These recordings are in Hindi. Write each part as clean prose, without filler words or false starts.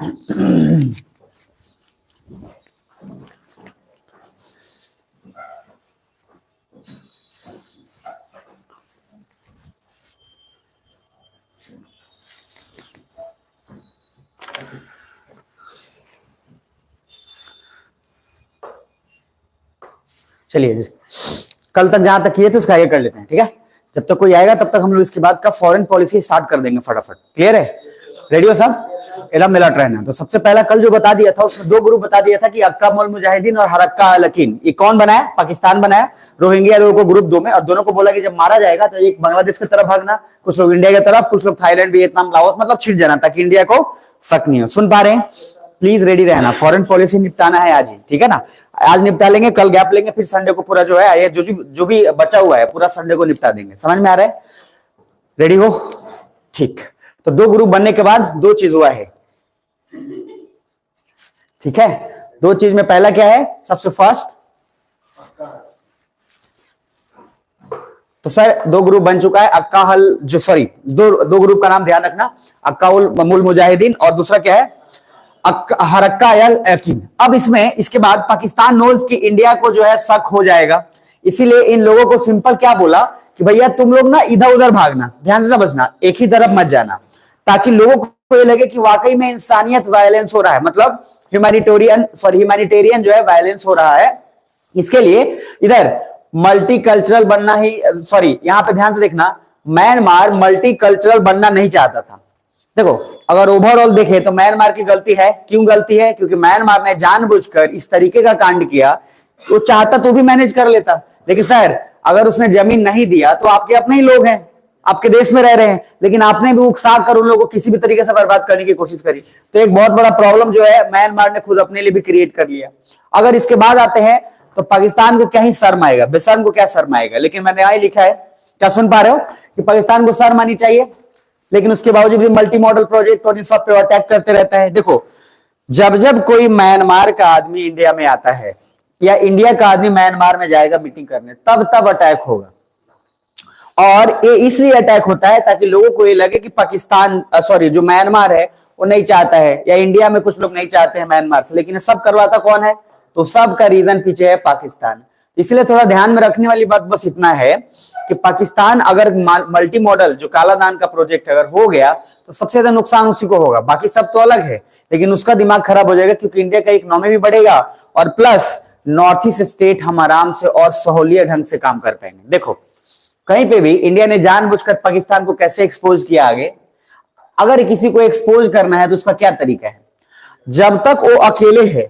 चलिए कल तक जहां तक किए थे उसका आगे कर लेते हैं, ठीक है। जब तक कोई आएगा तब तक हम लोग इसके बाद का फॉरेन पॉलिसी स्टार्ट कर देंगे फटाफट। क्लियर है? रेडी हो सब? एकदम मिलट रहना। तो सबसे पहला कल जो बता दिया था उसमें दो ग्रुप बता दिया था कि अक्का मुल मुजाहिदीन और हरक्का अल यकीन। ये कौन बनाया? पाकिस्तान बनाया। रोहिंग्या लोगों को ग्रुप 2 में, और दोनों को बोला कि जब मारा जाएगा तो एक बांग्लादेश की तरफ भागना, कुछ लोग इंडिया की तरफ, कुछ लोग थाईलैंड, वियतनाम, लाओस, मतलब छिड़ जाना ताकि इंडिया को शक नहीं हो। सुन पा रहे हैं? प्लीज रेडी रहना। फॉरेन पॉलिसी निपटाना है आज ही, ठीक है ना। आज निपटा लेंगे, कल गैप लेंगे, फिर संडे को पूरा जो है जो भी बचा हुआ है पूरा संडे को निपटा देंगे। समझ में आ रहा है? रेडी हो? ठीक। तो दो ग्रुप बनने के बाद दो चीज हुआ है, ठीक है। दो चीज में पहला क्या है? सबसे फर्स्ट तो सर दो ग्रुप बन चुका है। अक्का हल जो सॉरी दो ग्रुप का नाम ध्यान रखना, अक्का मुल मुजाहिदीन और दूसरा क्या है? हरक्का अल यकीन। अब इसमें इसके बाद पाकिस्तान नोज कि इंडिया को जो है शक हो जाएगा, इसीलिए इन लोगों को सिंपल क्या बोला कि भैया तुम लोग ना इधर उधर भागना, ध्यान से समझना, एक ही तरफ मत जाना, ताकि लोगों को ये लगे कि वाकई में इंसानियत वायलेंस हो रहा है, मतलब ह्यूमैनिटेरियन जो है वायलेंस हो रहा है। इसके लिए इधर मल्टीकल्चरल बनना ही यहां पे ध्यान से देखना, म्यांमार मल्टीकल्चरल बनना नहीं चाहता था। देखो अगर ओवरऑल देखे तो म्यांमार की गलती है। क्यों गलती है? क्योंकि म्यांमार ने जानबूझकर इस तरीके का कांड किया। वो चाहता तो भी मैनेज कर लेता, लेकिन सर अगर उसने जमीन नहीं दिया तो आपके अपने ही लोग हैं, आपके देश में रह रहे हैं, लेकिन आपने भी उकसा कर उन लोगों को किसी भी तरीके से बर्बाद करने की कोशिश करी। तो एक बहुत बड़ा प्रॉब्लम जो है म्यांमार ने खुद अपने लिए भी क्रिएट कर लिया। अगर इसके बाद आते हैं तो पाकिस्तान को क्या ही शर्म आएगा, बेशर्म को क्या शर्म आएगा। लेकिन मैंने यहां लिखा है, क्या सुन पा रहे हो, कि पाकिस्तान को शर्म आनी चाहिए, लेकिन उसके बावजूद भी मल्टी मॉडल प्रोजेक्ट और इन सब पे अटैक करते रहता है। देखो जब जब कोई म्यांमार का आदमी इंडिया में आता है या इंडिया का आदमी म्यांमार में जाएगा मीटिंग करने, तब तब अटैक होगा। और ये इसलिए अटैक होता है ताकि लोगों को ये लगे कि पाकिस्तान जो म्यांमार है वो नहीं चाहता है, या इंडिया में कुछ लोग नहीं चाहते हैं म्यांमार से, लेकिन सब करवाता कौन है? तो सब का रीजन पीछे है पाकिस्तान। इसलिए थोड़ा ध्यान में रखने वाली बात बस इतना है कि पाकिस्तान अगर मल्टी मॉडल जो काला दान का प्रोजेक्ट अगर हो गया तो सबसे ज्यादा नुकसान उसी को होगा। बाकी सब तो अलग है, लेकिन उसका दिमाग खराब हो जाएगा, क्योंकि इंडिया का इकोनॉमी भी बढ़ेगा और प्लस नॉर्थ ईस्ट स्टेट हम आराम से और सहूलियत ढंग से काम कर पाएंगे। देखो कहीं पे भी इंडिया ने जानबूझकर पाकिस्तान को कैसे एक्सपोज किया आगे। अगर किसी को एक्सपोज करना है तो उसका क्या तरीका है? जब तक वो अकेले है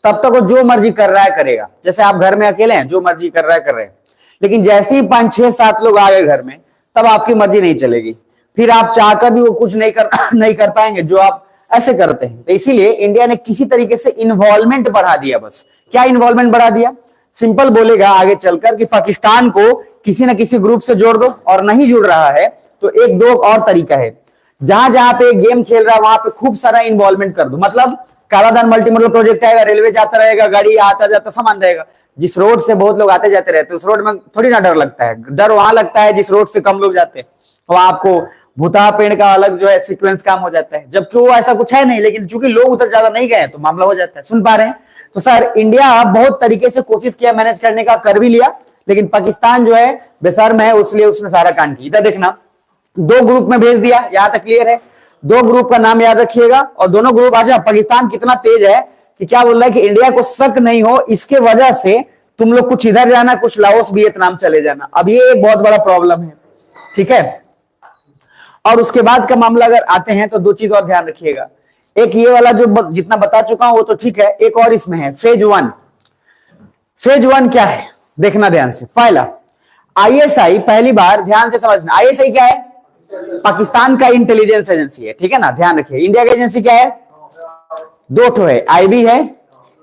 तब तक वो जो मर्जी कर रहा है करेगा। जैसे आप घर में अकेले हैं, जो मर्जी कर रहा है कर रहे हैं, लेकिन जैसे ही 5, 6, 7 लोग आ गए घर में, तब आपकी मर्जी नहीं चलेगी। फिर आप चाहकर भी वो कुछ नहीं कर पाएंगे जो आप ऐसे करते हैं। तो इसीलिए इंडिया ने किसी तरीके से इन्वॉल्वमेंट बढ़ा दिया। बस क्या इन्वॉल्वमेंट बढ़ा दिया? सिंपल बोलेगा आगे चलकर कि पाकिस्तान को किसी न किसी ग्रुप से जोड़ दो, और नहीं जुड़ रहा है तो एक दो और तरीका है, जहां जहां पे गेम खेल रहा है वहां पे खूब सारा इन्वॉल्वमेंट कर दो। मतलब कालादान मल्टी मॉडल प्रोजेक्ट आएगा, रेलवे जाता रहेगा, गाड़ी आता जाता सामान रहेगा। जिस रोड से बहुत लोग आते जाते रहते हैं उस रोड में थोड़ी ना डर लगता है, डर वहां लगता है जिस रोड से कम लोग जाते हैं। वहां आपको भूता पेड़ का अलग जो है सीक्वेंस काम हो जाता है, जबकि वो ऐसा कुछ है नहीं, लेकिन चूंकि लोग उधर ज्यादा नहीं गए तो मामला हो जाता है। सुन पा रहे हैं? तो सर इंडिया बहुत तरीके से कोशिश किया मैनेज करने का, कर भी लिया, लेकिन पाकिस्तान जो है बेशर्म है, इसलिए उसने सारा कांड किया। इधर देखना, दो ग्रुप में भेज दिया, यहां तक क्लियर है। दो ग्रुप का नाम याद रखिएगा, और दोनों ग्रुप अच्छा पाकिस्तान कितना तेज है कि क्या बोल रहा है कि इंडिया को शक नहीं हो, इसके वजह से तुम लोग कुछ इधर जाना, कुछ लाओस वियतनाम चले जाना। अब ये एक बहुत बड़ा प्रॉब्लम है, ठीक है। और उसके बाद का मामला अगर आते हैं तो दो चीज और ध्यान रखिएगा। एक ये वाला जो जितना बता चुका हूं वो तो ठीक है, एक और इसमें है फेज 1। फेज 1 क्या है देखना ध्यान से। पहला आईएसआई, पहली बार ध्यान से समझना, आईएसआई क्या है? पाकिस्तान का इंटेलिजेंस एजेंसी है, ठीक है ना, ध्यान रखिए। इंडिया की एजेंसी क्या है? दो ठो है, आईबी है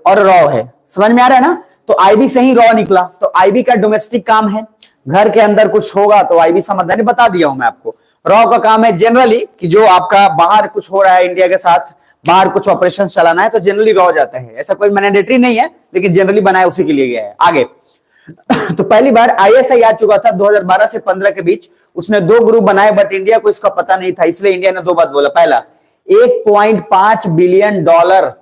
और रॉ है। समझ में आ रहा है ना? तो आईबी से ही रॉ निकला। तो आईबी का डोमेस्टिक काम है, घर के अंदर कुछ होगा तो आईबी समझदारी बता दिया हूं मैं आपको। रॉ का काम है जनरली कि जो आपका बाहर कुछ हो रहा है इंडिया के साथ, बाहर कुछ ऑपरेशन चलाना है तो जनरली रॉ जाता है। ऐसा कोई मैंडेटरी नहीं है, लेकिन जनरली बनाया उसी के लिए गया है। आगे तो पहली बार आईएसआई आ चुका था 2012 से 15 के बीच। उसने दो ग्रुप बनाए, बट इंडिया को इसका पता नहीं था, इसलिए इंडिया ने दो बात बोला। पहला, 1.5 बिलियन डॉलर,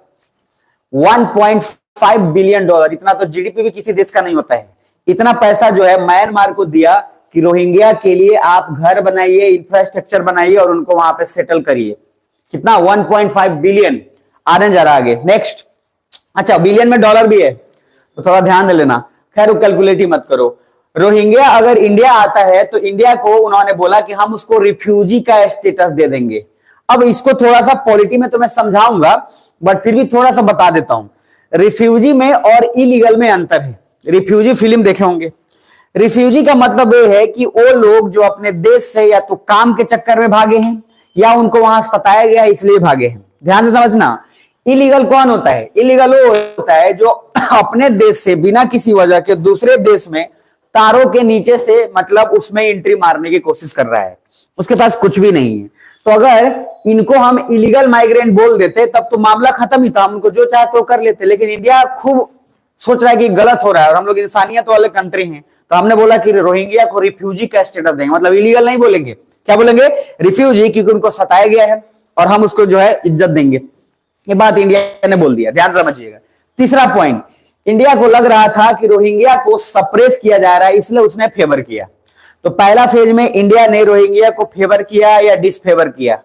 1.5 बिलियन डॉलर, इतना तो जीडीपी भी किसी देश का नहीं होता है। इतना पैसा जो है म्यांमार को दिया कि रोहिंग्या के लिए आप घर बनाइए, इंफ्रास्ट्रक्चर बनाइए और उनको वहां पे सेटल करिए। कितना? 1.5 बिलियन। आने जा रहा आगे, नेक्स्ट। अच्छा, बिलियन में डॉलर भी है तो थोड़ा ध्यान दे लेना। खैर कैलकुलेट ही मत करो। रोहिंग्या अगर इंडिया आता है तो इंडिया को उन्होंने बोला कि हम उसको रिफ्यूजी का स्टेटस दे देंगे। अब इसको थोड़ा सा पॉलिटी में तो मैं समझाऊंगा, बट फिर भी थोड़ा सा बता देता हूं। रिफ्यूजी में और इलीगल में अंतर है। रिफ्यूजी फिल्म देखे होंगे। रिफ्यूजी का मतलब यह है कि वो लोग जो अपने देश से या तो काम के चक्कर में भागे हैं या उनको वहां सताया गया इसलिए भागे हैं। ध्यान से समझना। इलीगल कौन होता है? इलीगल वो होता है जो अपने देश से बिना किसी वजह के दूसरे देश में तारों के नीचे से मतलब उसमें एंट्री मारने की कोशिश कर रहा है, उसके पास कुछ भी नहीं है। तो अगर इनको हम इलीगल माइग्रेंट बोल देते तब तो मामला खत्म ही था, हम उनको जो चाहे तो कर लेते। लेकिन इंडिया खूब सोच रहा है कि गलत हो रहा है और हम लोग इंसानियत वाले कंट्री हैं, तो हमने बोला कि रोहिंग्या को रिफ्यूजी का स्टेटस देंगे। मतलब इलीगल नहीं बोलेंगे, क्या बोलेंगे? रिफ्यूजी, क्योंकि उनको सताया गया है और हम उसको जो है इज्जत देंगे। ये बात इंडिया ने बोल दिया, ध्यान समझिएगा। तीसरा पॉइंट, इंडिया को लग रहा था कि रोहिंग्या को सप्रेस किया जा रहा है, इसलिए उसने फेवर किया। तो पहला फेज में इंडिया ने रोहिंग्या को फेवर किया या डिसफेवर किया?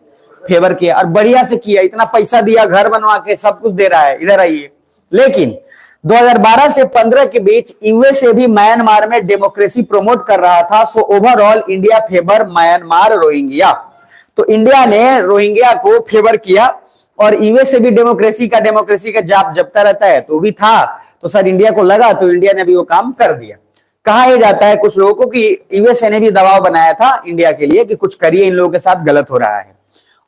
फेवर किया, और बढ़िया से किया। इतना पैसा दिया, घर बनवा के सब कुछ दे रहा है, इधर आइए। लेकिन 2012 से 15 के बीच यूएसए भी म्यांमार में डेमोक्रेसी प्रमोट कर रहा था। So overall India favour Myanmar Rohingya. तो इंडिया ने रोहिंग्या को फेवर किया और यूएसए भी डेमोक्रेसी का जाप जपता रहता है, तो भी था। तो सर इंडिया को लगा तो इंडिया ने भी वो काम कर दिया। कहा यह जाता है कुछ लोगों को कि यूएसए ने भी दबाव बनाया था इंडिया के लिए कि कुछ करिए, इन लोगों के साथ गलत हो रहा है।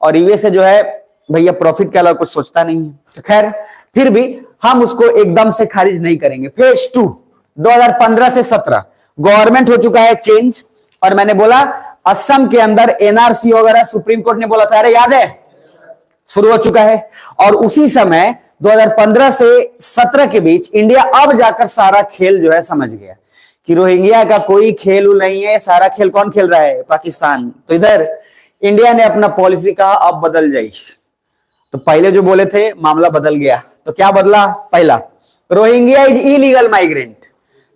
और यूएसए जो है भैया प्रॉफिट के अलावा कुछ सोचता नहीं है। तो खैर फिर भी हम उसको एकदम से खारिज नहीं करेंगे। फेज 2 2015 से 17 गवर्नमेंट हो चुका है चेंज, और मैंने बोला असम के अंदर एनआरसी वगैरह सुप्रीम कोर्ट ने बोला था, अरे याद है, शुरू हो चुका है। और उसी समय 2015 से 17 के बीच इंडिया अब जाकर सारा खेल जो है समझ गया कि रोहिंग्या का कोई खेल नहीं है, सारा खेल कौन खेल रहा है? पाकिस्तान। तो इधर इंडिया ने अपना पॉलिसी कहा अब बदल जाए। तो पहले जो बोले थे मामला बदल गया। तो क्या बदला? पहला, रोहिंग्या इज इलीगल माइग्रेंट,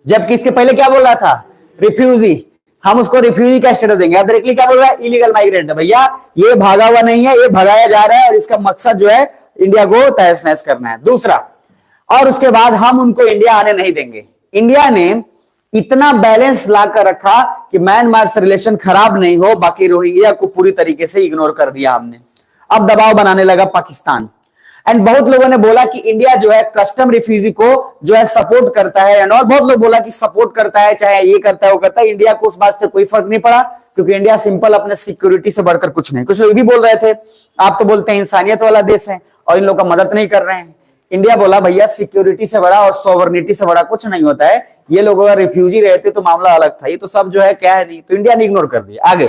जबकि इसके पहले क्या बोल रहा था? रिफ्यूजी। हम उसको रिफ्यूजी का स्टेटस देंगे। अब डायरेक्टली क्या बोल रहा है? इलीगल माइग्रेंट है। भैया ये भागा हुआ नहीं है, ये भगाया जा रहा है और इसका मकसद जो है इंडिया को तहस नहस करना है। दूसरा, और उसके बाद हम उनको इंडिया आने नहीं देंगे। इंडिया ने इतना बैलेंस लाकर रखा कि म्यांमार से रिलेशन खराब नहीं हो, बाकी रोहिंग्या को पूरी तरीके से इग्नोर कर दिया हमने। अब दबाव बनाने लगा पाकिस्तान। एंड बहुत लोगों ने बोला कि इंडिया जो है कस्टम रिफ्यूजी को जो है सपोर्ट करता है, एंड और बहुत लोग बोला कि सपोर्ट करता है, चाहे ये करता है वो करता है। इंडिया को उस बात से कोई फर्क नहीं पड़ा, क्योंकि इंडिया सिंपल अपने सिक्योरिटी से बढ़कर कुछ नहीं। कुछ लोग भी बोल रहे थे आप तो बोलते हैं इंसानियत वाला देश है और इन लोगों का मदद नहीं कर रहे हैं। इंडिया बोला भैया सिक्योरिटी से बड़ा और सॉवरेनिटी से बड़ा कुछ नहीं होता है। ये लोग अगर रिफ्यूजी रहते तो मामला अलग था, ये तो सब जो है क्या है नहीं। तो इंडिया ने इग्नोर कर दिया। आगे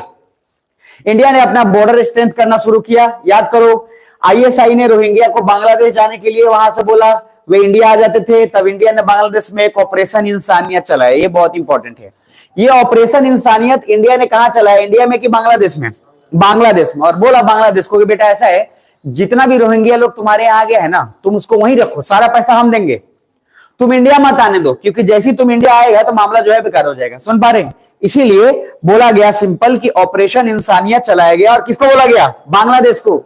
इंडिया ने अपना बॉर्डर स्ट्रेंथ करना शुरू किया। याद करो, आईएसआई ने रोहिंग्या को बांग्लादेश जाने के लिए वहां से बोला, वे इंडिया आ जाते थे। तब इंडिया ने बांग्लादेश में एक ऑपरेशन इंसानियत चलाया। ये बहुत इंपॉर्टेंट है। ये ऑपरेशन इंसानियत इंडिया ने कहां चलाया? इंडिया में कि बांग्लादेश में? बांग्लादेश में। और बोला बांग्लादेश को कि बेटा ऐसा है, जितना भी रोहिंग्या लोग तुम्हारे यहाँ आ गया है ना, तुम उसको वहीं रखो, सारा पैसा हम देंगे, तुम इंडिया मत आने दो, क्योंकि जैसे तुम इंडिया आएगा तो मामला जो है बेकार हो जाएगा। सुन पा रहे हैं? इसीलिए बोला गया सिंपल कि ऑपरेशन इंसानियत चलाया गया। और किसको बोला गया? बांग्लादेश को।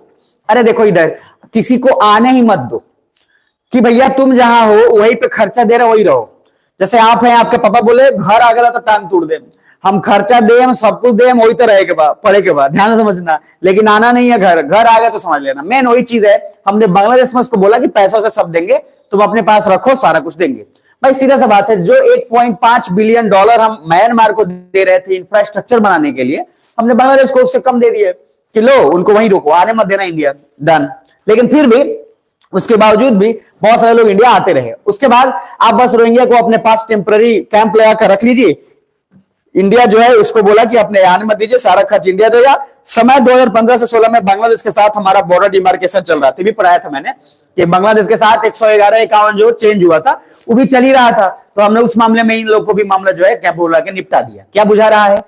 अरे देखो इधर किसी को आने ही मत दो, कि भैया तुम जहां हो वहीं पे खर्चा दे रहे वही रहो। जैसे आप हैं, आपके पापा बोले घर आ गया तो टांग तोड़ दे, हम खर्चा दे, हम सब कुछ दे, हम वही तो रहे के बाद पढ़े के बाद। ध्यान से समझना, लेकिन आना नहीं है घर। घर आ गया तो समझ लेना। मेन वही चीज है। हमने बांग्लादेश में उसको बोला कि पैसा से सब देंगे, तुम अपने पास रखो, सारा कुछ देंगे। भाई सीधा सा बात है, जो 1.5 बिलियन डॉलर हम म्यांमार को दे रहे थे इंफ्रास्ट्रक्चर बनाने के लिए, हमने बांग्लादेश को उससे कम दे दिए कि लो उनको वहीं रोको, आने मत देना इंडिया। डन। लेकिन फिर भी उसके बावजूद भी बहुत सारे लोग इंडिया आते रहे। उसके बाद आप बस रोहिंग्या को अपने पास टेम्पररी कैंप लगाकर रख लीजिए। इंडिया जो है उसको बोला कि अपने आने मत दीजिए, सारा खर्च इंडिया देगा। समय 2015 से 16 में बांग्लादेश के साथ हमारा बॉर्डर डिमार्केशन चल रहा था, भी पढ़ाया था मैंने कि बांग्लादेश के साथ 111-51 जो चेंज हुआ था वो भी चल ही रहा था। तो हमने उस मामले में इन लोग को भी मामला जो है क्या बोला के निपटा दिया। क्या बुझा रहा है?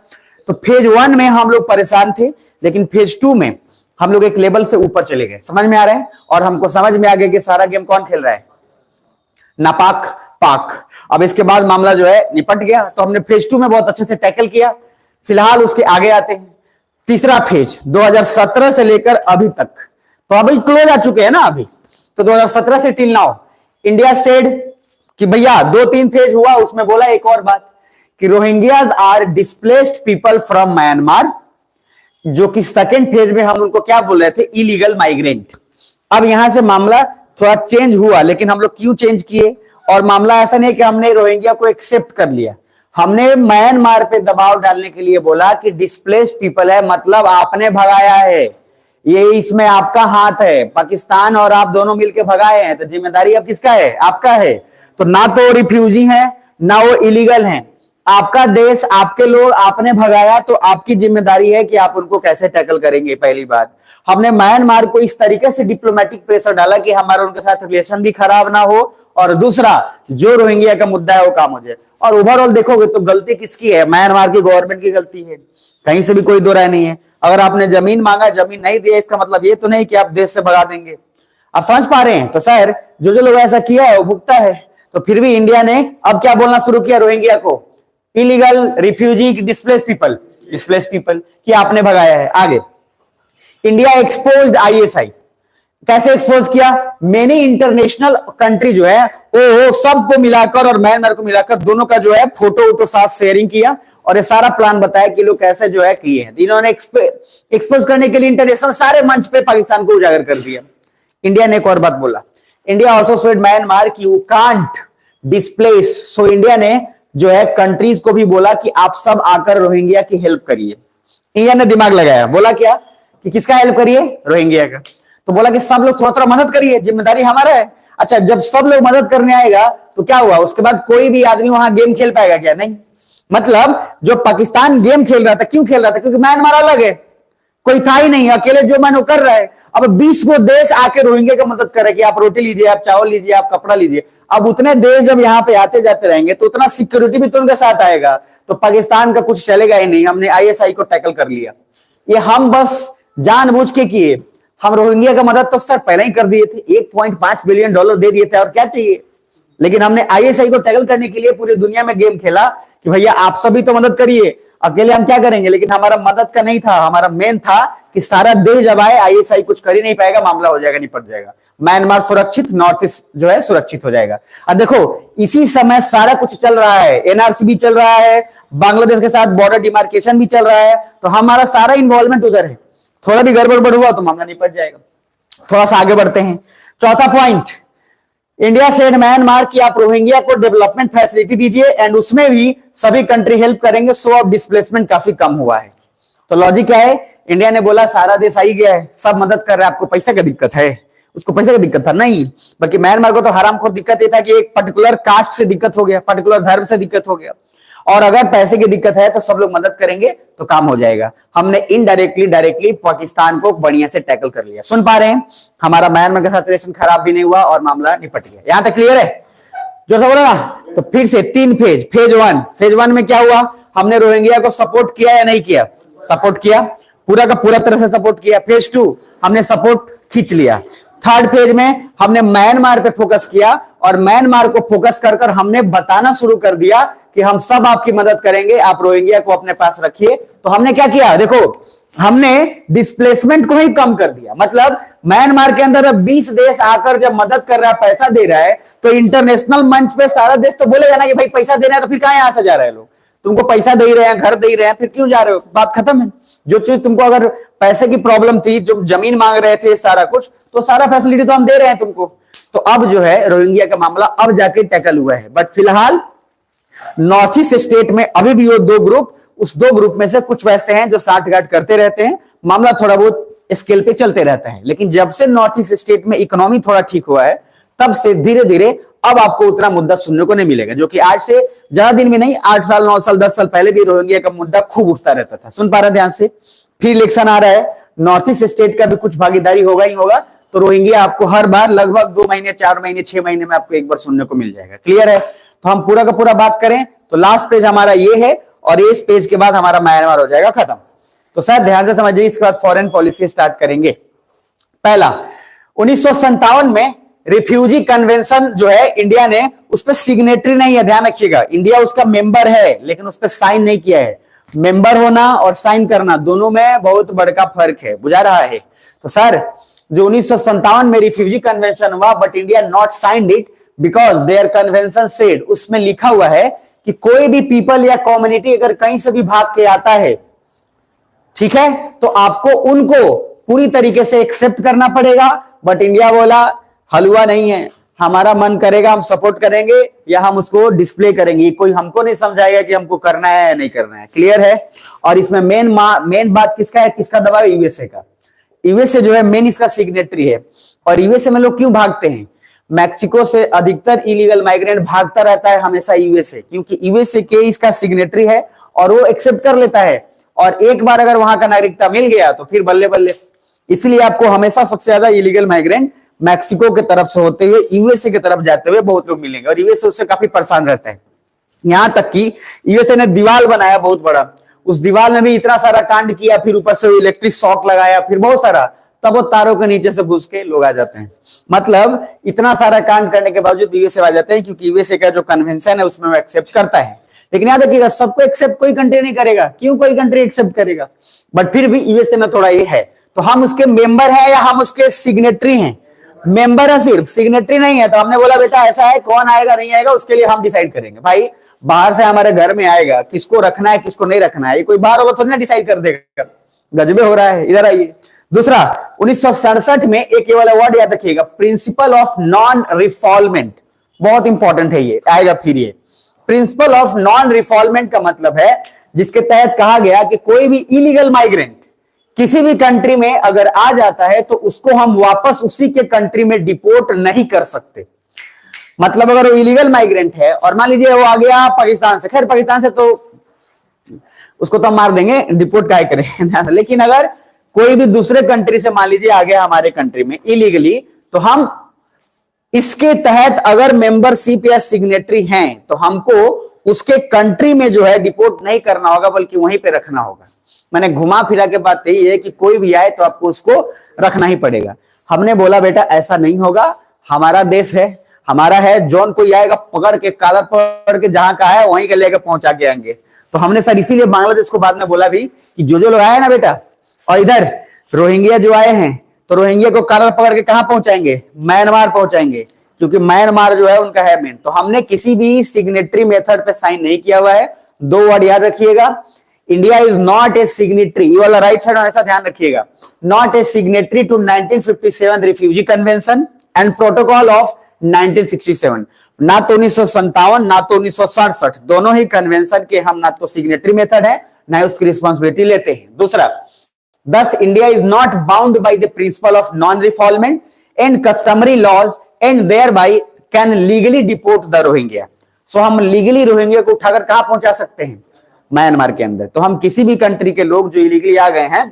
तो फेज 1 में हम लोग परेशान थे, लेकिन फेज 2 में हम लोग एक लेवल से ऊपर चले गए, समझ में आ रहा है। और हमको समझ में आ गया कि सारा गेम कौन खेल रहा है, नापाक पाक। अब इसके बाद मामला जो है निपट गया। तो हमने फेज 2 में बहुत अच्छे से टैकल किया। फिलहाल उसके आगे आते हैं, तीसरा फेज 2017 से लेकर अभी तक, तो अभी क्लोज आ चुके हैं ना अभी। तो 2017 से टिल नाउ इंडिया सेड कि भैया 2-3 फेज हुआ, उसमें बोला एक और बात कि Rohingyas are displaced people from Myanmar, जो कि सेकेंड फेज में हम उनको क्या बोल रहे थे, इलीगल माइग्रेंट। अब यहां से मामला थोड़ा चेंज हुआ, लेकिन हम लोग क्यों चेंज किए, और मामला ऐसा नहीं कि हमने रोहिंग्या को एक्सेप्ट कर लिया, हमने म्यांमार पे दबाव डालने के लिए बोला कि डिस्प्लेस्ड पीपल है, मतलब आपने भगाया है, ये इसमें आपका हाथ है, पाकिस्तान और आप दोनों मिलकर भगाए हैं, तो जिम्मेदारी अब किसका है, आपका है। तो ना तो रिफ्यूजी है ना वो इलीगल हैं, आपका देश, आपके लोग, आपने भगाया, तो आपकी जिम्मेदारी है कि आप उनको कैसे टैकल करेंगे। पहली बात, हमने म्यांमार को इस तरीके से डिप्लोमेटिक प्रेशर डाला कि हमारा उनके साथ रिलेशन भी खराब ना हो, और दूसरा जो रोहिंग्या का मुद्दा है वो काम हो जाए। और ओवरऑल देखोगे तो गलती किसकी है, म्यांमार की गवर्नमेंट की गलती है, कहीं से भी कोई दो राय नहीं है। अगर आपने जमीन मांगा, जमीन नहीं दिया, इसका मतलब ये तो नहीं कि आप देश से भगा देंगे। आप समझ पा रहे हैं। तो सर जो जो लोग ऐसा किया है वो भुगता है। तो फिर भी इंडिया ने अब क्या बोलना शुरू किया रोहिंग्या को, इलीगल, रिफ्यूजी, डिस्प्लेस पीपल कि आपने भगाया है। आगे, इंडिया एक्सपोज्ड आईएसआई, कैसे एक्सपोज किया, मेनी इंटरनेशनल कंट्री जो है वो सबको मिलाकर और म्यांमार को मिलाकर दोनों का जो है फोटो वोटो साथ शेयरिंग किया, और ये सारा प्लान बताया कि लोग कैसे जो है किए हैं। इन्होंने एक्सपोज करने के लिए इंटरनेशनल सारे मंच पे पाकिस्तान को उजागर कर दिया। इंडिया ने एक और बात बोला, इंडिया ऑल्सो सेड म्यांमार कि you can't displace, so India ने जो है कंट्रीज को भी बोला कि आप सब आकर रोहिंग्या की हेल्प करिए। इंडिया ने दिमाग लगाया, बोला क्या कि किसका हेल्प करिए, रोहिंग्या का। तो बोला कि सब लोग थोड़ा थोड़ा मदद करिए, जिम्मेदारी हमारा है। अच्छा, जब सब लोग मदद करने आएगा तो क्या हुआ, उसके बाद कोई भी आदमी वहां गेम खेल पाएगा क्या, नहीं। मतलब जो पाकिस्तान गेम खेल रहा था, क्यों खेल रहा था, क्योंकि म्यांमार अलग है, कोई था ही नहीं, अकेले जो मन वो कर रहा है। अब 20 को देश आके रोहिंग्या का मदद करे कि आप रोटी लीजिए, आप चावल लीजिए, आप कपड़ा लीजिए। अब उतने देश जब यहाँ पे आते जाते रहेंगे तो उतना सिक्योरिटी भी तो उनके साथ आएगा, तो पाकिस्तान का कुछ चलेगा ही नहीं। हमने आईएसआई को टैकल कर लिया, ये हम बस जानबूझ के किए। हम रोहिंग्या का मदद तो सर पहले ही कर दिए थे, $1.5 बिलियन दे दिए थे, और क्या चाहिए। लेकिन हमने आईएसआई को टैकल करने के लिए पूरी दुनिया में गेम खेला कि भैया आप सभी तो मदद करिए, अकेले हम क्या करेंगे। लेकिन हमारा मदद का नहीं था, हमारा मेन था कि सारा देश जब आए, आईएसआई कुछ कर ही नहीं पाएगा, मामला हो जाएगा, निपट जाएगा, म्यांमार सुरक्षित, नॉर्थ ईस्ट जो है सुरक्षित हो जाएगा। अब देखो इसी समय सारा कुछ चल रहा है, एनआरसी भी चल रहा है, बांग्लादेश के साथ बॉर्डर डिमार्केशन भी चल रहा है, तो हमारा सारा इन्वॉल्वमेंट उधर है। थोड़ा भी गड़बड़ हुआ तो मामला निपट जाएगा। थोड़ा सा आगे बढ़ते हैं। चौथा पॉइंट, इंडिया सेड म्यांमार की आप रोहिंग्या को डेवलपमेंट फैसिलिटी दीजिए, एंड उसमें भी सभी कंट्री हेल्प करेंगे, सो अब डिस्प्लेसमेंट काफी कम हुआ है। तो लॉजिक क्या है, इंडिया ने बोला सारा देश आ ही गया है, सब मदद कर रहा है, आपको पैसा का दिक्कत है, उसको पैसे का दिक्कत था नहीं, बल्कि म्यांमार को तो हरामखोर दिक्कत ये था कि एक पर्टिकुलर कास्ट से दिक्कत हो गया, पर्टिकुलर धर्म से दिक्कत हो गया, और अगर पैसे की दिक्कत है तो सब लोग मदद करेंगे तो काम हो जाएगा। हमने इनडायरेक्टली डायरेक्टली पाकिस्तान को बढ़िया से टैकल कर लिया। सुन पा रहे हैं, हमारा म्यांमार के साथ रिलेशन खराब भी नहीं हुआ और मामला निपट गया। यहां तक क्लियर है जो सब बोला ना। तो फिर से 3 फेज, फेज वन में क्या हुआ, हमने रोहिंग्या को सपोर्ट किया या नहीं किया, सपोर्ट किया, पूरा का पूरा तरह से सपोर्ट किया। फेज 2 हमने सपोर्ट खींच लिया। थर्ड फेज में हमने म्यांमार पे फोकस किया, और म्यांमार को फोकस कर कर हमने बताना शुरू कर दिया कि हम सब आपकी मदद करेंगे, आप रोहिंग्या को अपने पास रखिए। तो हमने क्या किया, देखो हमने डिस्प्लेसमेंट को ही कम कर दिया। मतलब म्यांमार के अंदर अब 20 देश आकर जब मदद कर रहा है, पैसा दे रहा है, तो इंटरनेशनल मंच पे सारा देश तो बोलेगा ना कि भाई पैसा दे रहा है तो फिर कहां यहां से जा रहे हैं लोग, तुमको पैसा दे रहे हैं, घर दे रहे हैं, फिर क्यों जा रहे हो, बात खत्म है। जो चीज तुमको अगर पैसे की प्रॉब्लम थी, जो जमीन मांग रहे थे, सारा कुछ, तो सारा फैसिलिटी तो हम दे रहे हैं तुमको। तो अब जो है रोहिंग्या का मामला अब जाके टैकल हुआ है। बट फिलहाल नॉर्थ ईस्ट स्टेट में अभी भी वो 2 ग्रुप, उस 2 ग्रुप में से कुछ वैसे हैं जो साठगांठ करते रहते हैं, मामला थोड़ा बहुत स्केल पे चलते रहता है। लेकिन जब से नॉर्थ ईस्ट स्टेट में इकोनॉमी थोड़ा ठीक हुआ है, तब से धीरे धीरे अब आपको उतना मुद्दा सुनने को नहीं मिलेगा, जो कि आज से ज्यादा दिन में नहीं, 8 साल 9 साल 10 साल पहले भी रोहिंग्या का मुद्दा खूब उठता रहता था। सुन पा रहे ध्यान से। फिर इलेक्शन आ रहा है, नॉर्थ ईस्ट स्टेट का भी कुछ भागीदारी होगा ही होगा, तो रोहिंग्या आपको हर बार लगभग 2 महीने 4 महीने 6 महीने में आपको एक बार सुनने को मिल जाएगा। क्लियर है। तो हम पूरा का पूरा बात करें तो लास्ट पेज हमारा ये है, और इस पेज के बाद हमारा म्यांमार हो जाएगा खत्म। तो सर ध्यान से समझिए, इसके बाद फॉरेन पॉलिसी स्टार्ट करेंगे। पहला, 1957 में रिफ्यूजी कन्वेंशन जो है इंडिया ने, उस पर सिग्नेटरी नहीं है, ध्यान रखिएगा। इंडिया उसका मेंबर है लेकिन उस पर साइन नहीं किया है। मेंबर होना और साइन करना दोनों में बहुत बड़ा फर्क है, बुझा रहा है। तो सर जो 1957 में रिफ्यूजी कन्वेंशन हुआ, but India not signed it because their convention said, उसमें लिखा हुआ है कि कोई भी पीपल या कम्युनिटी अगर कहीं से भी भाग के आता है, ठीक है, तो आपको उनको पूरी तरीके से एक्सेप्ट करना पड़ेगा। बट इंडिया बोला हलवा नहीं है, हमारा मन करेगा हम सपोर्ट करेंगे या हम उसको डिस्प्ले करेंगे, कोई हमको नहीं समझाएगा कि हमको करना है या नहीं करना है। क्लियर है। और इसमें मेन बात किसका है, किसका दबाव है? यूएसए का। यूएसए जो है मेन इसका सिग्नेटरी है। और यूएसए में लोग क्यों भागते हैं? मैक्सिको से अधिकतर इलीगल माइग्रेंट भागता रहता है हमेशा यूएसए, क्योंकि यूएसए के इसका सिग्नेटरी है और वो एक्सेप्ट कर लेता है। और एक बार अगर वहां का नागरिकता मिल गया तो फिर बल्ले बल्ले। इसलिए आपको हमेशा सबसे ज्यादा इलीगल माइग्रेंट मैक्सिको के तरफ से होते हुए यूएसए की तरफ जाते हुए बहुत लोग मिलेंगे, और यूएसए उससे काफी परेशान रहता है। यहां तक कि यूएसए ने दीवार बनाया बहुत बड़ा, उस दीवार में भी इतना सारा कांड किया, फिर ऊपर से इलेक्ट्रिक शॉक लगाया, फिर बहुत सारा, तब वो तारों के नीचे से घुस के लोग आ जाते हैं। मतलब इतना सारा कांड करने के बावजूद यूएसए आ जाते हैं, क्योंकि यूएसए का जो कन्वेंशन है उसमें वो एक्सेप्ट करता है। लेकिन याद रखिएगा, सबको एक्सेप्ट कोई कंट्री नहीं करेगा। क्यों कोई कंट्री एक्सेप्ट करेगा? बट फिर भी यूएसए में थोड़ा ये है। तो हम उसके मेंबर हैं या हम उसके सिग्नेटरी हैं? मेंबर है, सिर्फ सिग्नेटरी नहीं है। तो हमने बोला बेटा ऐसा है, कौन आएगा नहीं आएगा उसके लिए हम डिसाइड करेंगे। भाई बाहर से हमारे घर में आएगा, किसको रखना है किसको नहीं रखना है, ये कोई बाहर वाला थोड़ी ना डिसाइड कर देगा। गजबे हो रहा है। इधर आइए। दूसरा, 1967 में एक ये वाला वर्ड याद रखिएगा, प्रिंसिपल ऑफ नॉन रिफॉल्वमेंट। बहुत इंपॉर्टेंट है ये, आएगा फिर ये। प्रिंसिपल ऑफ नॉन रिफॉल्वमेंट का मतलब है जिसके तहत कहा गया कि कोई भी इलीगल माइग्रेंट किसी भी कंट्री में अगर आ जाता है तो उसको हम वापस उसी के कंट्री में डिपोर्ट नहीं कर सकते। मतलब अगर वो इलीगल माइग्रेंट है और मान लीजिए वो आ गया पाकिस्तान से, खैर पाकिस्तान से तो उसको तो हम मार देंगे, डिपोर्ट क्या करें लेकिन अगर कोई भी दूसरे कंट्री से मान लीजिए आ गया हमारे कंट्री में इलीगली, तो हम इसके तहत अगर मेंबरशिप या सिग्नेटरी हैं तो हमको उसके कंट्री में जो है डिपोर्ट नहीं करना होगा, बल्कि वहीं पे रखना होगा। मैंने घुमा फिरा के बात यही है कि कोई भी आए तो आपको उसको रखना ही पड़ेगा। हमने बोला बेटा ऐसा नहीं होगा, हमारा देश है, हमारा है, जौन कोई आएगा पकड़ के कालर पकड़ के जहां का है वहीं के लेकर पहुंचा के आएंगे। तो हमने सर इसीलिए बांग्लादेश को बाद में बोला भी कि जो लोग आए ना बेटा, और इधर रोहिंग्या जो आए हैं तो रोहिंग्या को कालर पकड़ के कहां पहुंचाएंगे? म्यांमार पहुंचाएंगे, क्योंकि म्यांमार जो है उनका है मेन। तो हमने किसी भी सिग्नेटरी मेथड पे साइन नहीं किया हुआ है। दो वर्ड याद रखिएगा, India is not a signatory, ये वाला राइट साइड हमेशा ध्यान रखिएगा, not a signatory to 1957 refugee convention and protocol of 1967। ना तो 1957 ना तो 1967, दोनों ही कन्वेंशन के हम ना तो सिग्नेटरी मेथड है ना उसकी रिस्पॉन्सिबिलिटी लेते हैं। दूसरा, thus India is not bound by the principle of non-refoulement and customary laws and thereby can legally deport the Rohingya। So हम लीगली रोहिंग्या को उठाकर कहां पहुंचा सकते हैं? म्यांमार के अंदर। तो हम किसी भी कंट्री के लोग जो इलीगली आ गए हैं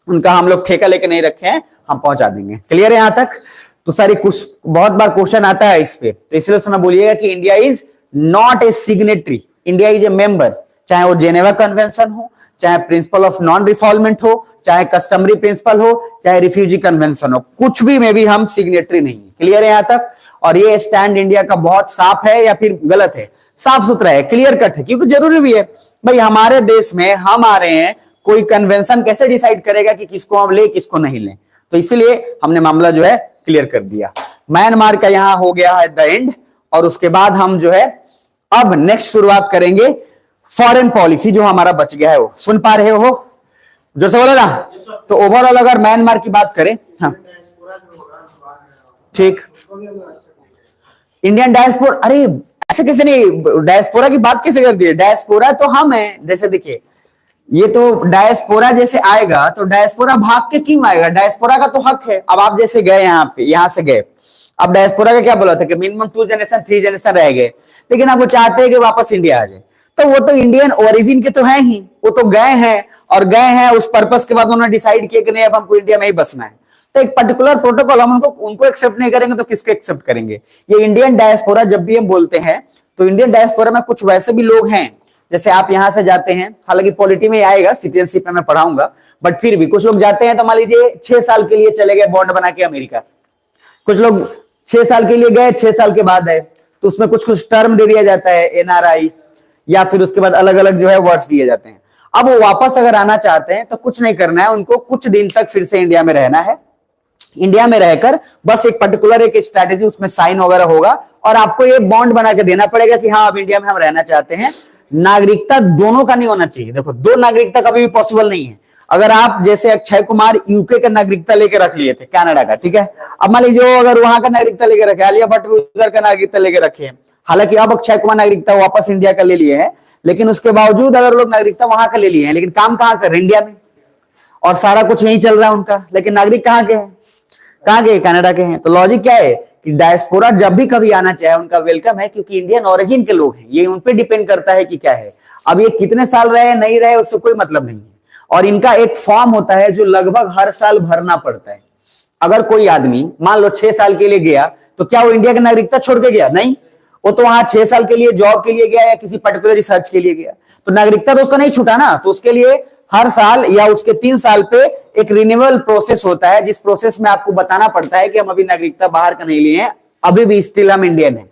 उनका हम लोग ठेका लेके नहीं रखे हैं, हम पहुंचा देंगे। क्लियर है यहां तक? तो सारी कुछ बहुत बार क्वेश्चन आता है इस पे, तो इसलिए समय बोलिएगा कि India is not a signatory, India is a member. चाहे वो जेनेवा कन्वेंशन हो, चाहे प्रिंसिपल ऑफ नॉन रिफॉल्वमेंट हो, चाहे कस्टमरी प्रिंसिपल हो, चाहे रिफ्यूजी कन्वेंशन हो, कुछ भी में भी हम सिग्नेटरी नहीं है। क्लियर है यहां तक? और ये स्टैंड इंडिया का बहुत साफ है या फिर गलत है? साफ सुथरा है, क्लियर कट है, क्योंकि जरूरी भी है भाई। हमारे देश में हम आ रहे हैं, कोई कन्वेंशन कैसे डिसाइड करेगा कि किसको हम ले किसको नहीं ले? तो इसलिए हमने मामला जो है क्लियर कर दिया। म्यांमार का यहां हो गया है द एंड, और उसके बाद हम जो है अब नेक्स्ट शुरुआत करेंगे फॉरेन पॉलिसी, जो हमारा बच गया है वो। सुन पा रहे हो? जो से बोला ना। तो ओवरऑल अगर म्यांमार की बात करें, हाँ ठीक, इंडियन डायस्पोरा, अरे ऐसे कैसे नहीं, डायस्पोरा की बात कैसे कर दी? डायस्पोरा तो हम हैं। जैसे देखिए, ये तो डायस्पोरा जैसे आएगा तो डायस्पोरा भाग के क्यों आएगा? डायस्पोरा का तो हक है। अब आप जैसे गए यहाँ पे, यहां से गए, अब डायस्पोरा का क्या बोला था कि मिनिमम 2 जनरेशन 3 जनरेशन रह गए, लेकिन अब वो चाहते हैं कि वापस इंडिया आ जाए। तो वो तो इंडियन ओरिजिन के तो हैं ही, वो तो गए हैं, और गए हैं उस पर्पस के बाद उन्होंने डिसाइड किया कि नहीं अब हमको इंडिया में ही बसना है। तो एक पर्टिकुलर प्रोटोकॉल हम उनको एक्सेप्ट नहीं करेंगे तो किसको एक्सेप्ट करेंगे? ये इंडियन डायस्पोरा जब भी हम बोलते हैं तो इंडियन डायस्पोरा में कुछ वैसे भी लोग हैं जैसे आप यहां से जाते हैं, हालांकि पॉलिटी में आएगा, सिटीजनशिप में मैं पढ़ाऊंगा, बट फिर भी कुछ लोग जाते हैं तो मान लीजिए 6 साल के लिए चले गए बॉन्ड बना के अमेरिका। कुछ लोग 6 साल के लिए गए, 6 साल के बाद है, तो उसमें कुछ कुछ टर्म दे दिया जाता है, एनआरआई, या फिर उसके बाद अलग अलग जो है वर्ड्स दिए जाते हैं। अब वो वापस अगर आना चाहते हैं तो कुछ नहीं करना है, उनको कुछ दिन तक फिर से इंडिया में रहना है। इंडिया में रहकर बस एक पर्टिकुलर एक स्ट्रैटेजी, उसमें साइन वगैरह होगा और आपको ये बॉन्ड बना के देना पड़ेगा कि हाँ अब इंडिया में हम रहना चाहते हैं। नागरिकता दोनों का नहीं होना चाहिए। देखो, दो नागरिकता कभी भी पॉसिबल नहीं है। अगर आप जैसे अक्षय कुमार यूके का नागरिकता लेके रख लिए थे, कनाडा का, ठीक है, अब मान लीजिए अगर वहां का नागरिकता लेके रखे, आलिया भट्ट उधर का नागरिकता लेके रखे हैं, हालांकि अब अक्षय कुमार नागरिकता वापस इंडिया का ले लिए हैं, लेकिन उसके बावजूद अगर लोग नागरिकता वहां का ले लिए हैं, लेकिन काम कहां कर, इंडिया में, और सारा कुछ यही चल रहा है उनका, लेकिन नागरिक कहां के हैं, कहां के, कनाडा के हैं। तो लॉजिक क्या है कि डायस्पोरा जब भी कभी आना चाहे उनका वेलकम है, क्योंकि इंडियन ओरिजिन के लोग हैं, ये उन पे डिपेंड करता है कि क्या है। अब ये कितने साल रहे नहीं रहे उससे कोई मतलब नहीं है, और इनका एक फॉर्म होता है जो लगभग हर साल भरना पड़ता है। अगर कोई आदमी मान लो 6 साल के लिए गया, तो क्या वो इंडिया की नागरिकता छोड़ के गया? नहीं, वो तो वहां 6 साल के लिए जॉब के लिए गया या किसी पर्टिकुलर रिसर्च के लिए गया, तो नागरिकता तो उसका नहीं छूटा ना। तो उसके लिए हर साल या उसके 3 साल पे एक रिन्यूअल प्रोसेस होता है, जिस प्रोसेस में आपको बताना पड़ता है कि हम अभी नागरिकता बाहर का नहीं लिए हैं, अभी भी स्टिल हम इंडियन है।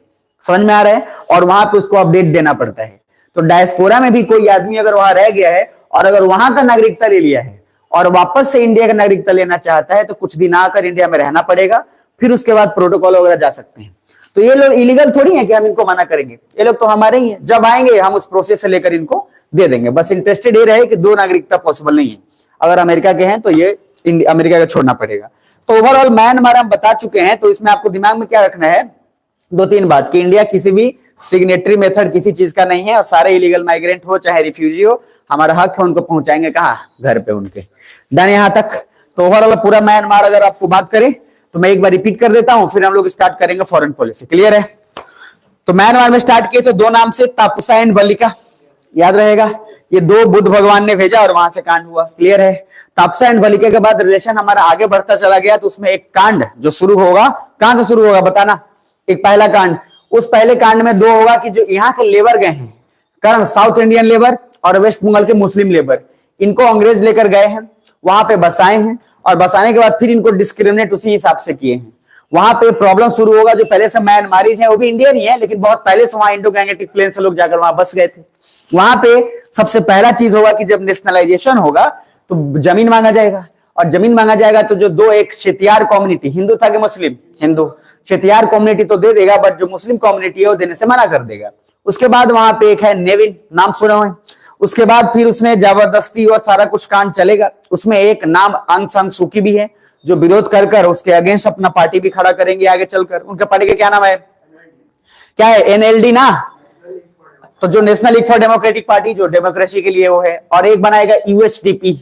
समझ में आ रहा है? और वहां पे उसको अपडेट देना पड़ता है। तो डायस्पोरा में भी कोई आदमी अगर वहां रह गया है और अगर वहां का नागरिकता ले लिया है और वापस से इंडिया का नागरिकता लेना चाहता है, तो कुछ दिन आकर इंडिया में रहना पड़ेगा, फिर उसके बाद प्रोटोकॉल वगैरह जा सकते हैं। तो ये लोग इलीगल थोड़ी है कि हम इनको मना करेंगे, ये लोग तो हमारे ही हैं। जब आएंगे हम उस प्रोसेस से लेकर इनको दे देंगे। बस इंटरेस्टेड ये रहे कि दो नागरिकता पॉसिबल नहीं है। अगर अमेरिका के हैं तो ये अमेरिका का छोड़ना पड़ेगा। तो ओवरऑल म्यांमार हम बता चुके हैं। तो इसमें आपको दिमाग में क्या रखना है, 2-3 बात, कि इंडिया किसी भी सिग्नेटरी मेथड किसी चीज का नहीं है, और सारे इलीगल माइग्रेंट हो चाहे रिफ्यूजी हो, हमारा हक है उनको पहुंचाएंगे कहाँ, घर पे उनके। डन यहां तक? तो ओवरऑल पूरा म्यांमार अगर आपको बात करें तो मैं एक बार रिपीट कर देता हूं, फिर हम लोग स्टार्ट करेंगे फॉरेन पॉलिसी। क्लियर है? तो म्यांमार में स्टार्ट किए थे 2 नाम से, तापुसा एंड वल्लिका, याद रहेगा, ये 2 बुद्ध भगवान ने भेजा और वहां से कांड हुआ। क्लियर है? तापुसा एंड वल्लिका के बाद रिलेशन हमारा आगे बढ़ता चला गया। तो उसमें एक कांड जो शुरू होगा, कहां से शुरू होगा बताना? एक पहला कांड, उस पहले कांड में 2 होगा कि जो यहाँ के लेबर गए हैं, कारण साउथ इंडियन लेबर और वेस्ट बंगाल के मुस्लिम लेबर, इनको अंग्रेज लेकर गए हैं, वहां पे बसाए हैं, और बसाने के बाद फिर इनको डिस्क्रिमिनेट उसी हिसाब से किए हैं। वहां पे प्रॉब्लम शुरू होगा। जो पहले से म्यांमारीज हैं, वो भी इंडियन ही है, लेकिन बहुत पहले से वहां इंडो गैंगेटिक प्लेन से लोग जाकर वहां बस गए थे। वहां पे सबसे पहला चीज होगा कि जब नेशनलाइजेशन होगा तो जमीन मांगा जाएगा, और जमीन मांगा जाएगा तो जो 2 एक क्षेत्रीय कम्युनिटी, हिंदू था कि मुस्लिम, हिंदू, क्षेत्रीय कम्युनिटी तो दे देगा, बट जो मुस्लिम कम्युनिटी है वो देने से मना कर देगा। उसके बाद वहां पे एक है नेविन, नाम सुना हुआ है। उसके बाद फिर उसने जबरदस्ती और सारा कुछ कांड चलेगा। उसमें एक नाम आंग सान सू की भी है, जो विरोध कर कर उसके अगेंस्ट अपना पार्टी भी खड़ा करेंगे आगे चलकर। उनके पार्टी का क्या नाम है, क्या है, एनएलडी ना, तो जो national league for democratic party, जो डेमोक्रेसी के लिए वो है। और एक बनाएगा यूएचडीपी,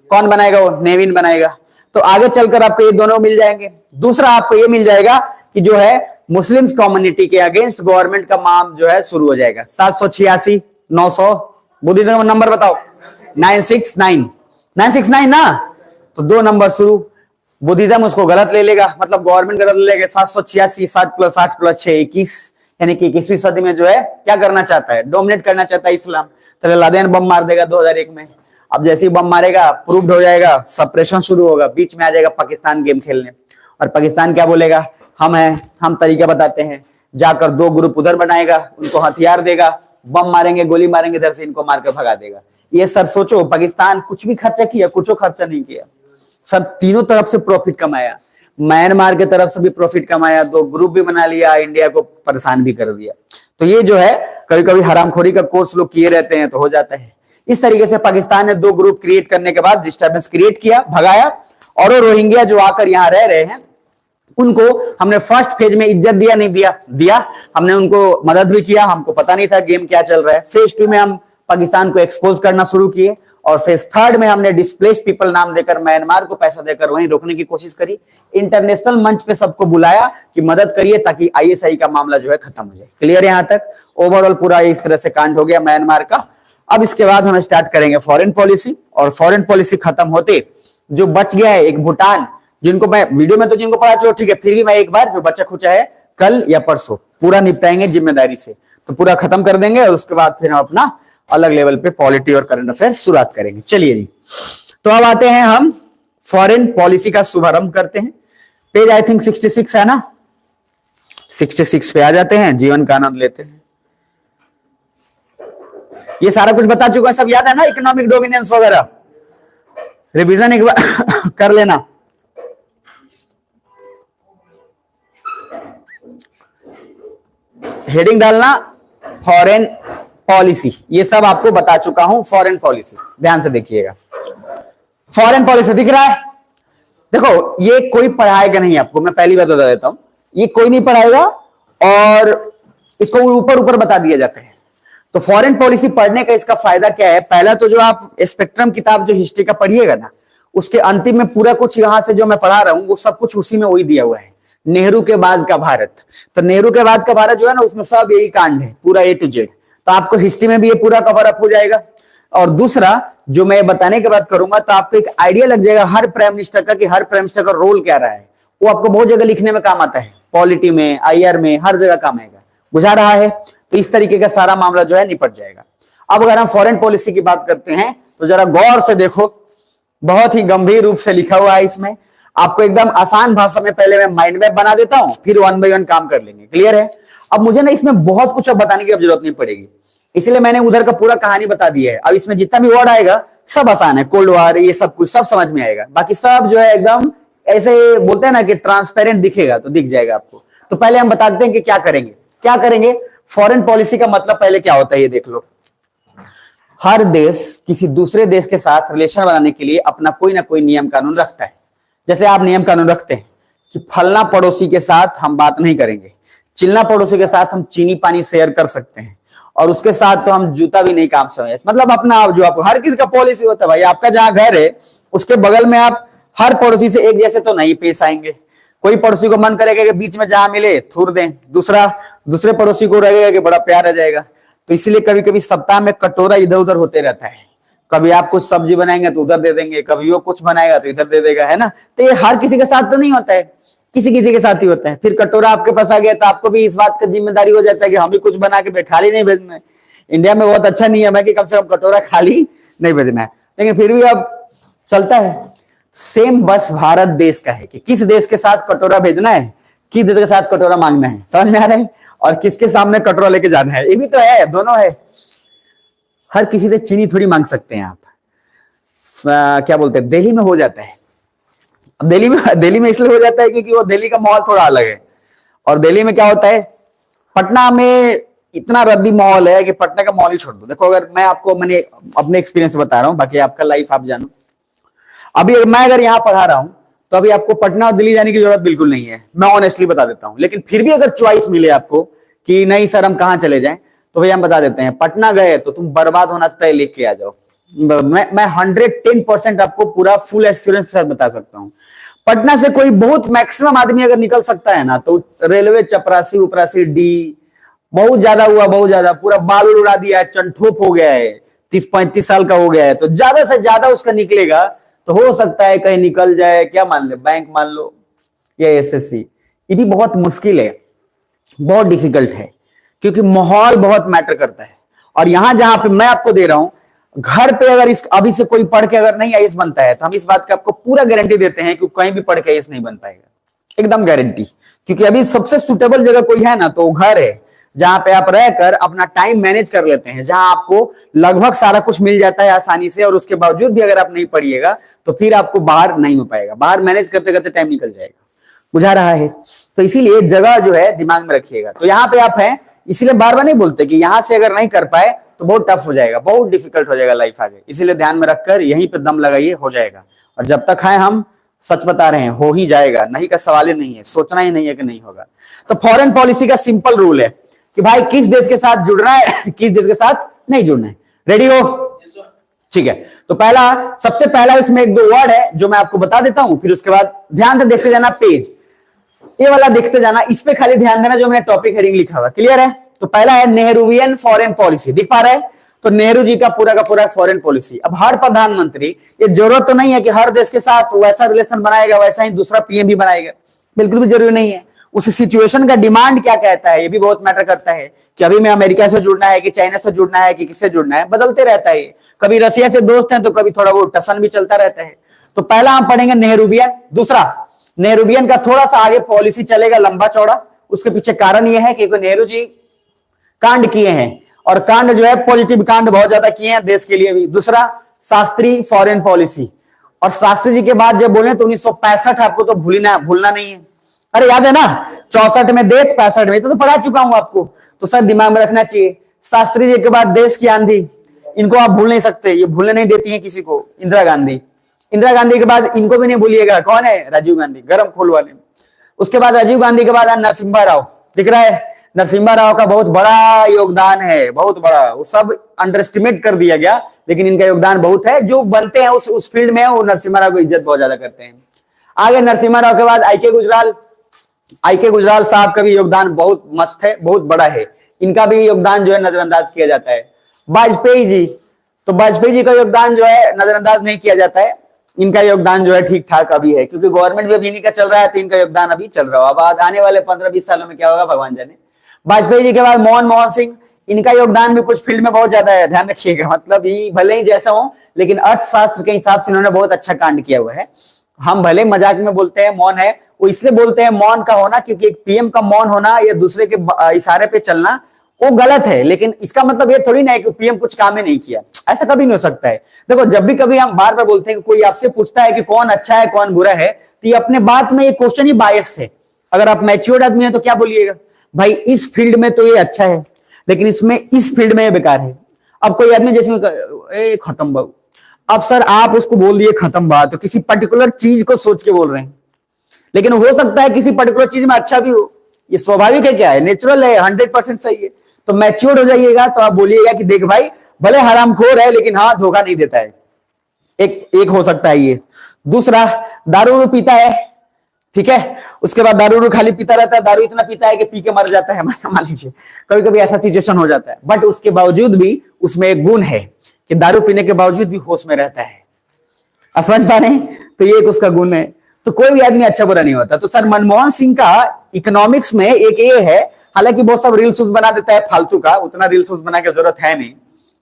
कौन बनाएगा वो, नेविन बनाएगा। तो आगे चलकर आपको ये दोनों मिल जाएंगे। दूसरा आपको ये मिल जाएगा कि जो है मुस्लिम्स कम्युनिटी के अगेंस्ट गवर्नमेंट का माम जो है शुरू हो जाएगा। 786, 900, बुद्धिज्म का नंबर बताओ, 969 ना, तो 2 नंबर शुरू। बुद्धिज्म उसको गलत ले लेगा, मतलब गवर्नमेंट गलत ले लेगा। 786, 7 + 8 + 6 21, यानी कि 21वीं सदी में जो है क्या करना चाहता है, डोमिनेट करना चाहता है इस्लाम। तो लादेन बम मार देगा 2001 में। अब जैसे ही बम मारेगा, प्रूव्ड हो जाएगा, सप्रेशन शुरू होगा, बीच में आ जाएगा पाकिस्तान गेम खेलने। और पाकिस्तान क्या बोलेगा, हम हैं, हम तरीका बताते हैं। जाकर 2 ग्रुप उधर बनाएगा, उनको हथियार देगा, बम मारेंगे, गोली मारेंगे, इधर से इनको मार के भगा देगा। ये सर सोचो, पाकिस्तान कुछ भी खर्चा किया, कुछ खर्चा नहीं किया, सब तीनों तरफ से प्रॉफिट कमाया। म्यांमार के तरफ से भी प्रॉफिट कमाया, 2 ग्रुप भी बना लिया, इंडिया को परेशान भी कर दिया। तो ये जो है कभी कभी हरामखोरी का कोर्स लोग किए रहते हैं तो हो जाता है। इस तरीके से पाकिस्तान ने 2 ग्रुप क्रिएट करने के बाद डिस्टर्बेंस क्रिएट किया, भगाया। और वो रोहिंग्या जो आकर यहाँ रह रहे हैं, उनको हमने फर्स्ट फेज में इज्जत दिया नहीं दिया, हमने उनको मदद भी किया, हमको पता नहीं था गेम क्या चल रहा है। फेज 2 में हम पाकिस्तान को एक्सपोज करना शुरू किए, और फेज 3 में हमने डिस्प्लेस्ड पीपल नाम देकर म्यांमार को पैसा देकर वहीं रोकने की कोशिश करी। इंटरनेशनल मंच पे सबको बुलाया कि मदद करिए ताकि आईएसआई का मामला जो है खत्म हो जाए। क्लियर यहां तक? ओवरऑल पूरा इस तरह से कांड हो गया म्यांमार का। अब इसके बाद हम स्टार्ट करेंगे फॉरेन पॉलिसी, और फॉरेन पॉलिसी खत्म होते जो बच गया है एक भूटान, जिनको मैं वीडियो में तो जिनको पढ़ा चलो ठीक है, फिर भी मैं एक बार जो बचा खुचा है कल या परसों पूरा निपटाएंगे जिम्मेदारी से, तो पूरा खत्म कर देंगे। और उसके बाद फिर हम अपना अलग लेवल पे पॉलिटी और करंट अफेयर शुरुआत करेंगे। चलिए जी, तो अब आते हैं हम फॉरेन पॉलिसी का शुभारंभ करते हैं। पेज आई थिंक 66 है ना, 66 पे आ जाते हैं, जीवन का आनंद लेते हैं। ये सारा कुछ बता चुका है, सब याद है ना, इकोनॉमिक डोमिनेंस वगैरह, रिवीजन एक बार कर लेना। हेडिंग डालना फॉरेन पॉलिसी, ये सब आपको बता चुका हूं। फॉरेन पॉलिसी ध्यान से देखिएगा, फॉरेन पॉलिसी दिख रहा है। देखो ये कोई पढ़ाएगा नहीं आपको, मैं पहली बात बता देता हूं, ये कोई नहीं पढ़ाएगा और इसको ऊपर ऊपर बता दिए जाते हैं। तो फॉरेन पॉलिसी पढ़ने का इसका फायदा क्या है, पहला तो जो आप स्पेक्ट्रम किताब जो हिस्ट्री का पढ़िएगा ना, उसके अंतिम में पूरा कुछ यहां से जो मैं पढ़ा रहा हूं वो सब कुछ उसी में वही दिया हुआ है। नेहरू के बाद का भारत, तो नेहरू के बाद का भारत जो है ना, उसमें सब यही कांड है, पूरा A to Z। तो आपको हिस्ट्री में भी ये पूरा कवर अप हो जाएगा। और दूसरा जो मैं बताने के बाद करूंगा, तो आपको एक आइडिया लग जाएगा हर प्राइम मिनिस्टर का, कि हर प्राइम मिनिस्टर का रोल क्या रहा है। वो आपको बहुत जगह लिखने में काम आता है, पॉलिटी में, IR में, हर जगह काम आएगा। बुझा रहा है? तो इस तरीके का सारा मामला जो है निपट जाएगा। अब अगर हम फॉरेन पॉलिसी की बात करते हैं तो जरा गौर से देखो, बहुत ही गंभीर रूप से लिखा हुआ है इसमें। आपको एकदम आसान भाषा में पहले मैं माइंड मैप बना देता हूं, फिर 1 by 1 काम कर लेंगे। क्लियर है? अब मुझे ना इसमें बहुत कुछ अब बताने की अब जरूरत नहीं पड़ेगी, इसलिए मैंने उधर का पूरा कहानी बता दी है। अब इसमें जितना भी वर्ड आएगा सब आसान है, कोल्ड वॉर, ये सब कुछ सब समझ में आएगा। बाकी सब जो है एकदम ऐसे बोलते हैं ना कि ट्रांसपेरेंट दिखेगा, तो दिख जाएगा आपको। तो पहले हम बता देते हैं कि क्या करेंगे। क्या करेंगे, फॉरेन पॉलिसी का मतलब पहले क्या होता है ये देख लो। हर देश किसी दूसरे देश के साथ रिलेशन बनाने के लिए अपना कोई ना कोई नियम कानून रखता है। जैसे आप नियम कानून रखते हैं कि फलना पड़ोसी के साथ हम बात नहीं करेंगे, चिल्ला पड़ोसी के साथ हम चीनी पानी शेयर कर सकते हैं, और उसके साथ तो हम जूता भी नहीं काम समझ। मतलब अपना जो आपको हर किसी का पॉलिसी होता है भाई। आपका जहां घर है उसके बगल में आप हर पड़ोसी से एक जैसे तो नहीं पेश आएंगे। कोई पड़ोसी को मन करेगा कि बीच में जहां मिले थूर दें, दूसरे पड़ोसी को रहेगा कि बड़ा प्यार आ जाएगा। तो इसलिए कभी कभी सप्ताह में कटोरा इधर उधर होते रहता है। कभी आप कुछ सब्जी बनाएंगे तो उधर दे देंगे, कभी वो कुछ बनाएगा तो इधर दे देगा, है ना। तो ये हर किसी के साथ तो नहीं होता है, किसी किसी के साथ ही होता है। फिर कटोरा आपके पास आ गया तो आपको भी इस बात का जिम्मेदारी हो जाता है कि हम भी कुछ बना के खाली नहीं भेजना है। इंडिया में बहुत अच्छा नियम है कि कम से कम कटोरा खाली नहीं भेजना है, लेकिन फिर भी अब चलता है। सेम बस भारत देश का है कि किस देश के साथ कटोरा भेजना है, किस देश के साथ कटोरा मांगना है, समझ में आ रहा है, और किसके सामने कटोरा लेके जाना है। ये भी तो है, दोनों है। हर किसी से चीनी थोड़ी मांग सकते हैं आप। क्या बोलते हैं, दिल्ली में हो जाता है। अब दिल्ली में इसलिए हो जाता है क्योंकि वो दिल्ली का माहौल थोड़ा अलग है। और दिल्ली में क्या होता है, पटना में इतना रद्दी माहौल है कि पटना का माहौल ही छोड़ दो। देखो अगर मैं आपको मैंने अपने एक्सपीरियंस बता रहा हूं, बाकी आपका लाइफ आप जानो। अभी मैं अगर यहाँ पढ़ा रहा हूं तो अभी आपको पटना और दिल्ली जाने की जरूरत बिल्कुल नहीं है, मैं ऑनेस्टली बता देता हूं। लेकिन फिर भी अगर चॉइस मिले आपको कि नहीं सर हम कहां चले जाएं, तो भैया हम बता देते हैं, पटना गए तो तुम बर्बाद होना तय लेके आ जाओ। मैं 110% आपको पूरा फुल एक्सपीरियंस के साथ बता सकता हूं। पटना से कोई बहुत मैक्सिमम आदमी अगर निकल सकता है ना, तो रेलवे चपरासी उपरासी डी बहुत ज्यादा हुआ, बहुत ज्यादा पूरा बाल उड़ा दिया, चंठोप हो गया है, 30-35 साल का हो गया है, तो ज्यादा से ज्यादा उसका निकलेगा। तो हो सकता है कहीं निकल जाए, क्या मान ले, बैंक मान लो या SSC। ये भी बहुत मुश्किल है, बहुत डिफिकल्ट है, क्योंकि माहौल बहुत मैटर करता है। और यहां जहां पे मैं आपको दे रहा हूं, घर पे अगर इस अभी से कोई पढ़ के अगर नहीं IAS बनता है, तो हम इस बात का आपको पूरा गारंटी देते हैं कि कहीं भी पढ़ के IAS नहीं बन पाएगा, एकदम गारंटी। क्योंकि अभी सबसे सुटेबल जगह कोई है ना, तो वो घर है, जहां पे आप रहकर अपना टाइम मैनेज कर लेते हैं, जहां आपको लगभग सारा कुछ मिल जाता है आसानी से। और उसके बावजूद भी अगर आप नहीं पढ़िएगा तो फिर आपको बाहर नहीं हो पाएगा, बाहर मैनेज करते करते टाइम निकल जाएगा। बुझा रहा है? तो इसीलिए जगह जो है दिमाग में रखिएगा। तो यहाँ पे आप हैं, इसलिए बार बार नहीं बोलते कि यहां से अगर नहीं कर पाए तो बहुत टफ हो जाएगा, बहुत डिफिकल्ट हो जाएगा लाइफ आगे। इसीलिए ध्यान में रखकर यहीं पे दम लगाइए, हो जाएगा। और जब तक है, हम सच बता रहे हैं, हो ही जाएगा, नहीं का सवाल ही नहीं है, सोचना ही नहीं है कि नहीं होगा। तो फॉरेन पॉलिसी का सिंपल रूल है कि भाई किस देश के साथ जुड़ना है, किस देश के साथ नहीं जुड़ना है। रेडी हो? ठीक है। तो सबसे पहला इसमें 1-2 वर्ड है जो मैं आपको बता देता हूं, फिर उसके बाद ध्यान से देखते जाना पेज, ये वाला देखते जाना, इस पे खाली ध्यान देना जो मैंने टॉपिक हेडिंग लिखा हुआ। क्लियर है? तो पहला है नेहरूवियन फॉरेन पॉलिसी, दिख पा रहा है? तो नेहरू जी का पूरा फॉरेन पॉलिसी। अब हर प्रधानमंत्री, ये जरूरत तो नहीं है कि हर देश के साथ वैसा रिलेशन बनाएगा, वैसा ही दूसरा PM भी बनाएगा, बिल्कुल भी जरूरी नहीं है। उस सिचुएशन का डिमांड क्या कहता है, ये भी बहुत मैटर करता है कि अभी मैं अमेरिका से जुड़ना है कि चाइना से जुड़ना है कि किससे जुड़ना है, बदलते रहता है। कभी रसिया से दोस्त हैं तो कभी थोड़ा वो टसन भी चलता रहता है। तो पहला हम पढ़ेंगे नेहरूवियन। दूसरा, नेहरूवियन का थोड़ा सा आगे पॉलिसी चलेगा लंबा चौड़ा। उसके पीछे कारण यह है कि नेहरू जी कांड किए हैं, और कांड जो है पॉजिटिव कांड बहुत ज्यादा किए हैं देश के लिए भी। दूसरा, शास्त्री फॉरेन पॉलिसी, और शास्त्री जी के बाद जब बोले तो 1965 आपको तो भूलना नहीं है। अरे याद है ना, 64 में डेथ, 65 में तो पढ़ा चुका हूं आपको, तो सर दिमाग में रखना चाहिए। शास्त्री जी के बाद देश की आंधी, इनको आप भूल नहीं सकते, ये भूलने नहीं देती है किसी को। इंदिरा गांधी, इंदिरा गांधी के बाद इनको भी नहीं भूलिएगा, कौन है, राजीव गांधी, गरम खोल वाले। उसके बाद राजीव गांधी के बाद नरसिम्हा राव, दिख रहा है, नरसिम्हा राव का बहुत बड़ा योगदान है, बहुत बड़ा। वो सब अंडर एस्टिमेट कर दिया गया, लेकिन इनका योगदान बहुत है। जो बनते हैं उस फील्ड में, वो नरसिम्हा राव को इज्जत बहुत ज्यादा करते हैं। आगे नरसिम्हा राव के बाद आई के गुजराल साहब का भी योगदान बहुत मस्त है, बहुत बड़ा है। इनका भी योगदान जो है नजरअंदाज किया जाता है। वाजपेयी जी, तो वाजपेयी जी का योगदान जो है नजरअंदाज नहीं किया जाता है। इनका योगदान जो है ठीक ठाक अभी है, क्योंकि गवर्नमेंट भी अभी इन्हीं का चल रहा है, तो इनका योगदान अभी चल रहा है। अब आने वाले 15-20 सालों में क्या होगा भगवान जाने। वाजपेयी जी के बाद मनमोहन सिंह, इनका योगदान भी कुछ फील्ड में बहुत ज्यादा है, ध्यान रखिएगा। मतलब ये भले ही जैसा हो, लेकिन अर्थशास्त्र के हिसाब से इन्होंने बहुत अच्छा कांड किया हुआ है। हम भले मजाक में बोलते हैं मौन है, वो इसलिए बोलते हैं मौन का होना क्योंकि एक पीएम का मौन होना या दूसरे के इशारे पे चलना वो गलत है, लेकिन इसका मतलब ये थोड़ी ना है कि पीएम कुछ काम ही नहीं किया, ऐसा कभी नहीं हो सकता है। देखो, जब भी कभी हम बार बार बोलते हैं कि कोई आपसे पूछता है कि कौन अच्छा है कौन बुरा है, तो ये अपने बात में ये क्वेश्चन ही बायस है। अगर आप मैच्योर्ड आदमी है तो क्या बोलिएगा, भाई इस फील्ड में तो ये अच्छा है, लेकिन इसमें इस फील्ड में ये बेकार है। अब कोई आदमी जैसे खत्म बाबू, अब सर आप उसको बोल दिए खत्म बात, तो किसी पर्टिकुलर चीज को सोच के बोल रहे हैं, लेकिन हो सकता है किसी पर्टिकुलर चीज में अच्छा भी हो। ये स्वाभाविक है, क्या है, नेचुरल है, 100% सही है। तो मैच्योर्ड हो जाइएगा, तो आप बोलिएगा कि देख भाई भले हरामखोर है लेकिन हाँ धोखा नहीं देता है। एक हो सकता है ये। दूसरा, दारू पीता है, ठीक है, उसके बाद दारू खाली पीता रहता है, दारू इतना पीता है कि पी के मर जाता है, मान लीजिए कभी कभी ऐसा सिचुएशन हो जाता है। बट उसके बावजूद भी उसमें एक गुण है कि दारू पीने के बावजूद भी होश में रहता है। आप समझ पा रहे हैं, तो ये एक उसका गुण है। तो कोई भी आदमी अच्छा बुरा नहीं होता। तो सर मनमोहन सिंह का इकोनॉमिक्स में एक ये है, हालांकि बहुत सब रील्स बना देता है फालतू का, उतना रील्स बना के जरूरत है नहीं,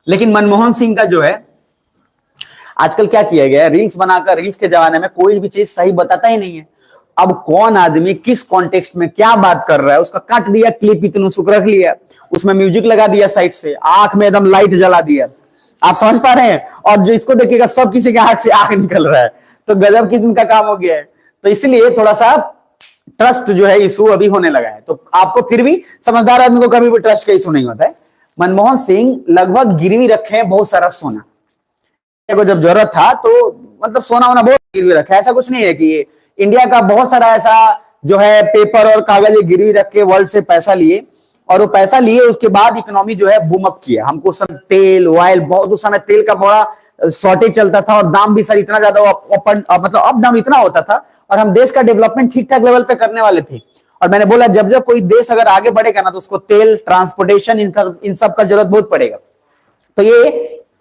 लेकिन मनमोहन सिंह का जो है आजकल क्या किया गया है, रील्स बनाकर, रील्स के जमाने में कोई भी चीज सही बताता ही नहीं है। अब कौन आदमी किस कॉन्टेक्स्ट में क्या बात कर रहा है उसका काट दिया, क्लिप इतनु सुख रख लिया, उसमें म्यूजिक लगा दिया, साइड से आंख में एकदम लाइट जला दिया। आप समझ पा रहे हैं, और जो इसको देखिएगा सब किसी के आंख से आंख निकल रहा है, तो गजब किस्म का काम हो गया है। तो इसलिए थोड़ा सा ट्रस्ट जो है इशू अभी होने लगा है। तो आपको फिर भी समझदार आदमी को कभी भी ट्रस्ट का इशू नहीं होता है। मनमोहन सिंह लगभग गिरवी रखे हैं बहुत सारा सोना, को जब जरूरत था तो मतलब सोना होना बहुत गिरवी रखा है। ऐसा कुछ नहीं है कि ये इंडिया का बहुत सारा ऐसा जो है पेपर और कागज गिरवी रख के वर्ल्ड से पैसा लिए, और वो पैसा लिए उसके बाद इकोनॉमी जो है बूम अप किया। हमको सब तेल ऑयल, बहुत उस समय तेल का बड़ा शॉर्टेज चलता था, और दाम भी सर इतना ज्यादा मतलब अप डाउन इतना होता था, और हम देश का डेवलपमेंट ठीक ठाक लेवल पे करने वाले थे। और मैंने बोला जब जब कोई देश अगर आगे बढ़ेगा ना, तो उसको तेल, ट्रांसपोर्टेशन, इन सब का जरूरत बहुत पड़ेगा। तो ये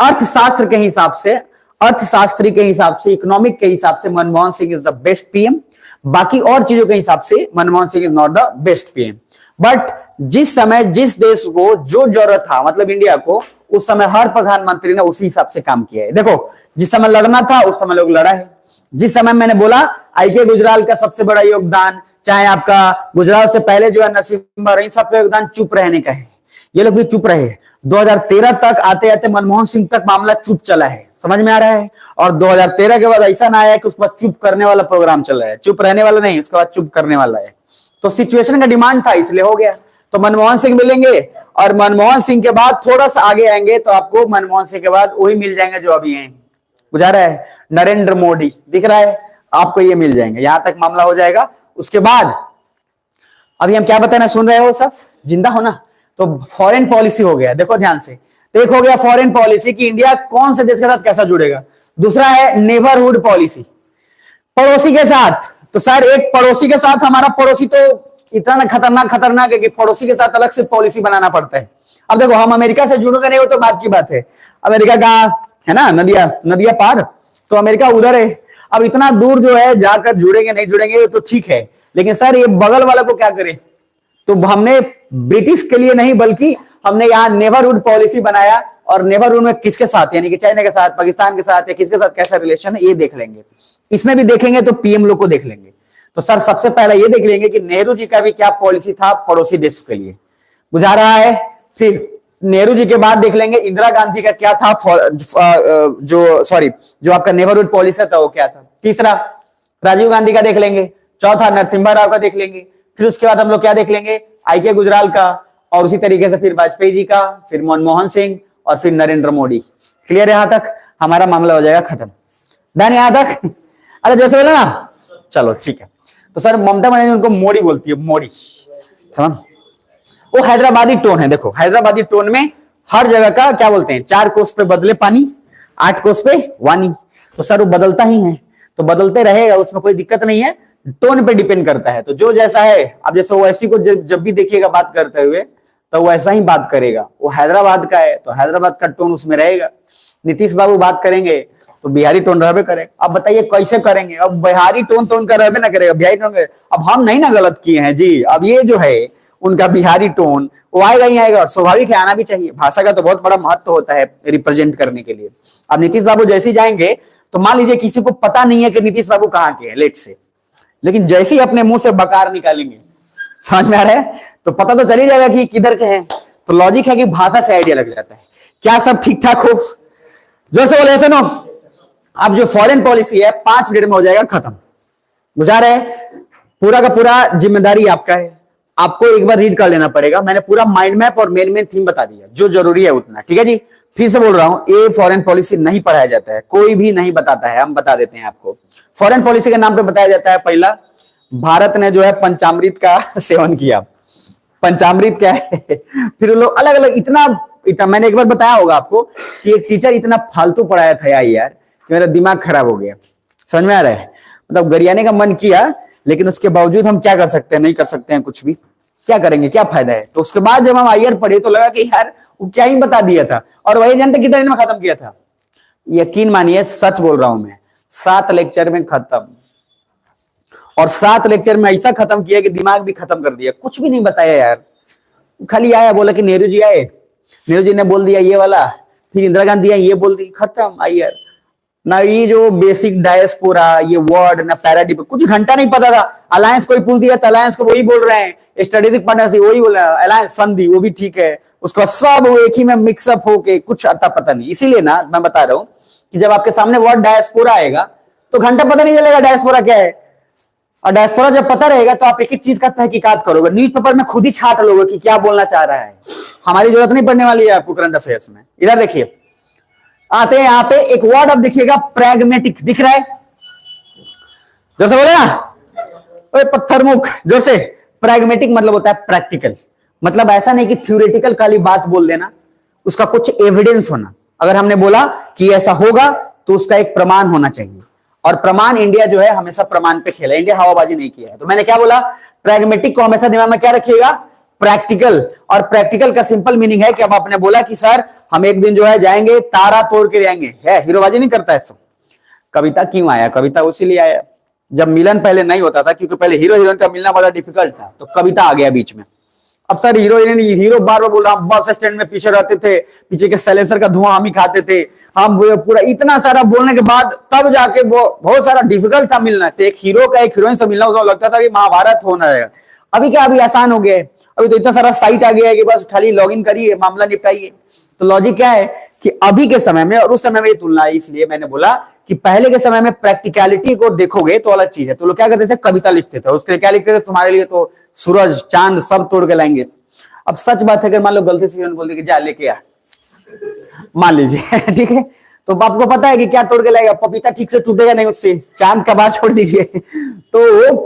अर्थशास्त्र के हिसाब से, अर्थशास्त्री के हिसाब से, इकोनॉमिक के हिसाब से Manmohan Singh is the best PM. बाकी और चीजों के हिसाब से Manmohan Singh is not the best PM. But जिस समय जिस देश को जो जरूरत था, मतलब इंडिया को, उस समय हर प्रधानमंत्री ने उसी हिसाब से काम किया है। देखो, जिस समय लड़ना था उस समय लोग लड़ा है। जिस समय मैंने बोला आई.के. गुजराल का सबसे बड़ा योगदान, चाहे आपका गुजराल से पहले जो है नरसिम्हा, इन सबका योगदान चुप रहने का है। ये लोग भी चुप रहे। 2013 तक आते आते मनमोहन सिंह तक मामला चुप चला है, समझ में आ रहा है। और 2013 के बाद ऐसा ना आया कि उसके बाद चुप करने वाला प्रोग्राम चल रहा है, चुप रहने वाला नहीं, उसके बाद चुप करने वाला है। तो सिचुएशन का डिमांड था, इसलिए हो गया। तो मनमोहन सिंह मिलेंगे, और मनमोहन सिंह के बाद थोड़ा सा आगे आएंगे तो आपको मनमोहन सिंह के बाद वही मिल जाएंगे जो अभी हैं। बुझा रहा है, नरेंद्र मोदी दिख रहा है आपको, ये मिल जाएंगे, यहां तक मामला हो जाएगा। उसके बाद अभी हम क्या बताना, सुन रहे हो सब, जिंदा हो ना। तो फॉरेन पॉलिसी हो गया, देखो ध्यान से। तो एक हो गया फॉरेन पॉलिसी कि इंडिया कौन से देश के साथ कैसा जुड़ेगा। दूसरा है नेबरहुड पॉलिसी, पड़ोसी के साथ। तो सर एक पड़ोसी के साथ, हमारा पड़ोसी तो इतना खतरनाक है कि पड़ोसी के साथ अलग से पॉलिसी बनाना पड़ता है। अब देखो, हम अमेरिका से जुड़ोगे नहीं, वो तो बात की बात है। अमेरिका का है ना, नदिया पार, तो अमेरिका उधर है। अब इतना दूर जो है जाकर जुड़ेंगे नहीं जुड़ेंगे तो ठीक है, लेकिन सर ये बगल वाला को क्या करे, तो हमने ब्रिटिश के लिए नहीं बल्कि हमने यहाँ नेबरहुड पॉलिसी बनाया, और नेबरहुड में किसके साथ, यानी कि चाइना के साथ, पाकिस्तान के साथ, या किसके साथ कैसा रिलेशन है ये देख लेंगे। इसमें भी देखेंगे तो पीएम लोग को देख लेंगे। तो सर सबसे पहले ये देख लेंगे कि नेहरू जी का भी क्या पॉलिसी था पड़ोसी देश के लिए, बुझा रहा है। फिर नेहरू जी के बाद देख लेंगे इंदिरा गांधी का क्या था, जो आपका नेबरहुड पॉलिसी था वो क्या था। तीसरा राजीव गांधी का देख लेंगे। चौथा नरसिम्हा राव का देख लेंगे। फिर उसके बाद हम लोग क्या देख लेंगे, आई के गुजराल का, और उसी तरीके से फिर वाजपेयी जी का, फिर मनमोहन सिंह, और फिर नरेंद्र मोदी। क्लियर, यहां तक हमारा मामला हो जाएगा खत्म। डन यहां तक? अरे जैसे बोला ना, चलो ठीक है। तो सर ममता बनर्जी उनको मोदी बोलती है, मोदी, समझ। वो हैदराबादी टोन है, देखो हैदराबादी टोन में हर जगह का क्या बोलते हैं, 4 कोस पे बदले पानी, 8 कोस पे वानी। तो सर वो बदलता ही है, तो बदलते रहेगा, उसमें कोई दिक्कत नहीं है, टोन पे डिपेंड करता है। तो जो जैसा है, अब जैसे वो ऐसी को जब भी देखिएगा बात करते हुए तो वो ऐसा ही बात करेगा। वो हैदराबाद का है तो हैदराबाद का टोन उसमें रहेगा। नीतीश बाबू बात करेंगे तो बिहारी टोन रहबे करेगा। अब बताइए कैसे करेंगे, अब बिहारी टोन तो उनका रहबे ना करेगा, बिहारी टोन। अब हम नहीं ना गलत किए हैं जी, अब ये जो है उनका बिहारी टोन वो आएगा ही आएगा, और स्वाभाविक है, आना भी चाहिए। भाषा का तो बहुत बड़ा महत्व होता है रिप्रेजेंट करने के लिए। अब नीतीश बाबू जैसे ही जाएंगे तो मान लीजिए किसी को पता नहीं है कि नीतीश बाबू कहाँ के हैं, लेट से, लेकिन जैसे ही अपने मुंह से बकार निकालेंगे, समझ में आ रहा है, तो पता तो चल ही जाएगा कि किधर के हैं। तो लॉजिक है कि भाषा से आइडिया लग जाता है। क्या सब ठीक ठाक हो? जो से बोले सुनो, अब जो फॉरेन पॉलिसी है 5 मिनट में हो जाएगा खत्म, बुझा रहे? पूरा का पूरा जिम्मेदारी आपका है, आपको एक बार रीड कर लेना पड़ेगा। मैंने पूरा माइंड मैप और मेन थीम बता दिया, जो जरूरी है उतना, ठीक है जी। फिर से बोल रहा हूं, ये फॉरेन पॉलिसी नहीं पढ़ाया जाता है, कोई भी नहीं बताता है, हम बता देते हैं आपको। फॉरेन पॉलिसी के नाम पे बताया जाता है, पहला, भारत ने जो है पंचामृत का सेवन किया। पंचामृत क्या है? फिर लोग अलग अलग इतना मैंने एक बार बताया होगा आपको कि एक टीचर इतना फालतू पढ़ाया था यार कि मेरा दिमाग खराब हो गया। समझ में आ रहा है? मतलब गरियाने का मन किया, लेकिन उसके बावजूद हम क्या कर सकते हैं, नहीं कर सकते हैं कुछ भी। क्या करेंगे, क्या फायदा है? तो उसके बाद जब हम आईआर पढ़े तो लगा कि यार वो क्या ही बता दिया था, और वही जानते कितने दिन में खत्म किया था। यकीन मानिए, सच बोल रहा हूं मैं, 7 लेक्चर में खत्म। और 7 लेक्चर में ऐसा खत्म किया कि दिमाग भी खत्म कर दिया, कुछ भी नहीं बताया यार। खाली आया, बोला कि नेहरू जी आए, नेहरू जी ने बोल दिया ये वाला, फिर इंदिरा गांधी आई, ये बोल दी, खत्म आईआर। ना ये जो बेसिक डायस्पोरा, ये वर्ड, ना पैराडिप, कुछ घंटा नहीं पता था। अलायंस कोई पूछ दिया तो अलायंस को वही बोल रहे हैं, स्ट्रेटेजिक पार्टनरशिप वही बोल रहे हैं, अलायंस संधि वो भी ठीक है, उसका सब एक ही में मिक्सअप होके कुछ आता पता नहीं। इसीलिए ना मैं बता रहा हूं कि जब आपके सामने वर्ड डायस्पोरा आएगा तो घंटा पता नहीं चलेगा डायस्पोरा क्या है। और डायस्पोरा जब पता रहेगा तो आप एक एक चीज का तहकीकात करोगे, न्यूज़पेपर में खुद ही छाट लोगे कि क्या बोलना चाह रहा है। हमारी जरूरत नहीं पड़ने वाली है आपको करंट अफेयर्स में। इधर देखिए, आते हैं यहां पे एक वर्ड अब देखिएगा, प्रैग्मेटिक, दिख रहा है? जैसे बोले ना, ओए पत्थर मुख, जैसे प्रैग्मेटिक मतलब होता है प्रैक्टिकल। मतलब ऐसा नहीं कि थ्योरेटिकल खाली बात बोल देना, उसका कुछ एविडेंस होना। अगर हमने बोला कि ऐसा होगा तो उसका एक प्रमाण होना चाहिए, और प्रमाण इंडिया जो है हमेशा प्रमाण पे खेला, इंडिया हवाबाजी नहीं किया है। तो मैंने क्या बोला, प्रैग्मेटिक को हमेशा दिमाग में क्या रखिएगा, प्रैक्टिकल। और प्रैक्टिकल का सिंपल मीनिंग है कि अब आपने बोला कि सर हम एक दिन जो है जाएंगे तारा तोड़ के ले आएंगे, है हीरोबाजी नहीं करता है। तो कविता क्यों आया? कविता उसीलिए आया जब मिलन पहले नहीं होता था, क्योंकि पहले हीरो हीरोइन का मिलना बड़ा डिफिकल्ट था, तो कविता आ गया बीच में। अब सर हीरो बार बार बोल रहा, बस स्टैंड में पीछे रहते थे, पीछे के साइलेंसर का धुआं हम ही खाते थे, हम पूरा इतना सारा बोलने के बाद तब जाके बहुत सारा डिफिकल्ट था मिलना। तो एक हीरो का एक हीरोइन से मिलना उसको लगता था कि महाभारत होना है। अभी क्या, अभी आसान हो गया, अभी तो इतना सारा साइट आ गया है कि बस खाली लॉगिन करिए, मामला निपटाइए। तो लॉजिक क्या है कि अभी के समय में और उस समय में तुलना है। इसलिए मैंने बोला कि पहले के समय में प्रैक्टिकलिटी को देखोगे तो अलग चीज है। तो लोग क्या करते थे, कविता लिखते थे, उसके लिए क्या लिखते थे, तुम्हारे लिए तो सूरज चांद सब तोड़ के लाएंगे। अब सच बात है कि मान लो गलती से बोल दे कि जा लेके आ, मान लीजिए ठीक है, तो आपको पता है कि क्या तोड़ के लाएगा, पपीता ठीक से टूटेगा नहीं उससे, चांद का बात छोड़ दीजिए। तो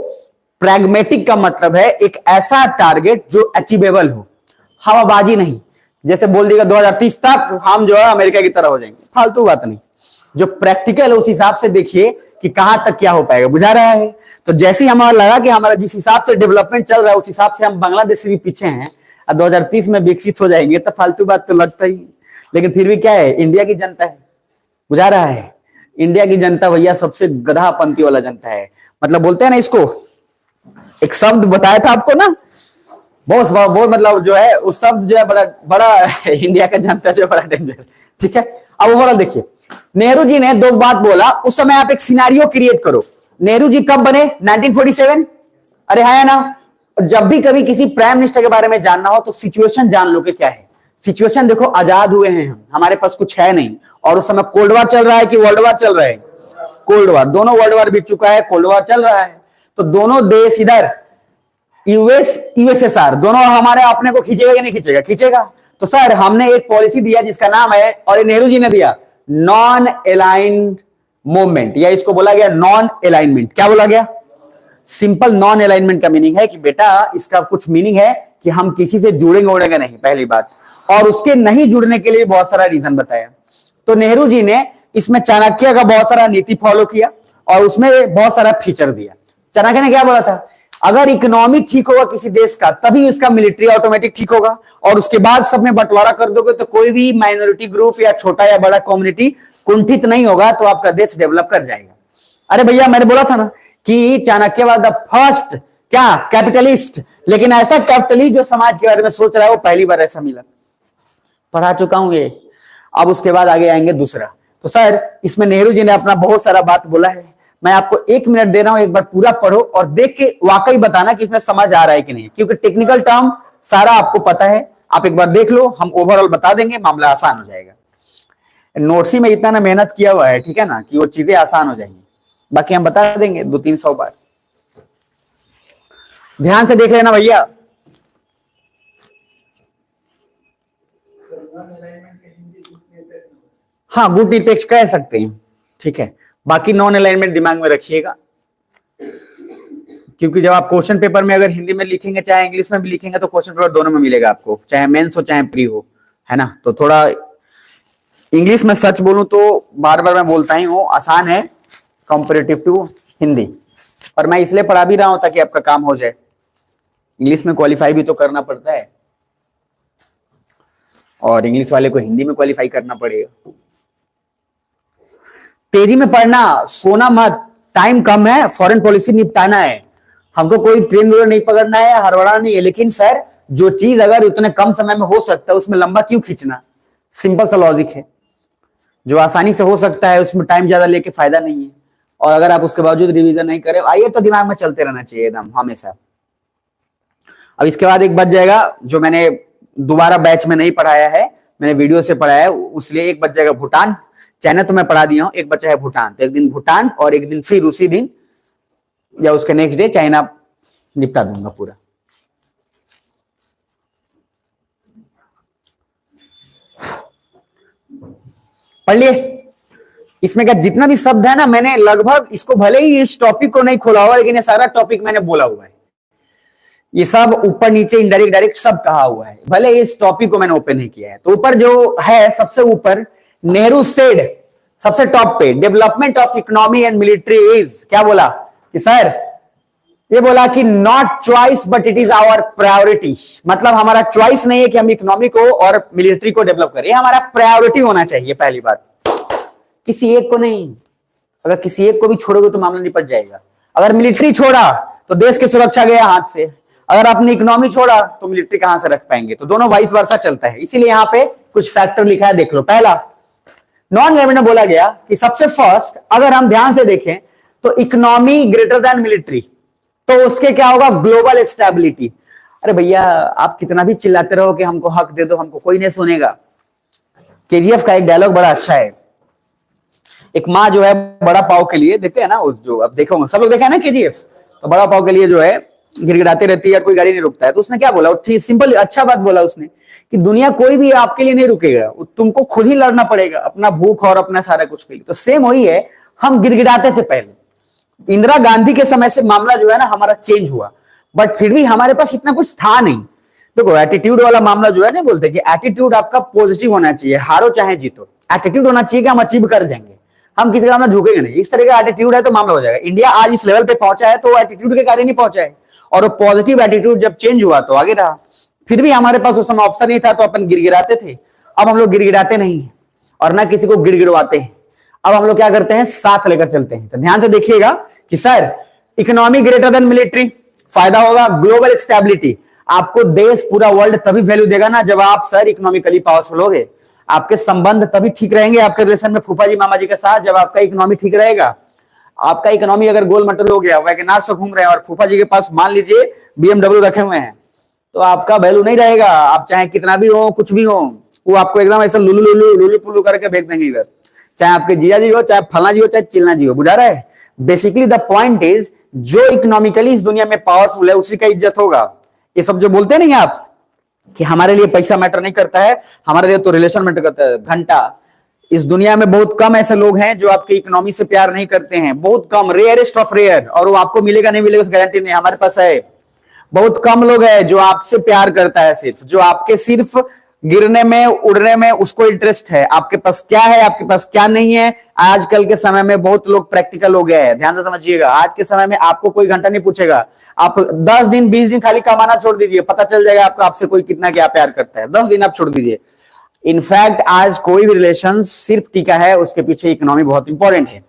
प्रैग्मेटिक का मतलब है एक ऐसा टारगेट जो अचीवेबल हो, हवाबाजी नहीं। जैसे बोल देगा 2030 तक हम जो है अमेरिका की तरह हो जाएंगे, फालतू बात नहीं। जो प्रैक्टिकल है उस हिसाब से देखिए कि कहां तक क्या हो पाएगा, बुझा रहा है? तो जैसे ही हमारा लगा कि हमारा जिस हिसाब से डेवलपमेंट चल रहा है उस हिसाब से हम बांग्लादेश से भी पीछे हैं और 2030 में विकसित हो जाएंगे, तो फालतू बात तो लगता ही। लेकिन फिर भी क्या है, इंडिया की जनता है, बुझा रहा है? इंडिया की जनता भैया सबसे गधापंथी वाला जनता है। मतलब बोलते हैं ना इसको एक शब्द बताया था आपको ना, बहुत बहुत मतलब जो है उस शब्द जो है बड़ा बड़ा इंडिया का जानता है जो बड़ा डेंजर। ठीक है, अब ओवरऑल देखिए, नेहरू जी ने दो बात बोला उस समय। आप एक सिनेरियो क्रिएट करो, नेहरू जी कब बने? 1947। अरे है ना? जब भी कभी किसी प्राइम मिनिस्टर के बारे में जानना हो तो सिचुएशन जान लो कि क्या है। सिचुएशन देखो, आजाद हुए हैं हम, हमारे पास कुछ है नहीं, और उस समय कोल्ड वॉर चल रहा है कि वर्ल्ड वॉर चल रहा है? कोल्ड वॉर, दोनों वर्ल्ड वॉर बीत चुका है, कोल्ड वॉर चल रहा है। तो दोनों देश इधर यूएसएसआर, दोनों हमारे अपने को खींचेगा या नहीं खींचेगा? खींचेगा। तो सर हमने एक पॉलिसी दिया जिसका नाम है, और ये नेहरू जी ने दिया, नॉन अलाइंड मूवमेंट, या इसको बोला गया नॉन अलाइनमेंट। क्या बोला गया? सिंपल नॉन अलाइनमेंट का मीनिंग है कि बेटा, इसका कुछ मीनिंग है कि हम किसी से जुड़ेंगे उड़ेंगे नहीं, पहली बात। और उसके नहीं जुड़ने के लिए बहुत सारा रीजन बताया। तो नेहरू जी ने इसमें चाणक्य का बहुत सारा नीति फॉलो किया और उसमें बहुत सारा फीचर दिया। चाणक्य ने क्या बोला था? अगर इकोनॉमी ठीक होगा किसी देश का, तभी उसका मिलिट्री ऑटोमेटिक ठीक होगा, और उसके बाद सब में बंटवारा कर दोगे तो कोई भी माइनॉरिटी ग्रुप या छोटा या बड़ा कम्युनिटी कुंठित नहीं होगा, तो आपका देश डेवलप कर जाएगा। अरे भैया, मैंने बोला था ना कि चाणक्य वाज द फर्स्ट क्या कैपिटलिस्ट, लेकिन ऐसा कैपिटलिस्ट जो समाज के बारे में सोच रहा है, वो पहली बार ऐसा मिला। पढ़ा चुका हूं ये। अब उसके बाद आगे आएंगे दूसरा। तो सर इसमें नेहरू जी ने अपना बहुत सारा बात बोला है। मैं आपको 1 मिनट दे रहा हूं, एक बार पूरा पढ़ो और देख के वाकई बताना कि इसमें समझ आ रहा है कि नहीं, क्योंकि टेक्निकल टर्म सारा आपको पता है। आप एक बार देख लो, हम ओवरऑल बता देंगे, मामला आसान हो जाएगा। नोट्स में इतना ना मेहनत किया हुआ है, ठीक है ना, कि वो चीजें आसान हो जाएंगी। बाकी हम बता देंगे 200-300 बार। ध्यान से देख लेना भैया। हाँ, गुड निरपेक्ष कह सकते हैं, ठीक है। बाकी नॉन अलाइनमेंट दिमाग में रखिएगा, क्योंकि जब आप क्वेश्चन पेपर में अगर हिंदी में लिखेंगे चाहे इंग्लिश में भी लिखेंगे तो क्वेश्चन पेपर दोनों में मिलेगा आपको, चाहे मेंस हो चाहे प्री हो, है ना। तो थोड़ा इंग्लिश में सच बोलूं तो बार बार मैं बोलता ही हूं, आसान है कंपेरेटिव टू हिंदी, और मैं इसलिए पढ़ा भी रहा हूं ताकि आपका काम हो जाए। इंग्लिश में क्वालिफाई भी तो करना पड़ता है, और इंग्लिश वाले को हिंदी में क्वालिफाई करना पड़ेगा। तेजी में पढ़ना, सोना मत, टाइम कम है, फॉरेन पॉलिसी निपटाना है हमको, कोई ट्रेन नहीं पकड़ना है, हड़बड़ा नहीं है। लेकिन सर जो चीज अगर उतने कम समय में हो सकता है उसमें लंबा क्यों खींचना? सिंपल सा लॉजिक है। जो आसानी से हो सकता है उसमें टाइम ज्यादा लेके फायदा नहीं है, और अगर आप उसके बावजूद रिवीजन नहीं करें, आइए तो दिमाग में चलते रहना चाहिए एकदम हमेशा। अब इसके बाद एक बच जाएगा जो मैंने दोबारा बैच में नहीं पढ़ाया है, मैंने वीडियो से पढ़ाया है, इसलिए एक बच जाएगा भूटान। चाइना तो मैं पढ़ा दिया हूं, एक बच्चा है भूटान। तो एक दिन भूटान और एक दिन फिर उसी दिन या उसके नेक्स्ट डे चाइना निपटा दूंगा पूरा। पढ़ लिए? इसमें का जितना भी शब्द है ना, मैंने लगभग इसको, भले ही इस टॉपिक को नहीं खोला हुआ, लेकिन ये सारा टॉपिक मैंने बोला हुआ है। ये सब ऊपर नीचे इनडायरेक्ट डायरेक्ट सब कहा हुआ है, भले इस टॉपिक को मैंने ओपन नहीं किया है। तो ऊपर जो है सबसे ऊपर, नेहरू सेड, सबसे टॉप पे, development of economy and military is, क्या बोला कि सर, ये बोला कि not choice but it is our priority. मतलब हमारा चॉइस नहीं है कि हम इकोनॉमी को और मिलिट्री को डेवलप करें, हमारा प्रायोरिटी होना चाहिए। पहली बात, किसी एक को नहीं। अगर किसी एक को भी छोड़ोगे तो मामला निपट जाएगा। अगर मिलिट्री छोड़ा तो देश की सुरक्षा गया हाथ से, अगर आपने इकोनॉमी छोड़ा तो मिलिट्री कहां से रख पाएंगे? तो दोनों वाइस वर्सा चलता है। इसीलिए यहां पे कुछ फैक्टर लिखा है, देख लो। पहला, नॉन अलाइनमेंट में बोला गया कि सबसे फर्स्ट, अगर हम ध्यान से देखें तो इकोनॉमी ग्रेटर देन मिलिट्री, तो उसके क्या होगा? Global stability. अरे भैया, आप कितना भी चिल्लाते रहो कि हमको हक दे दो, हमको कोई नहीं सुनेगा। केजीएफ का एक डायलॉग बड़ा अच्छा है। एक माँ जो है बड़ा पाव के लिए, देखते हैं ना उस, जो अब देखो सब लोग देखा है ना केजीएफ, तो बड़ा पाव के लिए जो है गिड़गिड़ाते रहती है, कोई गाड़ी नहीं रुकता है। तो उसने क्या बोला? सिंपल अच्छा बात बोला उसने कि दुनिया कोई भी आपके लिए नहीं रुकेगा, तुमको खुद ही लड़ना पड़ेगा अपना भूख और अपना सारा कुछ के लिए। तो सेम वही है, हम गिड़गिड़ाते थे पहले। इंदिरा गांधी के समय से मामला जो है ना हमारा चेंज हुआ, बट फिर भी हमारे पास इतना कुछ था नहीं। देखो एटीट्यूड वाला मामला जो है ना, बोलते हैं कि एटीट्यूड आपका पॉजिटिव होना चाहिए, हारो चाहे जीतो। एटीट्यूड होना चाहिए कि हम अचीव कर जाएंगे, हम किसी का झुकेंगे नहीं। इस तरह का एटीट्यूड है तो मामला हो जाएगा। इंडिया आज इस लेवल पे पहुंचा है तो एटीट्यूड के कारण नहीं पहुंचा है, और वो पॉजिटिव एटीट्यूड जब चेंज हुआ तो आगे रहा। फिर भी हमारे पास उस समय ऑप्शन नहीं था तो अपन गिड़गिड़ाते थे। अब हम लोग गिड़गिड़ाते नहीं है और ना किसी को गिड़गिड़वाते हैं। अब हम लोग क्या करते हैं? साथ लेकर चलते हैं। तो ध्यान से देखिएगा कि sir economy greater than military, फायदा होगा ग्लोबल स्टेबिलिटी। आपको देश पूरा वर्ल्ड तभी वैल्यू देगा ना जब आप सर इकोनॉमिकली पावरफुल होगे। आपके संबंध तभी ठीक रहेंगे आपके रिलेशन में फूफा जी मामा जी के साथ जब आपका इकोनॉमी ठीक रहेगा। आपका इकोनॉमी अगर गोल मटोल हो गया, वैगनार से घूम रहे हैं और फूफा जी के पास मान लीजिए बीएमडब्ल्यू रखे हुए हैं, तो आपका वैल्यू नहीं रहेगा। आप चाहे कितना भी हो, कुछ भी हो, वो आपको एकदम ऐसा लुलू लुलू लुलू पुलू करके भेज देंगे इधर, चाहे आपके जीजा जी हो, चाहे फलना जी हो, चाहे चिलना जी हो। बुझा रहा है? बेसिकली द पॉइंट इज, जो इकोनॉमिकली इस दुनिया में पावरफुल है उसी का इज्जत होगा। ये सब जो बोलते हैं नहीं आप कि हमारे लिए पैसा मैटर नहीं करता है, हमारे लिए तो रिलेशन मैटर करता है, घंटा। इस दुनिया में बहुत कम ऐसे लोग हैं जो आपकी इकोनॉमी से प्यार नहीं करते हैं, बहुत कम, रेयरेस्ट ऑफ रेयर। और वो आपको मिलेगा नहीं मिलेगा उस गारंटी नहीं, हमारे पास है। बहुत कम लोग हैं जो आपसे प्यार करता है, सिर्फ जो आपके सिर्फ गिरने में उड़ने में उसको इंटरेस्ट है। आपके पास क्या है, आपके पास क्या नहीं है। आजकल के समय में बहुत लोग प्रैक्टिकल हो गए हैं, ध्यान से समझिएगा। आज के समय में आपको कोई घंटा नहीं पूछेगा, आप 10 दिन 20 दिन खाली कमाना छोड़ दीजिए, पता चल जाएगा आपको आपसे कोई कितना क्या प्यार करता है। 10 दिन आप छोड़ दीजिए। इनफैक्ट आज कोई भी रिलेशन सिर्फ टिका है उसके पीछे इकोनॉमी बहुत इंपॉर्टेंट है।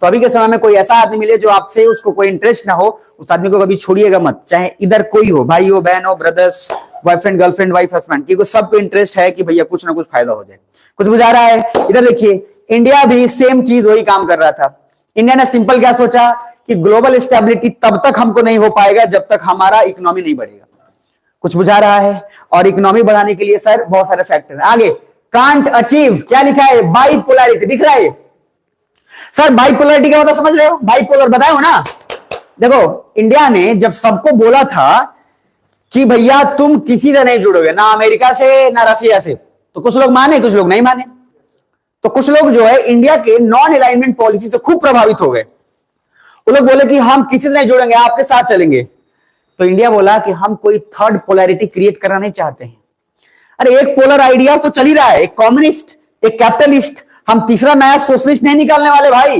तो अभी के समय में कोई ऐसा आदमी मिले जो आपसे उसको कोई इंटरेस्ट ना हो, उस आदमी को कभी छोड़िएगा मत, चाहे इधर कोई हो, भाई हो, बहन हो, brothers, boyfriend, girlfriend, wife, husband, क्योंकि सबको इंटरेस्ट है कि भैया कुछ ना कुछ फायदा हो जाए। कुछ बुझा रहा है? इधर देखिए, इंडिया भी सेम चीज वही काम कर रहा था। इंडिया ने सिंपल क्या सोचा कि ग्लोबल स्टेबिलिटी तब तक हमको नहीं हो पाएगा जब तक हमारा इकोनॉमी नहीं बढ़ेगा। कुछ बुझा रहा है? और इकोनॉमी बढ़ाने के लिए सर बहुत सारे फैक्टर हैं। आगे कांट अचीव, क्या लिखा है? बाइपोलैरिटी दिख रहा है सर? बाइपोलैरिटी का मतलब समझ रहे हो? बाइपोलर बताया ना। देखो, इंडिया ने जब सबको बोला था कि भैया तुम किसी से नहीं जुड़ोगे, ना अमेरिका से ना रसिया से, तो कुछ लोग माने, कुछ लोग नहीं माने। तो कुछ लोग जो है इंडिया के नॉन अलाइनमेंट पॉलिसी से खूब प्रभावित हो गए। वो लोग बोले कि हम किसी से नहीं जुड़ेंगे, आपके साथ चलेंगे। तो इंडिया बोला कि हम कोई थर्ड पोलैरिटी क्रिएट करना नहीं चाहते हैं। अरे एक पोलर आइडिया तो चल ही रहा है, एक कम्युनिस्ट, एक कैपिटलिस्ट, हम तीसरा नया सोशलिस्ट नहीं निकालने वाले भाई।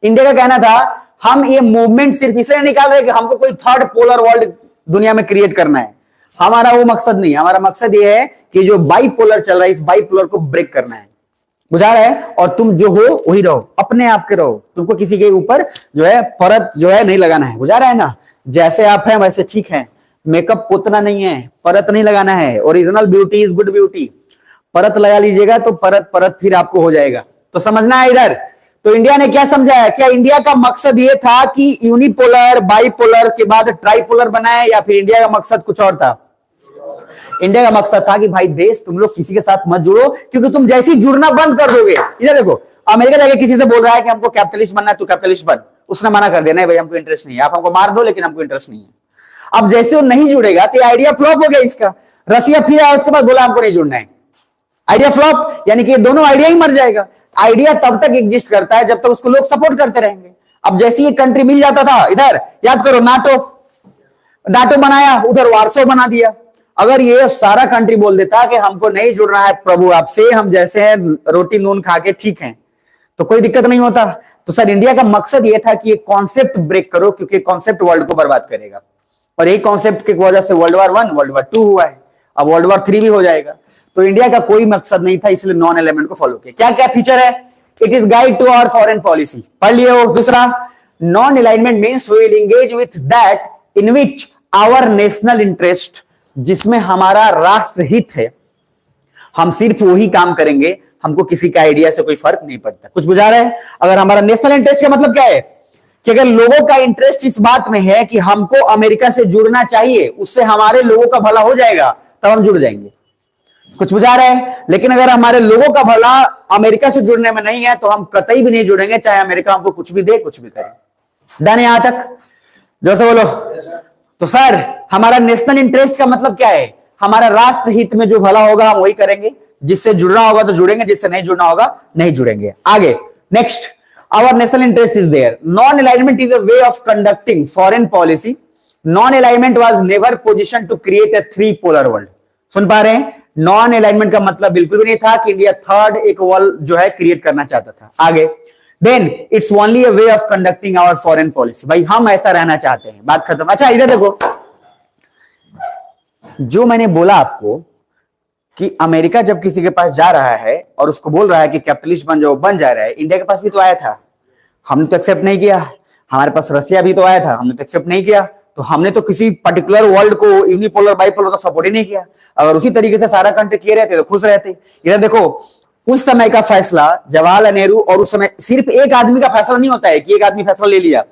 इंडिया का कहना था हम ये मूवमेंट सिर्फ इसलिए निकाल रहे कि हमको कोई थर्ड पोलर वर्ल्ड दुनिया में क्रिएट करना है। हमारा वो मकसद नहीं, हमारा मकसद ये है कि जो बाइपोलर चल रहा है इस बाइपोलर को ब्रेक करना है। बुझा रहा है? और तुम जो हो वही रहो, अपने आप के रहो, तुमको किसी के ऊपर जो है परत जो है नहीं लगाना है। बुझा रहा है ना? जैसे आप हैं वैसे ठीक है, मेकअप पोतना नहीं है, परत नहीं लगाना है। Original beauty is good beauty. परत लगा लीजिएगा तो परत परत फिर आपको हो जाएगा। तो समझना है इधर। तो इंडिया ने क्या समझा है? क्या इंडिया का मकसद ये था कि यूनिपोलर बाइपोलर के बाद ट्राइपोलर बनाए, या फिर इंडिया का मकसद कुछ और था? इंडिया का मकसद था कि भाई देश तुम लोग किसी के साथ मत जुड़ो, क्योंकि तुम जैसे ही जुड़ना बंद कर दोगे। इधर देखो, अमेरिका जाके किसी से बोल रहा है कि हमको कैपिटलिस्ट बनना है, तो कैपिटलिस्ट बन, उसने मना कर दिया, नहीं भाई हमको इंटरेस्ट नहीं है, आप हमको मार दो लेकिन हमको इंटरेस्ट नहीं है। अब जैसे वो नहीं जुड़ेगा तो आइडिया फ्लॉप हो गया इसका। रसिया फिर आया उसके बाद बोला हमको नहीं जुड़ना है, आइडिया फ्लॉप, यानी कि दोनों आइडिया ही मर जाएगा। आइडिया तब तक एग्जिस्ट करता है जब तक उसको लोग सपोर्ट करते रहेंगे। अब जैसे ये कंट्री मिल जाता था, इधर याद करो नाटो, नाटो बनाया, उधर वार्सो बना दिया। अगर ये सारा कंट्री बोल देता कि हमको नहीं जुड़ना है प्रभु आपसे, हम जैसे हैं रोटी नून खा के ठीक हैं, तो कोई दिक्कत नहीं होता। तो सर इंडिया का मकसद ये था कि ये कॉन्सेप्ट ब्रेक करो, क्योंकि कॉन्सेप्ट वर्ल्ड को बर्बाद करेगा। और यही कॉन्सेप्ट की वजह से वर्ल्ड वार 1, वर्ल्ड वार 2 हुआ है, अब वर्ल्ड वार 3 भी हो जाएगा। तो इंडिया का कोई मकसद नहीं था, इसलिए नॉन एलिमेंट को फॉलो किया। क्या क्या फीचर है? It is guide to our foreign policy, पढ़ लिए हो। दूसरा, non alignment means we will engage with that in which our national interest, जिसमें हमारा राष्ट्र हित है, हम सिर्फ वही काम करेंगे, हमको किसी का आइडिया से कोई फर्क नहीं पड़ता। कुछ बुझा रहे हैं? अगर हमारा नेशनल इंटरेस्ट का मतलब क्या है कि अगर लोगों का इंटरेस्ट इस बात में है कि हमको अमेरिका से जुड़ना चाहिए, उससे हमारे लोगों का भला हो जाएगा, तब हम जुड़ जाएंगे। कुछ बुझा रहे हैं? लेकिन अगर हमारे लोगों का भला अमेरिका से जुड़ने में नहीं है तो हम कतई भी नहीं जुड़ेंगे, चाहे अमेरिका हमको कुछ भी दे, कुछ भी करे। डन यहां तक? जैसे बोलो। तो सर हमारा नेशनल इंटरेस्ट का मतलब क्या है? हमारा राष्ट्र हित में जो भला होगा हम वही करेंगे, जिससे जुड़ना होगा तो जुड़ेंगे, जिससे नहीं जुड़ना होगा नहीं जुड़ेंगे। आगे next, our national interest is there. Non-alignment is a way of conducting foreign policy. Non-alignment was never positioned to create a three-polar world. सुन पा रहे हैं? नॉन अलाइनमेंट का मतलब बिल्कुल भी नहीं था कि इंडिया थर्ड एक वर्ल्ड जो है क्रिएट करना चाहता था। आगे, then it's only a way of conducting our foreign policy. भाई हम ऐसा रहना चाहते हैं, बात खत्म। अच्छा इधर देखो, जो मैंने बोला आपको कि अमेरिका जब किसी के पास जा रहा है और उसको बोल रहा है कि कैपिटलिस्ट बन जाओ, बन जा रहा है, इंडिया के पास भी तो आया था, हमने तो एक्सेप्ट नहीं किया। हमारे पास रसिया भी तो आया था, हमने तो एक्सेप्ट नहीं किया। तो हमने तो किसी पर्टिकुलर वर्ल्ड को यूनिपोलर बाइपोलर तो सपोर्ट ही नहीं किया। अगर उसी तरीके से सारा कंट्री किए रहते तो खुश रहते। इधर देखो, उस समय का फैसला जवाहरलाल नेहरू, और उस समय सिर्फ एक आदमी का फैसला नहीं होता है कि एक आदमी फैसला ले लिया।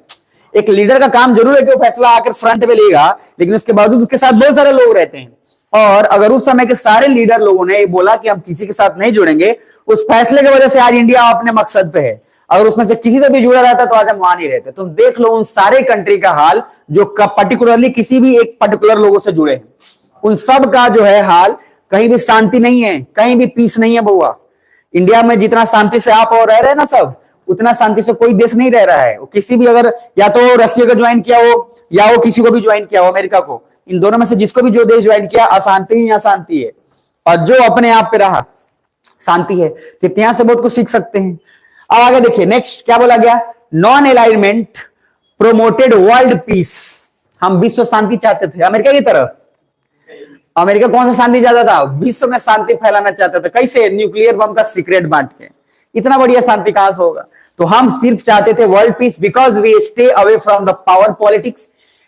एक लीडर का काम जरूर है कि वो फैसला आकर फ्रंट में लेगा, लेकिन उसके बावजूद उसके साथ बहुत सारे लोग रहते हैं। और अगर उस समय के सारे लीडर लोगों ने बोला कि हम किसी के साथ नहीं जुड़ेंगे, उस फैसले की वजह से आज इंडिया अपने मकसद पे है। अगर उसमें से किसी से भी जुड़ा रहता तो आज हम वहां नहीं रहते। तुम देख लो उन सारे कंट्री का हाल जो पर्टिकुलरली किसी भी एक पर्टिकुलर लोगों से जुड़े हैं, उन सब का जो है हाल, कहीं भी शांति नहीं है, कहीं भी पीस नहीं है बउआ। इंडिया में जितना शांति से आप और रह रहे हैं ना सब, उतना शांति से कोई देश नहीं रह रहा है। किसी भी, अगर या तो रशिया को ज्वाइन किया हो या वो किसी को भी ज्वाइन किया हो, अमेरिका को, इन दोनों में से जिसको भी जो देश ज्वाइन किया, अशांति ही अशांति है। और जो अपने आप पे रहा शांति है। तो इतिहास से बहुत कुछ सीख सकते हैं। अब आगे देखिए, नेक्स्ट क्या बोला गया, non alignment promoted world peace. हम विश्व शांति चाहते थे अमेरिका की तरफ। अमेरिका कौन सा शांति चाहता था? विश्व में शांति फैलाना चाहता था। कैसे? न्यूक्लियर बम का सीक्रेट बांट के। इतना बढ़िया शांति कहां से होगा? तो हम सिर्फ चाहते थे world peace, because we stay away from the power politics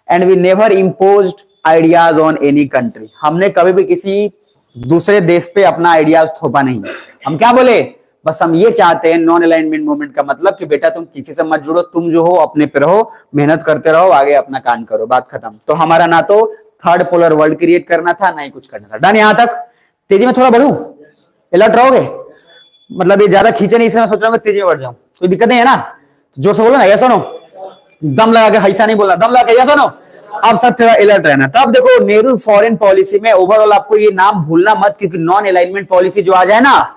and we never imposed ideas on any country. हमने कभी भी किसी दूसरे देश पे अपना आइडियाज थोपा नहीं। हम क्या बोले? बस हम ये चाहते हैं, नॉन अलाइनमेंट मूवमेंट का मतलब कि बेटा तुम किसी से मत जुड़ो, तुम जो हो अपने पे रहो, मेहनत करते रहो, आगे अपना काम करो, बात खत्म। तो हमारा ना तो थर्ड पोलर वर्ल्ड क्रिएट करना था, ना ही कुछ करना था। डन? यहां तक? तेजी में थोड़ा बढ़ू? अलर्ट रहोगे? मतलब ये ज्यादा खींचे नहीं, इसलिए मैं सोच रहा हूँ तेजी में बढ़ जाऊं। कोई दिक्कत नहीं है ना? जोर से बोलो ना, ऐसा नो, दम लगा के, ऐसा नहीं बोलना, दम लगा के, ऐसा नो। अब सब थोड़ा अलर्ट रहना। तो अब देखो, नेहरू फॉरेन पॉलिसी में ओवरऑल आपको ये नाम भूलना मत, क्योंकि नॉन अलाइनमेंट पॉलिसी जो आ जाए ना,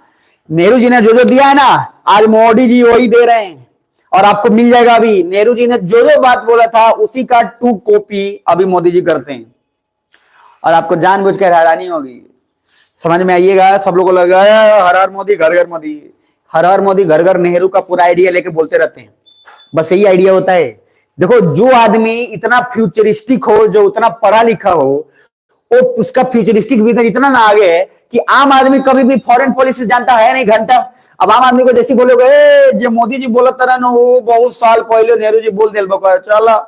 नेहरू जी ने जो दिया है ना, आज मोदी जी वही दे रहे हैं। और आपको मिल जाएगा अभी, नेहरू जी ने जो बात बोला था उसी का 2 कॉपी अभी मोदी जी करते हैं। और आपको जानबूझकर हैरानी होगी, समझ में आइएगा। सब लोगों को लगा हर हर मोदी घर घर मोदी, हर हर मोदी घर घर नेहरू का पूरा आइडिया लेके बोलते रहते हैं। बस यही आइडिया होता है। देखो, जो आदमी इतना फ्यूचरिस्टिक हो, जो उतना पढ़ा लिखा हो, वो उसका फ्यूचरिस्टिक विजन इतना ना आगे है कि आम आदमी कभी भी फॉरेन पॉलिसी जानता है नहीं घंटा। अब आम आदमी को जैसे बोलोगे जो मोदी जी बोला तरह न हो, बहुत साल पहले नेहरू जी बोल दिल, चलो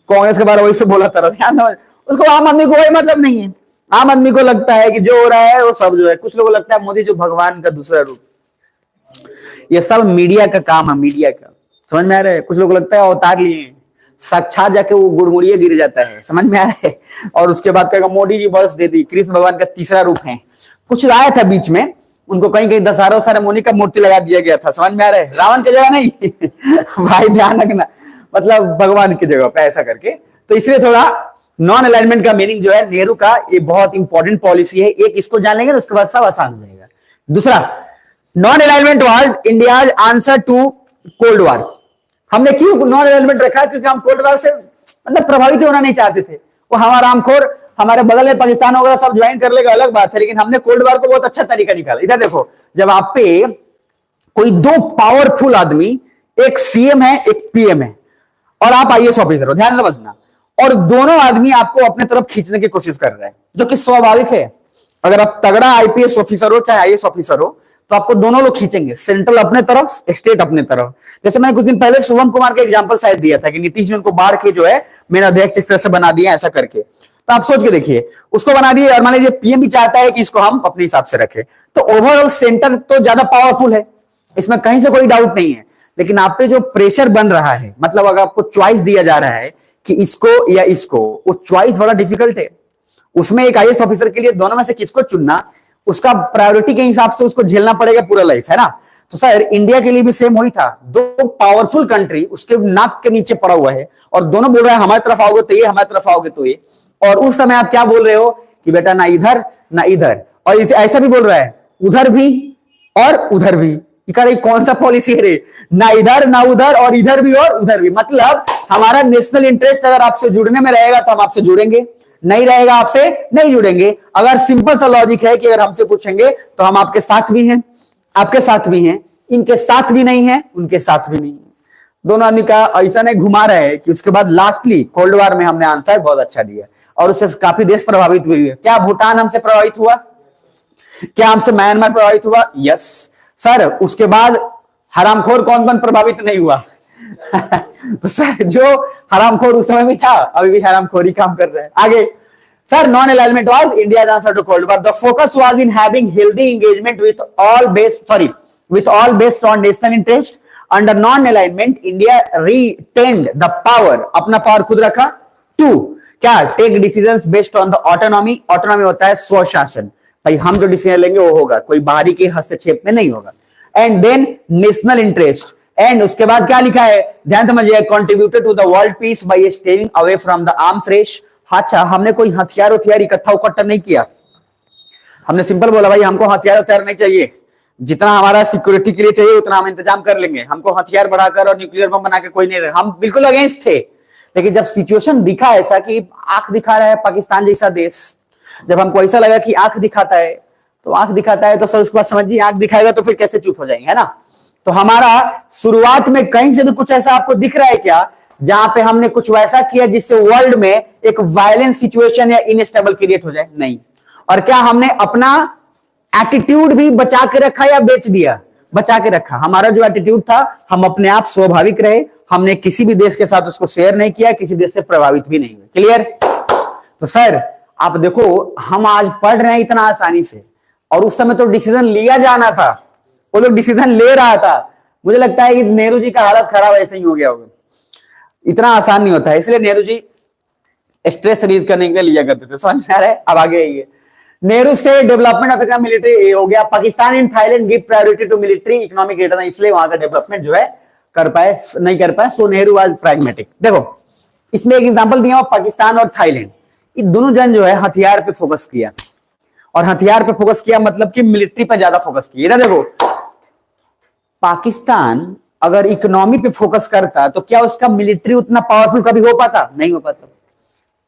कांग्रेस के बारे वही से बोला तरह, ध्यान दो। उसको आम आदमी को कोई मतलब नहीं है। आम आदमी को लगता है कि जो हो रहा है वो सब जो है। कुछ लोगों को लगता है मोदी जो भगवान का दूसरा रूप। ये सब मीडिया का काम है, मीडिया का। समझ में आ रहा है? कुछ लोगों को लगता है अवतार लिए, साक्षात जाके वो गुड़मुड़िए गिर जाता है। समझ में आ रहा है? और उसके बाद कहेगा मोदी जी बस दे दी, कृष्ण भगवान का तीसरा रूप है। कुछ आया था बीच में, उनको कहीं कहीं दशहरा सेरेमनी का मूर्ति लगा दिया गया था। समझ में आ रहा है? रावण की जगह नहीं भाई ध्यान रखना, मतलब भगवान की जगह पे ऐसा करके। तो इसलिए थोड़ा नॉन अलाइनमेंट का मीनिंग जो है नेहरू का, ये बहुत इंपॉर्टेंट पॉलिसी है। एक इसको जान लेंगे तो उसके बाद सब आसान हो जाएगा। दूसरा, non alignment was India's answer to cold war. हमने क्यों नॉन अलाइनमेंट रखा? क्योंकि हम कोल्ड वॉर से मतलब प्रभावित होना नहीं चाहते थे। वो हमारा आमखोर हमारे बगल में पाकिस्तान वगैरह सब ज्वाइन कर लेगा, अलग बात है, लेकिन हमने कोल्ड वॉर को बहुत अच्छा तरीका निकाला। इधर देखो, जब आप पे कोई 2 पावरफुल आदमी, एक सीएम है एक पीएम है, और आप आईएएस ऑफिसर हो, ध्यान समझना, और दोनों आदमी आपको अपने तरफ खींचने की कोशिश कर रहे हैं, जो कि स्वाभाविक है। अगर आप तगड़ा आईपीएस ऑफिसर हो चाहे आईएएस ऑफिसर हो, तो आपको दोनों लोग खींचेंगे, सेंट्रल अपने तरफ, स्टेट अपने तरफ। जैसे मैंने कुछ दिन पहले शुभम कुमार का एग्जांपल शायद दिया था कि नीतीश जी उनको बाढ़ के जो है मेरा अध्यक्ष इस तरह से बना दिया ऐसा करके। तो आप सोच के देखिए, उसको बना दिए, और मान लीजिए पीएम भी चाहता है कि इसको हम अपने हिसाब से रखें। तो ओवरऑल सेंटर तो ज्यादा पावरफुल है, इसमें कहीं से कोई डाउट नहीं है। लेकिन आप पे जो प्रेशर बन रहा है, मतलब अगर आपको चॉइस दिया जा रहा है कि इसको या इसको, वो चॉइस बड़ा डिफिकल्ट है। उसमें एक आईएएस ऑफिसर के लिए दोनों में से किसको चुनना, उसका प्रायोरिटी के हिसाब से उसको झेलना पड़ेगा पूरा लाइफ, है ना। तो सर इंडिया के लिए भी सेम वही था। 2 पावरफुल कंट्री उसके नाक के नीचे पड़ा हुआ है, और दोनों बोल रहे हैं हमारी तरफ आओगे तो ये, हमारी तरफ आओगे तो ये। और उस समय आप क्या बोल रहे हो कि बेटा ना इधर ना इधर, और ऐसा भी बोल रहा है उधर भी और उधर भी। कौन सा पॉलिसी है रे? ना इधर ना उधर, और इधर भी और उधर भी। मतलब हमारा नेशनल इंटरेस्ट अगर आपसे जुड़ने में रहेगा तो हम आपसे जुड़ेंगे, नहीं रहेगा आपसे नहीं जुड़ेंगे। अगर सिंपल सा लॉजिक है कि अगर हमसे पूछेंगे तो हम आपके साथ भी हैं, आपके साथ भी हैं, इनके साथ भी नहीं है, उनके साथ भी नहीं है। दोनों आदमी का ऐसा नहीं घुमा रहे हैं कि उसके बाद लास्टली कोल्ड वॉर में हमने आंसर बहुत अच्छा दिया, और उससे काफी देश प्रभावित हुए। क्या भूटान हमसे प्रभावित हुआ? क्या हमसे म्यांमार प्रभावित हुआ? Yes sir. उसके बाद हरामखोर कौन कौन प्रभावित नहीं हुआ? तो सर जो हरामखोर उस समय भी था, अभी भी हरामखोरी काम कर रहा है। आगे sir, non alignment was India's answer to cold war. The focus was in having healthy engagement with all based on national interest. Under non alignment India retained the power, अपना पावर खुद रखा, टू क्या take decisions based on the autonomy. Autonomy होता है स्वशासन, भाई हम जो डिसीजन लेंगे वो होगा, कोई बाहरी के हस्तक्षेप में नहीं होगा। And then national interest, and उसके बाद क्या लिखा है, ध्यान समझिए, contributed to the world peace by staying away from the arms race. अच्छा, हमने कोई हथियार इकट्ठा नहीं किया, हमने सिंपल बोला भाई हमको हथियार नहीं चाहिए, जितना हमारा सिक्योरिटी के लिए चाहिए उतना हम इंतजाम कर लेंगे, हमको हथियार बढ़ाकर और न्यूक्लियर बम बना के कोई नहीं रहे, हम बिल्कुल अगेंस्ट थे। लेकिन जब सिचुएशन दिखा ऐसा कि आंख दिखा रहा है पाकिस्तान जैसा देश, जब हमको ऐसा लगा कि आंख दिखाता है तो सर उसके बाद समझिए आंख दिखाएगा तो फिर कैसे चुप हो जाएंगे, है ना। तो हमारा शुरुआत में कहीं से भी कुछ ऐसा आपको दिख रहा है क्या जहां पे हमने कुछ वैसा किया जिससे वर्ल्ड में एक वायलेंस सिचुएशन या इनस्टेबल क्रिएट हो जाए? नहीं। और क्या हमने अपना एटीट्यूड भी बचा के रखा या बेच दिया? बचा के रखा। हमारा जो एटीट्यूड था, हम अपने आप स्वाभाविक रहे, हमने किसी भी देश के साथ उसको शेयर नहीं किया, किसी देश से प्रभावित भी नहीं हुए। क्लियर? तो सर आप देखो, हम आज पढ़ रहे हैं इतना आसानी से, और उस समय तो डिसीजन लिया जाना था, वो लोग डिसीजन ले रहा था। मुझे लगता है कि नेहरू जी का हालत खराब ऐसे ही हो गया होगा, इतना आसान नहीं होता है, इसलिए नेहरू जी स्ट्रेस रिलीज करने के लिए लिया करते थे। समझ में आ रहा है? अब आगे आइए, नेहरू से डेवलपमेंट ऑफ इकोनॉमिक मिलिट्री हो गया। Pakistan and Thailand give priority to military economic greater, इसलिए वहां का डेवलपमेंट जो है नहीं कर पाए। So Nehru was pragmatic. देखो इसमें एक एग्जांपल दिया, पाकिस्तान और थाईलैंड, ये दोनों जन जो है हथियार पे फोकस किया, और हथियार पे फोकस किया मतलब कि मिलिट्री पे ज्यादा फोकस किया। इधर देखो, पाकिस्तान अगर इकोनॉमी पे फोकस करता तो क्या उसका मिलिट्री उतना पावरफुल कभी हो पाता? नहीं हो पाता।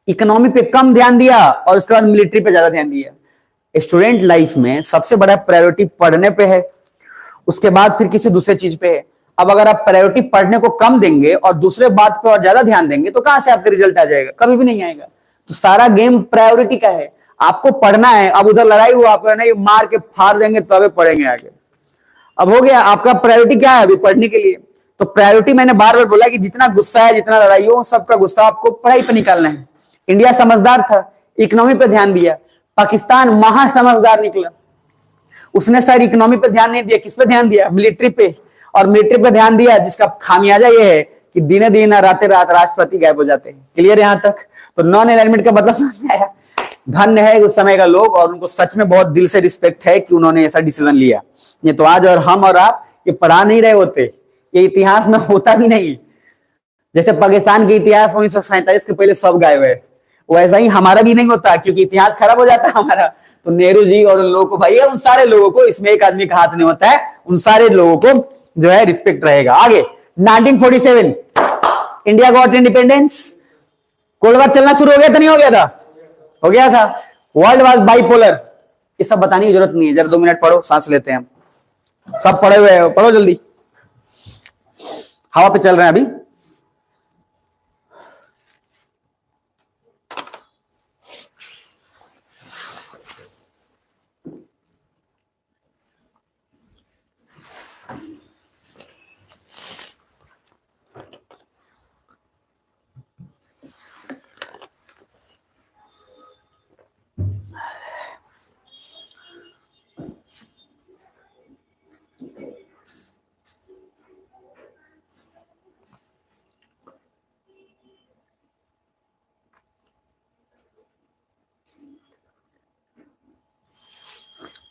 इकोनॉमी पे कम ध्यान दिया और उसके बाद मिलिट्री पे ज्यादा ध्यान दिया। स्टूडेंट लाइफ में सबसे बड़ा प्रायोरिटी पढ़ने पे है, उसके बाद फिर किसी दूसरे चीज पे है। अब अगर आप प्रायोरिटी पढ़ने को कम देंगे और दूसरे बात पे और ज्यादा ध्यान देंगे तो कहां से आपका रिजल्ट आ जाएगा? कभी भी नहीं आएगा। तो सारा गेम प्रायोरिटी का है, आपको पढ़ना है। अब उधर लड़ाई हुआ, आप नहीं मार के फाड़ देंगे तबे पढ़ेंगे आगे। अब हो गया, आपका प्रायोरिटी क्या है अभी पढ़ने के लिए? तो प्रायोरिटी मैंने बार बार बोला कि जितना गुस्सा है, जितना लड़ाई हो, सबका गुस्सा आपको पढ़ाई पे निकालना है। इंडिया समझदार था, इकोनॉमी पे ध्यान दिया। पाकिस्तान महा समझदार निकला, उसने सर इकोनॉमी पे ध्यान नहीं दिया, किस पे ध्यान दिया? मिलिट्री पे। और मिलिट्री पे ध्यान दिया जिसका खामियाजा ये है कि दिने दिन रात राष्ट्रपति गायब हो जाते हैं। क्लियर यहां तक? तो नॉन अलाइनमेंट का मतलब समझ में आया? धन्य है उस समय का लोग, और उनको सच में बहुत दिल से रिस्पेक्ट है कि उन्होंने ऐसा डिसीजन लिया। ये तो आज और हम और आप ये पढ़ा नहीं रहे होते, ये इतिहास में होता भी नहीं। जैसे पाकिस्तान के इतिहास 1947 के पहले सब गायब है, वैसा ही हमारा भी नहीं होता, क्योंकि इतिहास खराब हो जाता है हमारा। तो नेहरू जी और उन लोगों को, भाई उन सारे लोगों को, इसमें एक आदमी का हाथ नहीं होता है, उन सारे लोगों को जो है रिस्पेक्ट रहेगा। आगे 1947 India got independence. Cold war चलना शुरू हो गया था, नहीं हो गया था? हो गया था। World was bipolar. ये सब बताने की जरूरत नहीं है, जरा 2 मिनट पढ़ो, सांस लेते हैं हम। सब पढ़े हुए हैं, पढ़ो जल्दी, हवा पे चल रहे हैं अभी।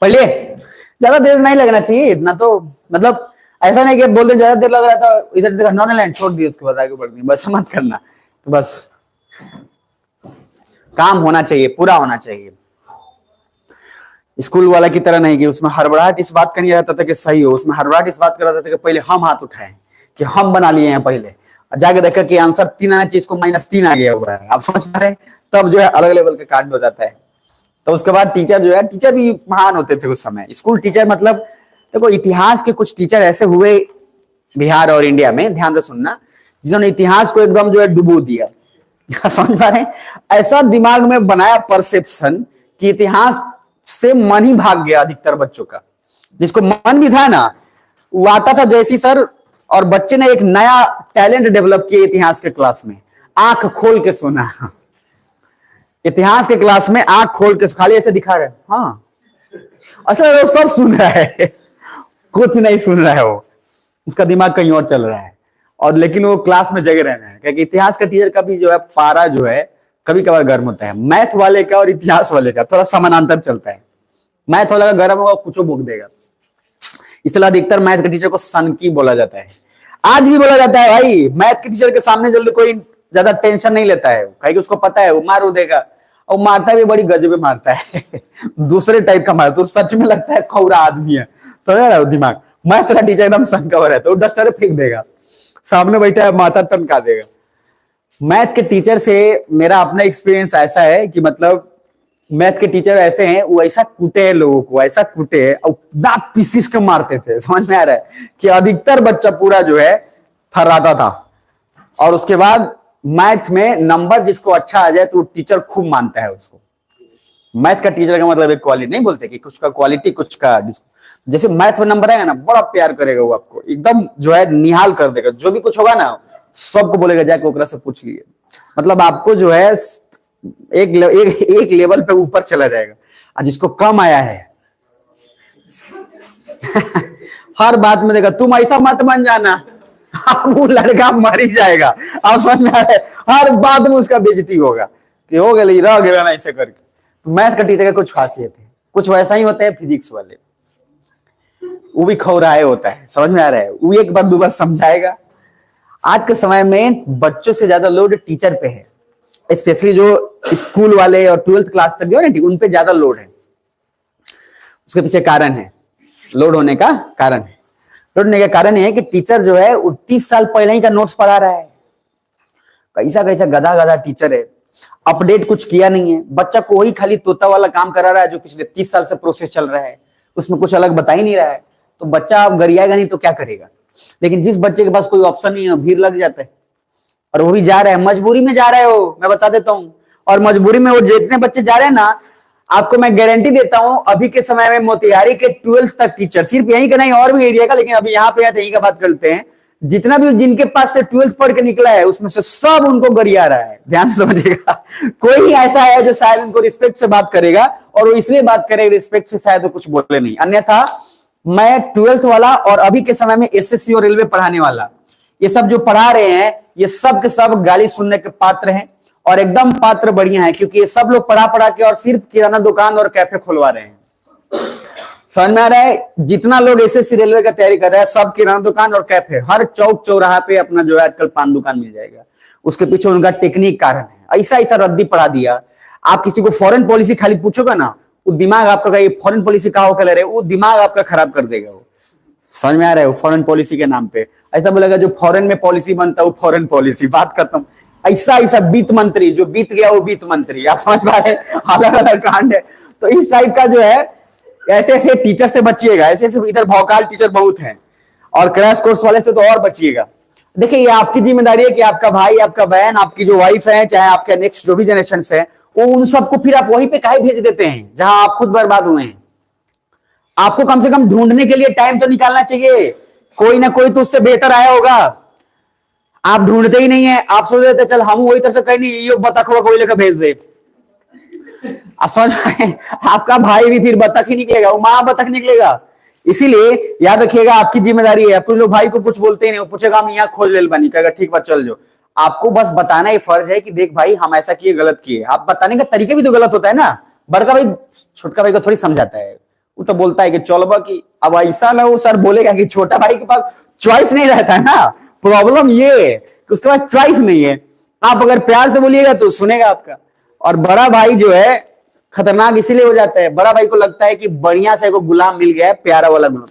पढ़िए, ज्यादा देर नहीं लगना चाहिए इतना, तो मतलब ऐसा नहीं कि बोलते ज्यादा देर लग रहा था, इधर नॉन लाइन छोड़ दिए, उसके बाद आगे बढ़ गई, बस मत करना। तो बस काम होना चाहिए, पूरा होना चाहिए, स्कूल वाला की तरह नहीं कि उसमें हड़बड़ाहट इस बात का नहीं रहता था कि सही हो, उसमें हड़बड़ाहट इस बात का रहता था कि पहले हम हाथ उठाएं, कि हम बना लिए हैं पहले, जाके देखा कि आंसर 3 आना चीज को -3 आ गया हुआ है। आप समझ पा रहे हैं? तब जो है अलग लेवल का कांड हो जाता है। तो उसके बाद टीचर जो है, टीचर भी महान होते थे उस समय। स्कूल टीचर मतलब देखो, इतिहास के कुछ टीचर ऐसे हुए बिहार और इंडिया में, ध्यान से सुनना, जिन्होंने इतिहास को एकदम जो है डुबो दिया। समझ पा रहे हैं? ऐसा दिमाग में बनाया परसेप्शन कि इतिहास से मन ही भाग गया अधिकतर बच्चों का। जिसको मन भी था ना, वो आता था जैसी सर और बच्चे ने एक नया टैलेंट डेवलप किया इतिहास के क्लास में, आंख खोल के सुना। इतिहास के क्लास में आंख खोल के खाली ऐसे दिखा रहे, हाँ असल वो सब सुन रहा है, कुछ नहीं सुन रहा है वो, उसका दिमाग कहीं और चल रहा है, और लेकिन वो क्लास में जगे रहना है। क्योंकि इतिहास का टीचर का भी जो है पारा जो है कभी कभार गर्म होता है, मैथ वाले का और इतिहास वाले का थोड़ा समानांतर चलता है। मैथ वाला का गर्म होगा कुछ भोग देगा, इसलिए अधिकतर मैथ के टीचर को सनकी बोला जाता है। आज भी बोला जाता है भाई, मैथ के टीचर के सामने जल्दी कोई ज्यादा टेंशन नहीं लेता है, कहीं उसको पता है वो मार देगा, और मारता भी बड़ी गजबे मारता है। दूसरे टाइप का मारता, तो सच में लगता है खौरा आदमी है, समझ रहा है दिमाग। मैथ का टीचर एकदम सनका हुआ रहता है, वो डस्टर फेंक देगा, सामने बैठा है माथा टनका देगा। मैथ के टीचर से मेरा अपना एक्सपीरियंस ऐसा है कि मतलब मैथ के टीचर ऐसे हैं, वो ऐसा कूटे हैं लोगों को, ऐसा कूटे हैं और दांत पीस पीस के मारते थे, समझ में आ रहा है कि अधिकतर बच्चा पूरा जो है थर्राता था। और उसके बाद मैथ में नंबर जिसको अच्छा आ जाए तो टीचर खूब मानता है उसको। मैथ का टीचर का मतलब एक क्वालिटी नहीं बोलते कि कुछ का क्वालिटी कुछ का, जैसे मैथ में नंबर आएगा ना बड़ा प्यार करेगा वो, आपको एकदम जो है निहाल कर देगा, जो भी कुछ होगा ना सबको बोलेगा जाके ओकरा से पूछ लिए, मतलब आपको जो है एक लेवल पे ऊपर चला जाएगा। और जिसको कम आया है हर बात में देखा तुम ऐसा मत बन जाना, वो लड़का मर ही जाएगा। आप समझ में आ रहा है, हर बात में उसका बेइज्जती होगा कि हो गया रह गया ना ऐसे करके। तो मैथ का टीचर का कुछ खासियत है, कुछ वैसा ही होता है फिजिक्स वाले, वो भी खौराए होता है, समझ में आ रहा है, वो एक बार दो बार समझाएगा। आज के समय में बच्चों से ज्यादा लोड टीचर पे है, स्पेशली जो स्कूल वाले और 12th क्लास तक जो है ना उन पे ज्यादा लोड है। उसके पीछे कारण है, लोड होने का कारण है, लोड होने का कारण है कि टीचर जो है 30 साल पहले ही का नोट्स पढ़ा रहा है। कैसा कैसा गधा गधा टीचर है, अपडेट कुछ किया नहीं है, बच्चा को वही खाली तोता वाला काम करा रहा है जो पिछले 30 साल से प्रोसेस चल रहा है, उसमें कुछ अलग बता ही नहीं रहा है। तो बच्चा अब गरियाएगा नहीं तो क्या करेगा। लेकिन जिस बच्चे के पास कोई ऑप्शन नहीं है भीड़ लग जाता है, और वो भी जा रहा है, मजबूरी में जा रहा है वो, मैं बता देता हूँ। और मजबूरी में वो जितने बच्चे जा रहे हैं ना, आपको मैं गारंटी देता हूं अभी के समय में मोतिहारी के 12th तक टीचर, सिर्फ यहीं का नहीं और भी एरिया का, लेकिन अभी यहाँ पे यहीं का बात करते हैं, जितना भी जिनके पास से 12th पढ़ के निकला है उसमें से सब उनको गरिया रहा है। ध्यान से समझिएगा, कोई ऐसा है जो शायद उनको रिस्पेक्ट से बात करेगा, और वो इसलिए बात करेगा रिस्पेक्ट से, शायद वो कुछ बोले नहीं। अन्यथा मैं 12th वाला और अभी के समय में एसएससी और रेलवे पढ़ाने वाला, ये सब जो पढ़ा रहे हैं ये सब के सब गाली सुनने के पात्र हैं, और एकदम पात्र बढ़िया है, क्योंकि ये सब लोग पढ़ा के और सिर्फ किराना दुकान और कैफे खुलवा रहे हैं। समझ में आ रहा है, जितना लोग एसएससी रेलवे का तैयारी कर रहे हैं सब किराना दुकान और कैफे, हर चौक चौराहा पे अपना जो है आजकल पान दुकान मिल जाएगा। उसके पीछे उनका टेक्निक कारण है, ऐसा ऐसा रद्दी पढ़ा दिया। आप किसी को फॉरेन पॉलिसी खाली पूछोगे ना, वो दिमाग आपका ये फॉरेन पॉलिसी कहा होकर ले रहे, वो दिमाग आपका खराब कर देगा वो। समझ में आ रहा है, वो फॉरेन पॉलिसी के नाम पे ऐसा बोलेगा जो फॉरेन में पॉलिसी बनता है वो फॉरेन पॉलिसी, बात खत्म। ऐसा ऐसा वित्त मंत्री जो बीत गया वो वित्त मंत्री, आप समझ पा रहे हैं, अलग अलग कांड है। तो इस टाइप का जो है ऐसे ऐसे टीचर से बचिएगा, ऐसे ऐसे इधर भौकाल टीचर बहुत हैं, और क्रैश कोर्स वाले से तो और बचिएगा। देखिए ये आपकी जिम्मेदारी है कि आपका भाई, आपका बहन, आपकी जो वाइफ है, चाहे आपके नेक्स्ट जो भी जनरेशन है, वो उन सबको फिर आप वहीं पे काहे भेज देते हैं जहां आप खुद बर्बाद हुए हैं। आपको कम से कम ढूंढने के लिए टाइम तो निकालना चाहिए, कोई ना कोई तो उससे बेहतर आया होगा। आप ढूंढते ही नहीं है, आप सोच रहे थे चल हम वही तरह से कहीं नहीं, ये बतख हुआ कोई लेकर भेज दे। आप समझ रहे, आपका भाई भी फिर बतख ही निकलेगा, वो मां बतख निकलेगा। इसीलिए याद रखिएगा आपकी जिम्मेदारी है। कुछ लोग भाई को कुछ बोलते ही नहीं, वो पूछेगा हम यहाँ खोज ले बनी, कहेगा ठीक बात चल जो। आपको बस बताना ही फर्ज है कि देख भाई हम ऐसा किए, गलत किए। आप बताने का तरीके भी तो गलत होता है ना। बड़का भाई छोटका भाई को थोड़ी समझाता है, वो तो बोलता है कि चलबा की। अब ऐसा ना वो सर बोलेगा कि छोटा भाई के पास चॉइस नहीं रहता है ना। प्रॉब्लम ये है कि उसके पास चॉइस नहीं है। आप अगर प्यार से बोलिएगा तो सुनेगा आपका। और बड़ा भाई जो है खतरनाक इसीलिए हो जाता है, बड़ा भाई को लगता है कि बढ़िया से को गुलाम मिल गया है, प्यारा वाला गुलाम।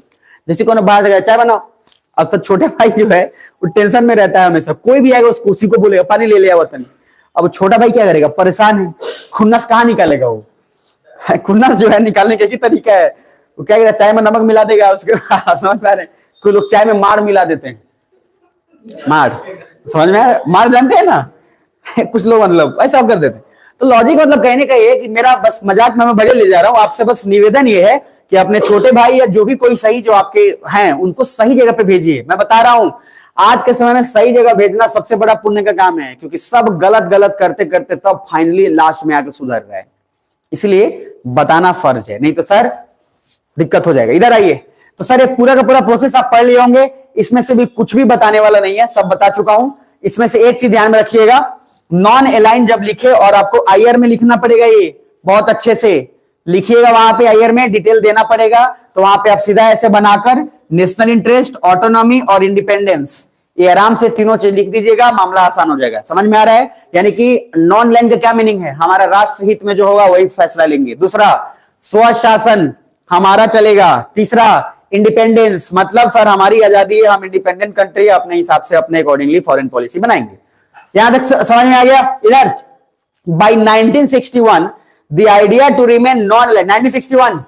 जैसे कोनो बाहर से गया चाय बनाओ, अब सब छोटे भाई जो है वो टेंशन में रहता है हमेशा, कोई भी आएगा उसको उसी को बोलेगा पानी ले लिया वतन। अब छोटा भाई क्या करेगा, परेशान है, खुन्नस कहाँ निकालेगा वो। खुन्नस जो है निकालने का तरीका है, वो क्या करेगा, चाय में नमक मिला देगा उसके। समझ पा रहे हैं, कोई लोग चाय में मार मिला देते हैं, मार, समझ में मार जानते हैं ना। कुछ लोग मतलब ऐसा कर देते हैं। तो लॉजिक मतलब कहने का ये कि मेरा बस मजाक में मैं भले ले जा रहा हूं, आपसे बस निवेदन ये है कि अपने छोटे भाई या जो भी कोई सही जो आपके हैं उनको सही जगह पे भेजिए। मैं बता रहा हूं आज के समय में सही जगह भेजना सबसे बड़ा पुण्य का काम है, क्योंकि सब गलत गलत करते करते तब फाइनली लास्ट में आके सुधर रहे हैं। इसलिए बताना फर्ज है, नहीं तो सर दिक्कत हो जाएगा। इधर आइए। तो सर ये पूरा का पूरा प्रोसेस आप पढ़ लिए होंगे, इसमें से भी कुछ भी बताने वाला नहीं है, सब बता चुका हूं। इसमें से एक चीज ध्यान में रखिएगा, नॉन अलाइन जब लिखे और आपको आईआर में लिखना पड़ेगा, ये बहुत अच्छे से लिखिएगा, वहां पे आईआर में डिटेल देना पड़ेगा। तो वहां पे आप सीधा ऐसे बनाकर नेशनल इंटरेस्ट, ऑटोनॉमी और इंडिपेंडेंस, ये आराम से तीनों चीज लिख दीजिएगा, मामला आसान हो जाएगा। समझ में आ रहा है? यानी कि नॉन लैंड का क्या मीनिंग है, हमारा राष्ट्र हित में जो होगा वही फैसला लेंगे। दूसरा, स्वशासन हमारा चलेगा। तीसरा, इंडिपेंडेंस, मतलब सर हमारी आजादी है, हम इंडिपेंडेंट कंट्री, अपने हिसाब से अपने अकॉर्डिंगली फॉरेन पॉलिसी बनाएंगे। यहां तक समझ में आ गया? इधर by 1961 the idea to remain non aligned, 1961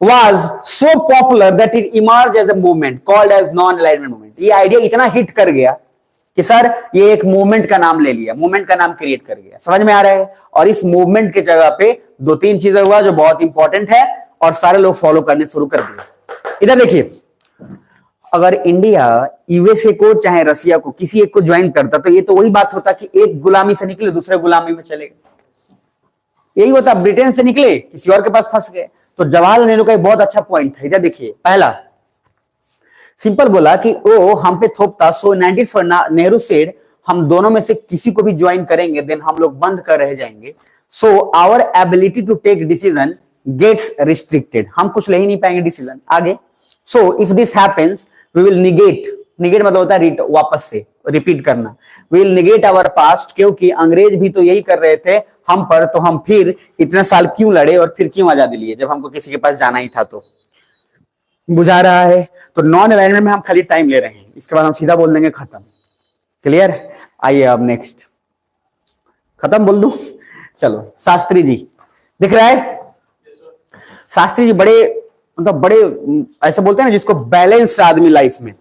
was so popular that it emerged as a movement called as non-alignment movement। ये आइडिया इतना हिट कर गया कि सर ये एक मूवमेंट का नाम ले लिया, मूवमेंट का नाम क्रिएट कर गया। समझ में आ रहा है? और इस मूवमेंट के जगह पे दो तीन चीजें हुआ जो बहुत इंपॉर्टेंट है और सारे लोग फॉलो करने शुरू कर दिए। इधर देखिए, अगर इंडिया यूएसए को चाहे रसिया को किसी एक को ज्वाइन करता तो ये तो वही बात होता कि एक गुलामी से निकले दूसरे गुलामी में चले गए, यही होता। ब्रिटेन से निकले किसी और के पास फंस गए। तो जवाहरलाल नेहरू का एक बहुत अच्छा पॉइंट है, इधर देखिए। पहला सिंपल बोला कि वो हम पे थोपता, सो 19 नेहरू सेड हम दोनों में से किसी को भी ज्वाइन करेंगे देन हम लोग बंद कर रह जाएंगे। So our ability to take decision gets restricted, हम कुछ ले ही नहीं पाएंगे डिसीजन आगे। So if this happens we will negate, negate मतलब होता है वापस से रिपीट करना, we will negate our past, क्योंकि अंग्रेज भी तो यही कर रहे थे हम पर, तो हम फिर इतने साल क्यों लड़े और फिर क्यों आजादी लिए जब हमको किसी के पास जाना ही था। तो बुझा रहा है? तो नॉन अलाइनमेंट में हम खाली टाइम ले रहे हैं, इसके बाद हम सीधा बोल देंगे खत्म। क्लियर? आइए अब नेक्स्ट, खत्म बोल दूं? चलो, शास्त्री जी दिख रहा है? शास्त्री जी बड़े मतलब बड़े ऐसे बोलते हैं ना जिसको बैलेंस्ड आदमी लाइफ में,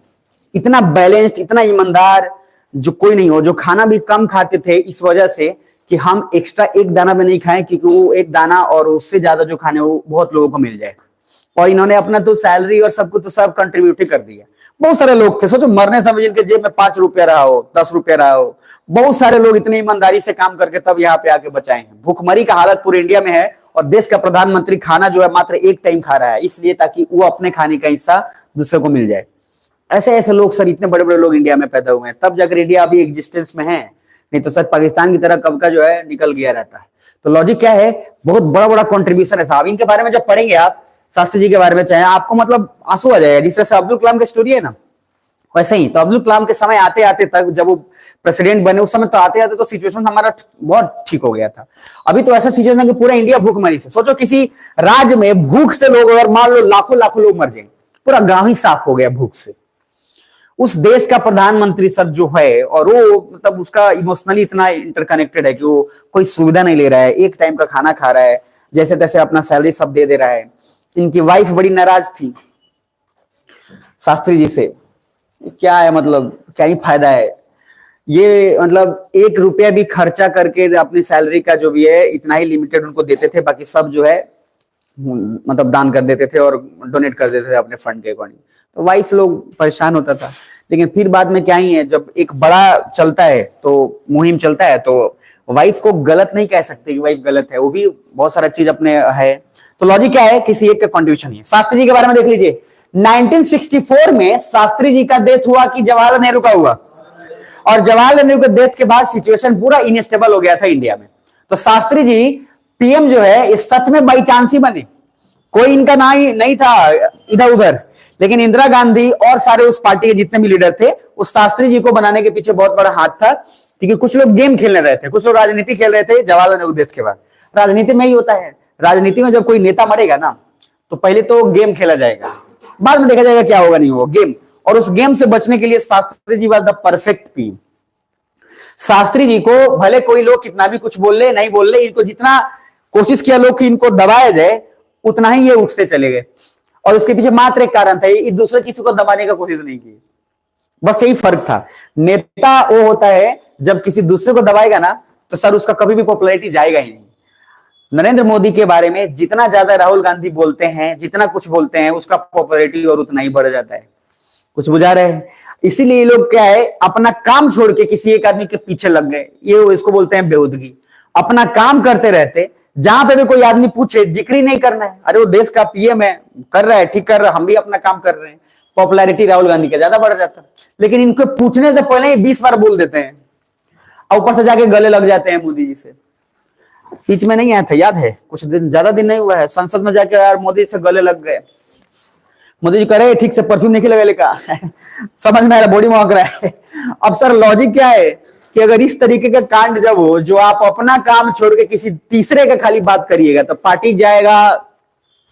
इतना बैलेंस्ड, इतना ईमानदार जो कोई नहीं हो। जो खाना भी कम खाते थे इस वजह से कि हम एक्स्ट्रा एक दाना भी नहीं खाएं, क्योंकि वो एक दाना और उससे ज्यादा जो खाने वो बहुत लोगों को मिल जाए। और इन्होंने अपना तो सैलरी और सब कुछ तो सब कंट्रीब्यूट ही कर दिया। बहुत सारे लोग थे, सोचो मरने समय जिनके जेब में 5 रुपया रहा हो, 10 रुपया रहा हो, बहुत सारे लोग इतनी ईमानदारी से काम करके तब यहाँ पे आके बचाए हैं। भूखमरी का हालत पूरे इंडिया में है और देश का प्रधानमंत्री खाना जो है मात्र एक टाइम खा रहा है, इसलिए ताकि वो अपने खाने का हिस्सा दूसरे को मिल जाए। ऐसे ऐसे लोग सर, इतने बड़े बड़े लोग इंडिया में पैदा हुए हैं, तब जाकर इंडिया अभी एग्जिस्टेंस में है, नहीं तो सर पाकिस्तान की तरह कब का जो है निकल गया रहता है। तो लॉजिक क्या है, बहुत बड़ा बड़ा कंट्रीब्यूशन है साहब। इनके बारे में जब पढ़ेंगे आप, शास्त्री जी के बारे में, चाहे आपको मतलब आंसू आ जाएगा। जिस तरह से अब्दुल कलाम की स्टोरी है ना, वैसे ही तो अब्दुल कलाम के समय आते आते तक जब वो प्रेसिडेंट बने उस समय तो आते आते तो सिचुएशन हमारा बहुत ठीक हो गया था। अभी तो ऐसा सिचुएशन है कि पूरा इंडिया भूखमरी से, सोचो किसी राज्य में भूख से लोग अगर मान लो लाखों लाखों लोग मर जाए, पूरा गांव ही साफ हो गया भूख से। उस देश का प्रधानमंत्री सर जो है, और वो मतलब उसका इमोशनली इतना इंटरकनेक्टेड है कि वो कोई सुविधा नहीं ले रहा है, एक टाइम का खाना खा रहा है, जैसे तैसे अपना सैलरी सब दे रहा है। इनकी वाइफ बड़ी नाराज थी शास्त्री जी से, क्या है मतलब क्या ही फायदा है, ये मतलब 1 रुपया भी खर्चा करके अपनी सैलरी का जो भी है इतना ही लिमिटेड उनको देते थे, बाकी सब जो है मतलब दान कर देते थे और डोनेट कर देते थे अपने फंड के अकॉर्डिंग। तो वाइफ लोग परेशान होता था। लेकिन फिर बाद में क्या ही है, जब एक बड़ा चलता है तो मुहिम चलता है तो वाइफ को गलत नहीं कह सकते कि वाइफ गलत है, वो भी बहुत सारा चीज अपने है। तो लॉजिक क्या है, किसी एक का कंट्रीब्यूशन है। शास्त्री जी के बारे में देख लीजिए, 1964 में शास्त्री जी का डेथ हुआ कि जवाहरलाल नेहरू का हुआ, और जवाहरलाल नेहरू के डेथ के बाद सिचुएशन पूरा इनस्टेबल हो गया था इंडिया में। तो शास्त्री जी पीएम जो है इस सच में बाई चांस ही बने, कोई इनका ना ही नहीं था इधर उधर, लेकिन इंदिरा गांधी और सारे उस पार्टी के जितने भी लीडर थे उस शास्त्री जी को बनाने के पीछे बहुत बड़ा हाथ था। क्योंकि कुछ लोग गेम खेलने रहे थे, कुछ लोग राजनीति खेल रहे थे जवाहरलाल नेहरू डेथ के बाद। राजनीति में ही होता है, राजनीति में जब कोई नेता मरेगा ना तो पहले तो गेम खेला जाएगा, बाद में देखा जाएगा क्या होगा नहीं होगा, गेम। और उस गेम से बचने के लिए Shastri ji was the perfect PM. Shastri ji को भले कोई लोग कितना भी कुछ बोल ले नहीं बोल ले, इनको जितना कोशिश किया लोग कि इनको दबाया जाए उतना ही ये उठते चले गए। और उसके पीछे मात्र एक कारण था, ये दूसरे किसी को दबाने का कोशिश नहीं की, बस यही फर्क था। नेता वो होता है जब किसी दूसरे को दबाएगा ना तो सर उसका कभी भी पॉपुलैरिटी जाएगा ही नहीं। नरेंद्र मोदी के बारे में जितना ज्यादा राहुल गांधी बोलते हैं, जितना कुछ बोलते हैं, उसका पॉपुलैरिटी और उतना ही बढ़ जाता है। कुछ बुझा रहे हैं? इसीलिए ये लोग क्या है, अपना काम छोड़ के किसी एक आदमी के पीछे लग गए। ये इसको बोलते हैं बेहूदगी। अपना काम करते रहते, जहां पे भी कोई आदमी पूछे जिक्र ही नहीं करना है। अरे वो देश का पीएम है, कर रहा है, ठीक कर रहा है, हम भी अपना काम कर रहे हैं। पॉपुलैरिटी राहुल गांधी का ज्यादा बढ़ जाता है। लेकिन इनको पूछने से पहले ही 20 बार बोल देते हैं, और ऊपर से जाके गले लग जाते हैं मोदी जी से। बीच में नहीं आया था, याद है? कुछ दिन, ज्यादा दिन नहीं हुआ है, संसद में जाके यार मोदी से गले लग गए। मोदी जी कह रहे ठीक से परफ्यूम नहीं लगा का समझ में आ रहा, बॉडी महक रहा है। अब सर लॉजिक क्या है कि अगर इस तरीके का कांड जब हो, जो आप अपना काम छोड़ के किसी तीसरे का खाली बात करिएगा, तो पार्टी जाएगा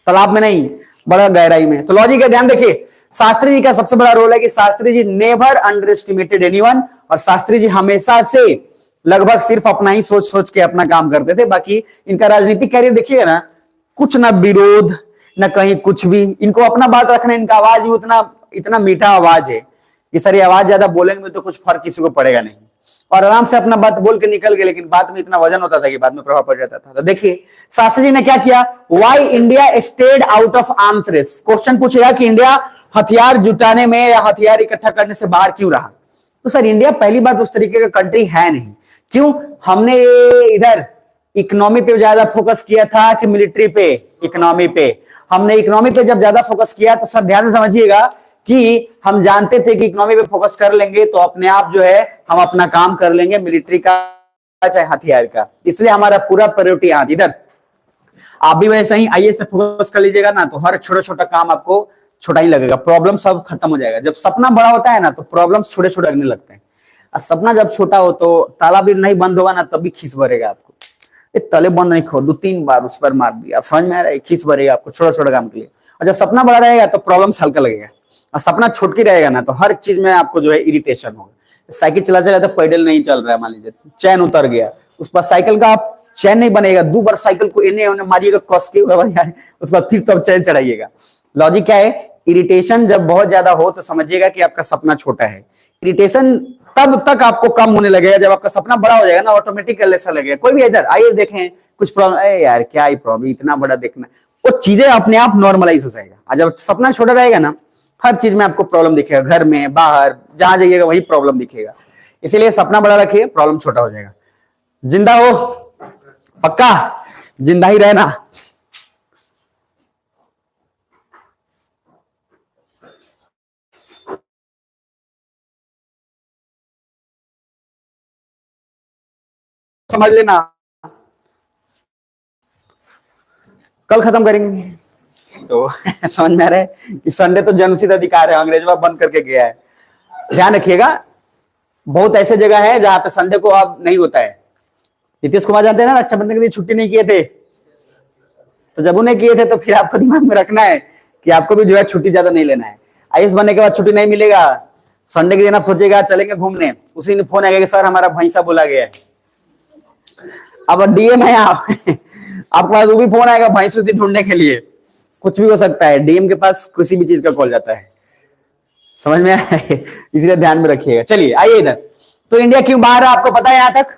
तालाब में नहीं, बड़ा गहराई में। तो लॉजिक का ध्यान देखिए। शास्त्री जी का सबसे बड़ा रोल है कि Shastri ji never under estimated anyone, और शास्त्री जी हमेशा से लगभग सिर्फ अपना ही सोच सोच के अपना काम करते थे। बाकी इनका राजनीतिक कैरियर देखिएगा ना, कुछ ना विरोध ना कहीं कुछ भी, इनको अपना बात रखना, इनका आवाज ही उतना इतना मीठा आवाज है कि सर ये आवाज ज्यादा बोलेंगे तो कुछ फर्क किसी को पड़ेगा नहीं, और आराम से अपना बात बोल के निकल गए। लेकिन बात में इतना वजन होता था कि बाद में प्रभाव पड़ जाता था। तो देखिए शास्त्री जी ने क्या किया, why India stayed out of arms race. Question पूछेगा कि इंडिया हथियार जुटाने में या हथियार इकट्ठा करने से बाहर क्यों रहा। तो सर इंडिया पहली बात उस तरीके का कंट्री है नहीं। क्यों? हमने इधर इकोनॉमी पे ज्यादा फोकस किया था कि मिलिट्री पे? इकोनॉमी पे। हमने इकोनॉमी पे जब ज्यादा फोकस किया तो सर ध्यान से समझिएगा कि हम जानते थे कि इकोनॉमी पे फोकस कर लेंगे तो अपने आप जो है हम अपना काम कर लेंगे, मिलिट्री का चाहे हथियार का। इसलिए हमारा पूरा प्रायोरिटी यहाँ इधर। आप भी वैसे ही आईएएस पे फोकस कर लीजिएगा ना, तो हर छोटा छोटा काम आपको छोटा ही लगेगा, प्रॉब्लम सब खत्म हो जाएगा। जब सपना बड़ा होता है ना तो प्रॉब्लम्स छोटे छोटे लगने लगते हैं, और सपना जब छोटा हो तो ताला भी नहीं बंद होगा ना तब भी खीस भरेगा आपको। तले बंद नहीं खो, 2-3 बार उस पर मार दिया, आप समझ में आ रहा है? खींच भरेगा आपको छोटा छोटा काम के लिए। और जब सपना बड़ा रहेगा तो प्रॉब्लम हल्का लगेगा, और सपना छोटकी रहेगा ना तो हर चीज में आपको जो है इरिटेशन होगा। साइकिल चला चला तो पैडल नहीं चल रहा है, मान लीजिए चैन उतर गया, उस पर साइकिल का आप चैन नहीं बनेगा, 2 बार साइकिल को इन्हें उन्हें मारिएगा कस के, उसके बाद फिर तो चैन चढ़ाइएगा। लॉजिक क्या है? इरिटेशन जब बहुत ज्यादा हो तो समझिएगा कि आपका सपना छोटा है। इरिटेशन तब तक आपको कम होने लगेगा जब आपका सपना बड़ा हो जाएगा ना, ऑटोमेटिकली ऐसा लगेगा। कोई भी इधर आइए देखें कुछ प्रॉब्लम, अरे यार क्या ही प्रॉब्लम, इतना बड़ा देखना, वो चीजें अपने आप नॉर्मलाइज हो जाएगा। और जब सपना छोटा रहेगा ना, हर चीज में आपको प्रॉब्लम दिखेगा, घर में बाहर जहां जाइएगा वही प्रॉब्लम दिखेगा। इसीलिए सपना बड़ा रखिए, प्रॉब्लम छोटा हो जाएगा। जिंदा हो, पक्का जिंदा ही रहना। समझ लेना, कल खत्म करेंगे। तो समझ में आ रहा है कि संडे तो जन्मसिद्ध अधिकार है, अंग्रेजवा बंद करके गया है। ध्यान रखिएगा, बहुत ऐसे जगह है जहां पे संडे को अब नहीं होता है। नीतीश कुमार जानते हैं ना, रक्षाबंधन के दिन छुट्टी नहीं किए थे, तो जब उन्हें किए थे तो फिर आपको दिमाग में रखना है कि आपको भी जो है छुट्टी ज्यादा नहीं लेना है। आईएएस बनने के बाद छुट्टी नहीं मिलेगा। संडे के दिन आप सोचेगा चलेंगे घूमने, उसी दिन फोन आएगा कि सर हमारा भैंसा बोला गया है। अब डीएम है आप आपके पास वो भी फोन आएगा भैंस ढूंढने के लिए, कुछ भी हो सकता है। डीएम के पास किसी भी चीज का कॉल जाता है, समझ में आया? इसलिए ध्यान में रखिएगा। चलिए आइए इधर। तो इंडिया क्यों बाहर है आपको पता है यहां तक?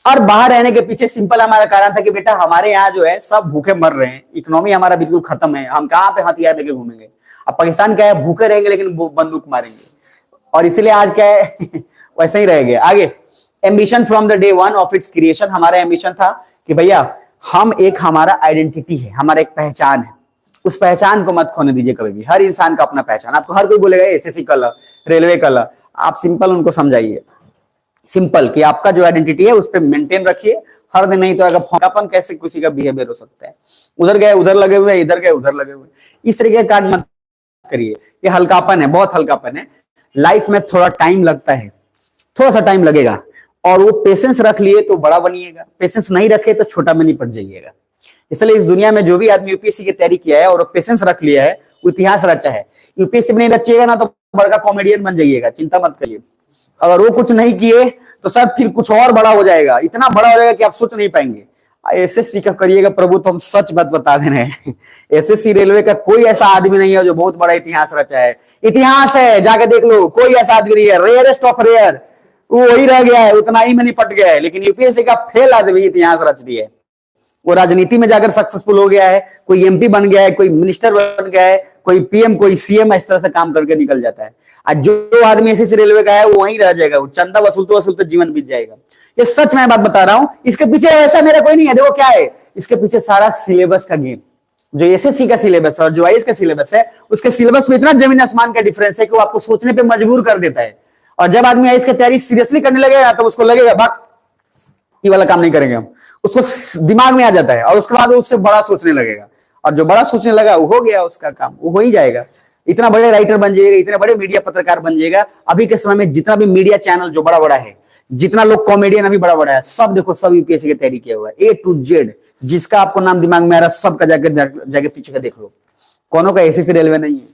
और बाहर रहने के पीछे सिंपल हमारा कारण था कि बेटा हमारे यहाँ जो है सब भूखे मर रहे हैं, इकोनॉमी हमारा बिल्कुल खत्म है, हम कहां पे हथियार लेके घूमेंगे। अब पाकिस्तान क्या है, भूखे रहेंगे लेकिन बंदूक मारेंगे, और इसीलिए आज क्या है वैसे ही रह गया। आगे, ambition from the day one of its creation, हमारा एम्बिशन था कि भैया हम एक, हमारा आइडेंटिटी है, हमारा एक पहचान है, उस पहचान को मत खोने दीजिए कभी भी। हर इंसान का अपना पहचान, आपको हर कोई बोलेगा एसएससी कलर, रेलवे कलर, आप सिंपल उनको समझाइए, सिंपल कि आपका जो आइडेंटिटी है उस पर मेंटेन रखिए हर दिन। नहीं तो अगर फोकापन कैसे किसी का बिहेवियर हो सकता है, उधर गए उधर लगे हुए, इधर गए उधर लगे हुए, इस तरीके का कार्ड मत करिए। ये हल्कापन है, बहुत हल्कापन है। लाइफ में थोड़ा टाइम लगता है, थोड़ा सा टाइम लगेगा, और वो पेशेंस रख लिए तो बड़ा बनिएगा, पेशेंस नहीं रखे तो छोटा में निपट जाइएगा। इसलिए इस दुनिया में जो भी आदमी यूपीएससी की तैयारी किया है और पेशेंस रख लिया है, वो इतिहास रचा है। यूपीएससी में नहीं रचिएगा ना तो बड़का कॉमेडियन बन जाइएगा, चिंता मत करिए। अगर वो कुछ नहीं किए तो सर फिर कुछ और बड़ा हो जाएगा, इतना बड़ा हो जाएगा कि आप सोच नहीं पाएंगे। एसएससी का करिएगा प्रभु, तो हम सच बात बता दे रहे हैं, एसएससी रेलवे का कोई ऐसा आदमी नहीं है जो बहुत बड़ा इतिहास रचा है। इतिहास है, जाके देख लो, कोई ऐसा आदमी नहीं है, रेयरेस्ट ऑफ रेयर। वो वही रह गया है, उतना ही में निपट गया है। लेकिन यूपीएससी का फेल आदमी इतिहास रच दिया है। वो राजनीति में जाकर सक्सेसफुल हो गया है, कोई एमपी बन गया है, कोई मिनिस्टर बन गया है, कोई पीएम, कोई सीएम, इस तरह से काम करके निकल जाता है। आज जो आदमी एसएससी रेलवे का है वो वहीं रह जाएगा, वो चंदा वसूलते वसूलते जीवन बीत जाएगा। ये सच मैं बात बता रहा हूं। इसके पीछे ऐसा मेरा कोई नहीं है। देखो क्या है इसके पीछे, सारा सिलेबस का गेम। जो एसएससी का सिलेबस है और जो आईएएस का सिलेबस है, उसके सिलेबस में इतना जमीन आसमान का डिफरेंस है कि वो आपको सोचने पे मजबूर कर देता है। और जब आदमी आईएएस की तैयारी सीरियसली करने लगेगा तो उसको लगेगा भाग ये वाला काम नहीं करेंगे हम, उसको दिमाग में आ जाता है और उसके बाद वो उससे बड़ा सोचने लगेगा। और जो बड़ा सोचने लगा वो हो गया, उसका काम वो हो ही जाएगा। इतना बड़े राइटर बन जाएगा, इतने बड़े मीडिया पत्रकार बन जाएगा। अभी के समय में जितना भी मीडिया चैनल जो बड़ा बड़ा है, जितना लोग कॉमेडियन अभी बड़ा बड़ा है, सब देखो सब यूपीएससी की तैयारी किया हुआ है, ए टू जेड। जिसका आपको नाम दिमाग में आ रहा है सबका जाके पीछे का देख लो, कोनो का एसएससी रेलवे नहीं है।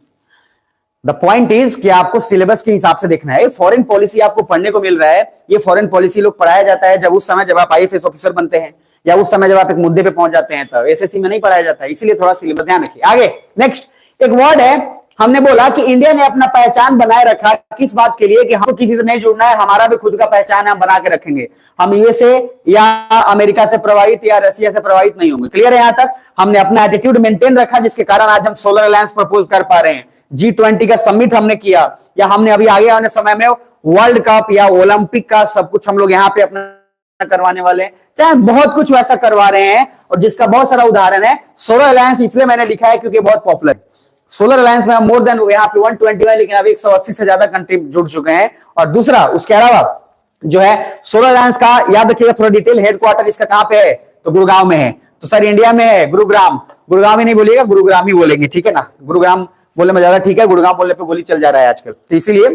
द पॉइंट इज कि आपको सिलेबस के हिसाब से देखना है। फॉरेन पॉलिसी आपको पढ़ने को मिल रहा है, ये फॉरेन पॉलिसी लोग पढ़ाया जाता है जब उस समय जब आप आईएफएस ऑफिसर बनते हैं या उस समय जब आप एक मुद्दे पे पहुंच जाते हैं, तब एसएससी में नहीं पढ़ाया जाता है। इसलिए थोड़ा सिलेबस ध्यान रखिए। आगे नेक्स्ट एक वर्ड है, हमने बोला कि इंडिया ने अपना पहचान बनाए रखा किस बात के लिए, कि हमको किसी से नहीं जुड़ना है, हमारा भी खुद का पहचान हम बना के रखेंगे। हम यूएसए या अमेरिका से प्रभावित या रशिया से प्रभावित नहीं होंगे। क्लियर है? यहां तक हमने अपना एटीट्यूड मेंटेन रखा, जिसके कारण आज हम सोलर अलायंस प्रपोज कर पा रहे हैं। G20 का समिट हमने किया, या हमने अभी आगे आने समय में वर्ल्ड कप या ओलंपिक का सब कुछ हम लोग यहाँ पे अपना करवाने वाले हैं। चाहे बहुत कुछ वैसा करवा रहे हैं, और जिसका बहुत सारा उदाहरण है सोलर अलायंस। इसलिए मैंने लिखा है क्योंकि बहुत पॉपुलर है। सोलर अलायंस में मोर देन यहाँ पे 120 है, लेकिन अभी 180 से ज्यादा कंट्री जुड़ चुके हैं। और दूसरा उसके अलावा जो है सोलर अलायंस का, याद रखिएगा थोड़ा डिटेल, हेडक्वार्टर इसका कहां पे है, तो गुरुग्राम में है। तो सर इंडिया में है गुरुग्राम, गुरुग्राम ही नहीं बोलिएगा, गुरुग्राम ही बोलेंगे, ठीक है ना। गुरुग्राम बोलने में ज्यादा ठीक है, गुरुग्राम बोलने पे गोली चल जा रहा है आजकल, तो इसीलिए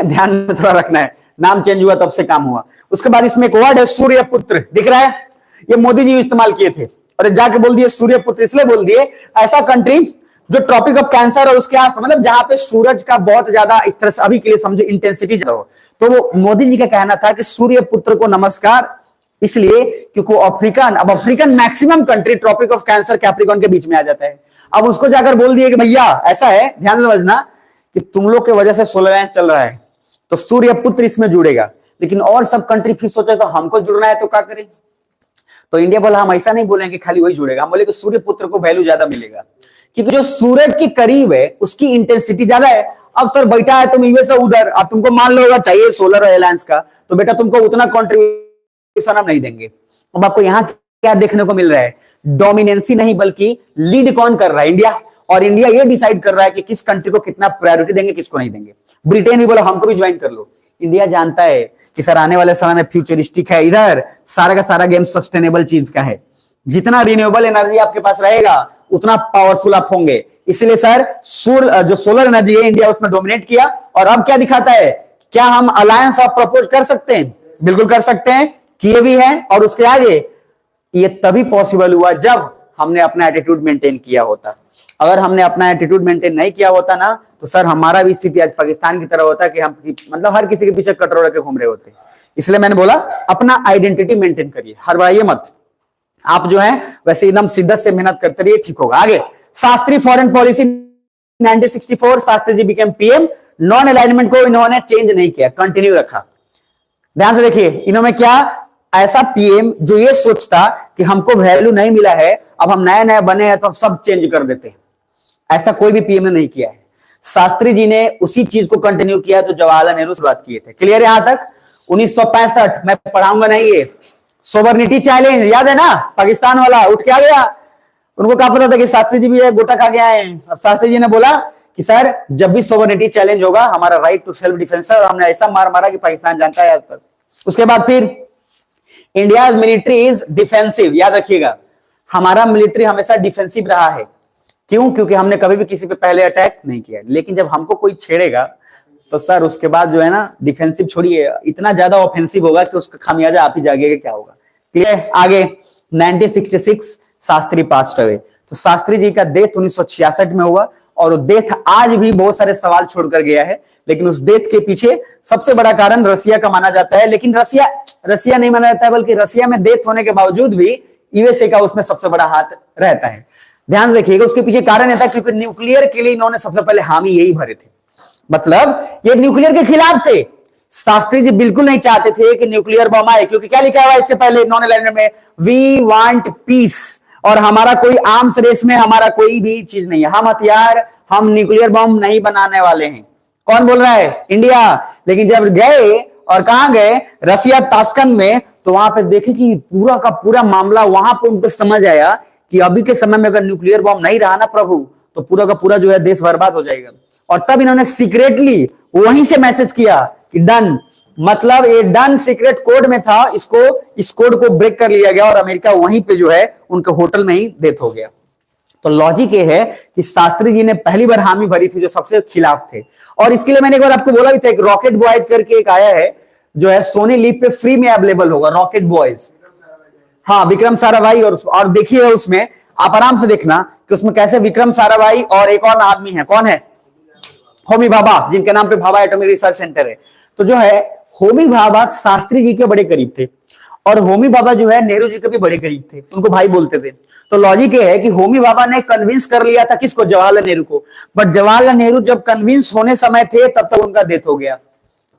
ध्यान में थोड़ा रखना है। नाम चेंज हुआ तब से काम हुआ। उसके बाद इसमें एक वर्ड है सूर्यपुत्र, दिख रहा है, ये मोदी जी इस्तेमाल किए थे और जाके बोल दिए सूर्यपुत्र। इसलिए बोल दिए ऐसा कंट्री जो ट्रॉपिक ऑफ कैंसर और उसके आसपास, मतलब जहां पे सूरज का बहुत ज्यादा इस तरह से अभी के लिए समझो इंटेंसिटी ज्यादा हो, तो वो मोदी जी का कहना था कि सूर्यपुत्र को नमस्कार। इसलिए क्योंकि अफ्रीकन, अब African maximum country Tropic of Cancer Capricorn के बीच में आ जाता है। अब उसको जाकर बोल दिए कि भैया ऐसा है, ध्यान समझना कि तुम लोग के वजह से सोलर अलायंस चल रहा है, तो सूर्यपुत्र इसमें जुड़ेगा। लेकिन और सब कंट्री फिर सोचे तो हमको जुड़ना है तो क्या करें, तो इंडिया बोला हम ऐसा नहीं बोलेंगे खाली वही जुड़ेगा, हम बोले कि सूर्यपुत्र को वैल्यू ज्यादा मिलेगा, क्योंकि जो सूरज के करीब है उसकी इंटेंसिटी ज्यादा है। अब सर बैठा है तुम यूएस से उधर, अब तुमको मान लो चाहिए सोलर अलायंस का, तो बेटा तुमको उतना कॉन्ट्रीब्यूशन हम नहीं देंगे। अब आपको यहाँ क्या देखने को मिल रहा है, डोमिनेंसी नहीं बल्कि लीड कौन कर रहा है, इंडिया। और इंडिया ये डिसाइड कर रहा है कि किस कंट्री को कितना प्रायोरिटी देंगे, किसको नहीं देंगे। ब्रिटेन भी बोला हमको भी ज्वाइन कर लो। इंडिया जानता है कि सर आने वाले समय में फ्यूचरिस्टिक है, इधर सारा का सारा गेम सस्टेनेबल चीज का है। जितना रिन्यूएबल एनर्जी आपके पास रहेगा उतना पावरफुल आप होंगे। इसलिए सर जो सोलर एनर्जी है इंडिया उसमें डोमिनेट किया। और अब क्या दिखाता है, क्या हम अलायंस ऑफ प्रपोज कर सकते हैं? बिल्कुल कर सकते हैं, किए भी हैं। और उसके आगे ये तभी पॉसिबल हुआ जब हमने अपना एटीट्यूड मेंटेन किया होता। अगर हमने अपना एटीट्यूड मेंटेन नहीं किया होता ना, तो सर हमारा भी स्थिति आज पाकिस्तान की तरह होता कि हम मतलब हर किसी के पीछे कटोरा के घूम रहे होते। इसलिए मैंने बोला अपना आइडेंटिटी मेंटेन करिए, हड़बड़ाइए मत। आप जो है वैसे एकदम शिद्दत से मेहनत करते रहिए, ठीक होगा। आगे Shastri foreign policy 1964, Shastri ji became PM. Non alignment को इन्होंने चेंज नहीं किया, कंटिन्यू रखा। ध्यान से देखिए, इन्होंने क्या ऐसा पीएम जो ये सोचता कि हमको वैल्यू नहीं मिला है, अब हम नए नए बने हैं तो हम सब चेंज कर देते हैं, ऐसा कोई भी पीएम ने नहीं किया है। शास्त्री जी ने उसी चीज को कंटिन्यू किया तो जवाहरलाल नेहरू शुरुआत किए थे। क्लियर है यहां तक? 1965 मैं पढ़ाऊंगा नहीं, ये सोवरनिटी चैलेंज याद है ना, पाकिस्तान वाला उठ के आ गया। उनको क्या पता था कि शास्त्री जी भी गोटा खा के आए हैं। अब शास्त्री जी ने बोला कि सर जब भी सोवरनिटी चैलेंज होगा, हमारा राइट टू सेल्फ डिफेंस है, और हमने ऐसा मार मारा कि पाकिस्तान जानता है आज तक। उसके बाद फिर इंडिया मिलिट्री इज डिफेंसिव, याद रखिएगा हमारा मिलिट्री हमेशा डिफेंसिव रहा है। क्यों? क्योंकि हमने कभी भी किसी पे पहले अटैक नहीं किया। लेकिन जब हमको कोई छेड़ेगा तो सर उसके बाद जो है ना, डिफेंसिव छोड़िए, इतना ज्यादा ऑफेंसिव होगा कि उसका खामियाजा आप ही जागिएगा क्या होगा। क्लियर? आगे 1966 शास्त्री पास्ट अवे। तो शास्त्री जी का डेथ 1966 में हुआ, और डेथ आज भी बहुत सारे सवाल छोड़कर गया है। लेकिन उस डेथ के पीछे सबसे बड़ा कारण रसिया का माना जाता है। लेकिन रसिया नहीं माना जाता है, बल्कि रसिया में डेथ होने के बावजूद भी यूएसए का उसमें सबसे बड़ा हाथ रहता है। ध्यान रखिएगा, उसके पीछे कारण ये था क्योंकि न्यूक्लियर के लिए इन्होंने सबसे पहले हामी यही भरे थे। मतलब ये न्यूक्लियर के खिलाफ थे, शास्त्री जी बिल्कुल नहीं चाहते थे कि न्यूक्लियर बम आए, क्योंकि क्या लिखा हुआ है इसके पहले नॉन अलाइनमेंट में, वी वांट पीस, और हमारा कोई आर्म्स रेस में हमारा कोई भी चीज नहीं है, हम हथियार, हम न्यूक्लियर बम नहीं बनाने वाले हैं। कौन बोल रहा है? इंडिया। लेकिन जब गए और कहां गए? रसिया ताशकंद में, तो वहां पे देखे कि पूरा का पूरा मामला, वहां पे उनको समझ आया कि अभी के समय में अगर न्यूक्लियर बम नहीं रहा ना प्रभु, तो पूरा का पूरा जो है देश बर्बाद हो जाएगा। और तब इन्होंने सीक्रेटली वहीं से मैसेज किया कि डन, मतलब ये डन सीक्रेट कोड में था, इसको, इस कोड को ब्रेक कर लिया गया और अमेरिका वहीं पे जो है उनके होटल में ही डेथ हो गया। तो लॉजिक ये है कि शास्त्री जी ने पहली बार हामी भरी थी, जो सबसे खिलाफ थे। और इसके लिए मैंने एक बार आपको बोला भी था, एक रॉकेट बॉयज करके एक आया है, जो है सोनी लिव पे फ्री में अवेलेबल होगा, रॉकेट बॉयज। हाँ, विक्रम साराभाई, और देखिए उसमें आप आराम से देखना कि उसमें कैसे विक्रम साराभाई और एक और आदमी है, कौन है? होमी भाभा, जिनके नाम पे भाभा एटॉमिक रिसर्च सेंटर है। तो जो है होमी भाभा शास्त्री जी के बड़े करीब थे, और होमी भाभा जो है नेहरू जी के भी बड़े करीब थे, उनको भाई बोलते थे। तो लॉजिक ये है कि होमी भाभा ने कन्विंस कर लिया था किसको? जवाहरलाल नेहरू को। बट जवाहरलाल नेहरू जब कन्विंस होने समय थे, तब तक उनका डेथ हो गया।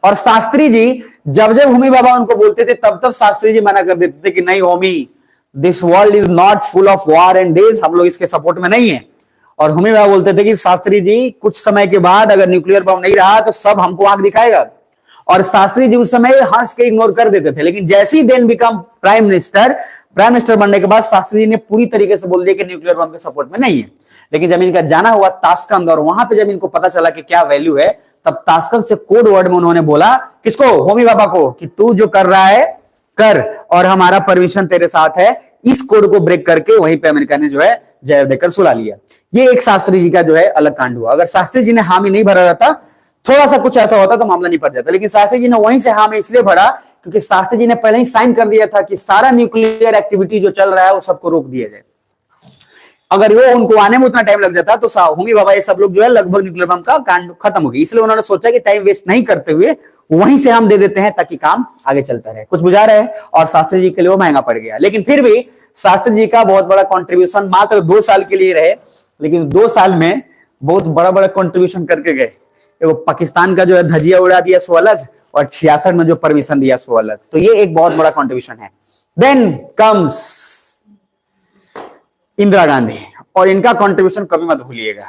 और शास्त्री जी जब जब होमी भाभा उनको बोलते थे, तब तब शास्त्री जी मना कर देते थे कि नहीं Homi, this world is not full of war and days, हम लोग इसके सपोर्ट में नहीं है। और होमी भाभा बोलते थे कि शास्त्री जी कुछ समय के बाद अगर न्यूक्लियर बम नहीं रहा तो सब हमको आंख दिखाएगा। और शास्त्री जी उस समय हंस के इग्नोर कर देते थे। लेकिन जैसे ही देन बिकम प्राइम मिनिस्टर बनने के बाद शास्त्री जी ने पूरी तरीके से बोल दिया कि न्यूक्लियर बम के सपोर्ट में नहीं है। लेकिन जब इनका जाना हुआ ताशकंद, और वहां पे जब इनको पता चला कि क्या वैल्यू है, तब ताशकंद से कोड वर्ड में उन्होंने बोला किसको? होमी भाभा को, कि तू जो कर रहा है कर, और हमारा परमिशन तेरे साथ है। इस कोड को ब्रेक करके वहीं पे अमेरिका ने जो है जवाब देकर सुला लिया। ये एक शास्त्री जी का जो है अलग कांड हुआ। अगर शास्त्री जी ने हामी नहीं भरा रहता, थोड़ा सा कुछ ऐसा होता तो मामला निपट जाता। लेकिन शास्त्री जी ने वहीं से हामी इसलिए भरा क्योंकि शास्त्री जी ने पहले ही साइन कर दिया था कि सारा न्यूक्लियर एक्टिविटी जो चल रहा है वो सबको रोक दिया जाए। अगर वो उनको आने में उतना टाइम लग जाता तो होमी भाभा ये सब लोग जो है लगभग न्यूक्लियर बम का कांड खत्म हो गया। इसलिए उन्होंने सोचा कि टाइम वेस्ट नहीं करते हुए वहीं से हम दे देते हैं ताकि काम आगे चलता रहे। कुछ बुझा रहे? और शास्त्री जी के लिए वो महंगा पड़ गया। लेकिन फिर भी शास्त्री जी का बहुत बड़ा कॉन्ट्रीब्यूशन मात्र 2 साल के लिए रहे, लेकिन 2 साल में बहुत बड़ा बड़ा कॉन्ट्रीब्यूशन करके गए। वो पाकिस्तान का जो है धजिया उड़ा दिया सो अलग, और 66 में जो परमिशन दिया सो अलग। तो ये एक बहुत बड़ा कॉन्ट्रीब्यूशन है। देन कम्स इंदिरा गांधी, और इनका कंट्रीब्यूशन कभी मत भूलिएगा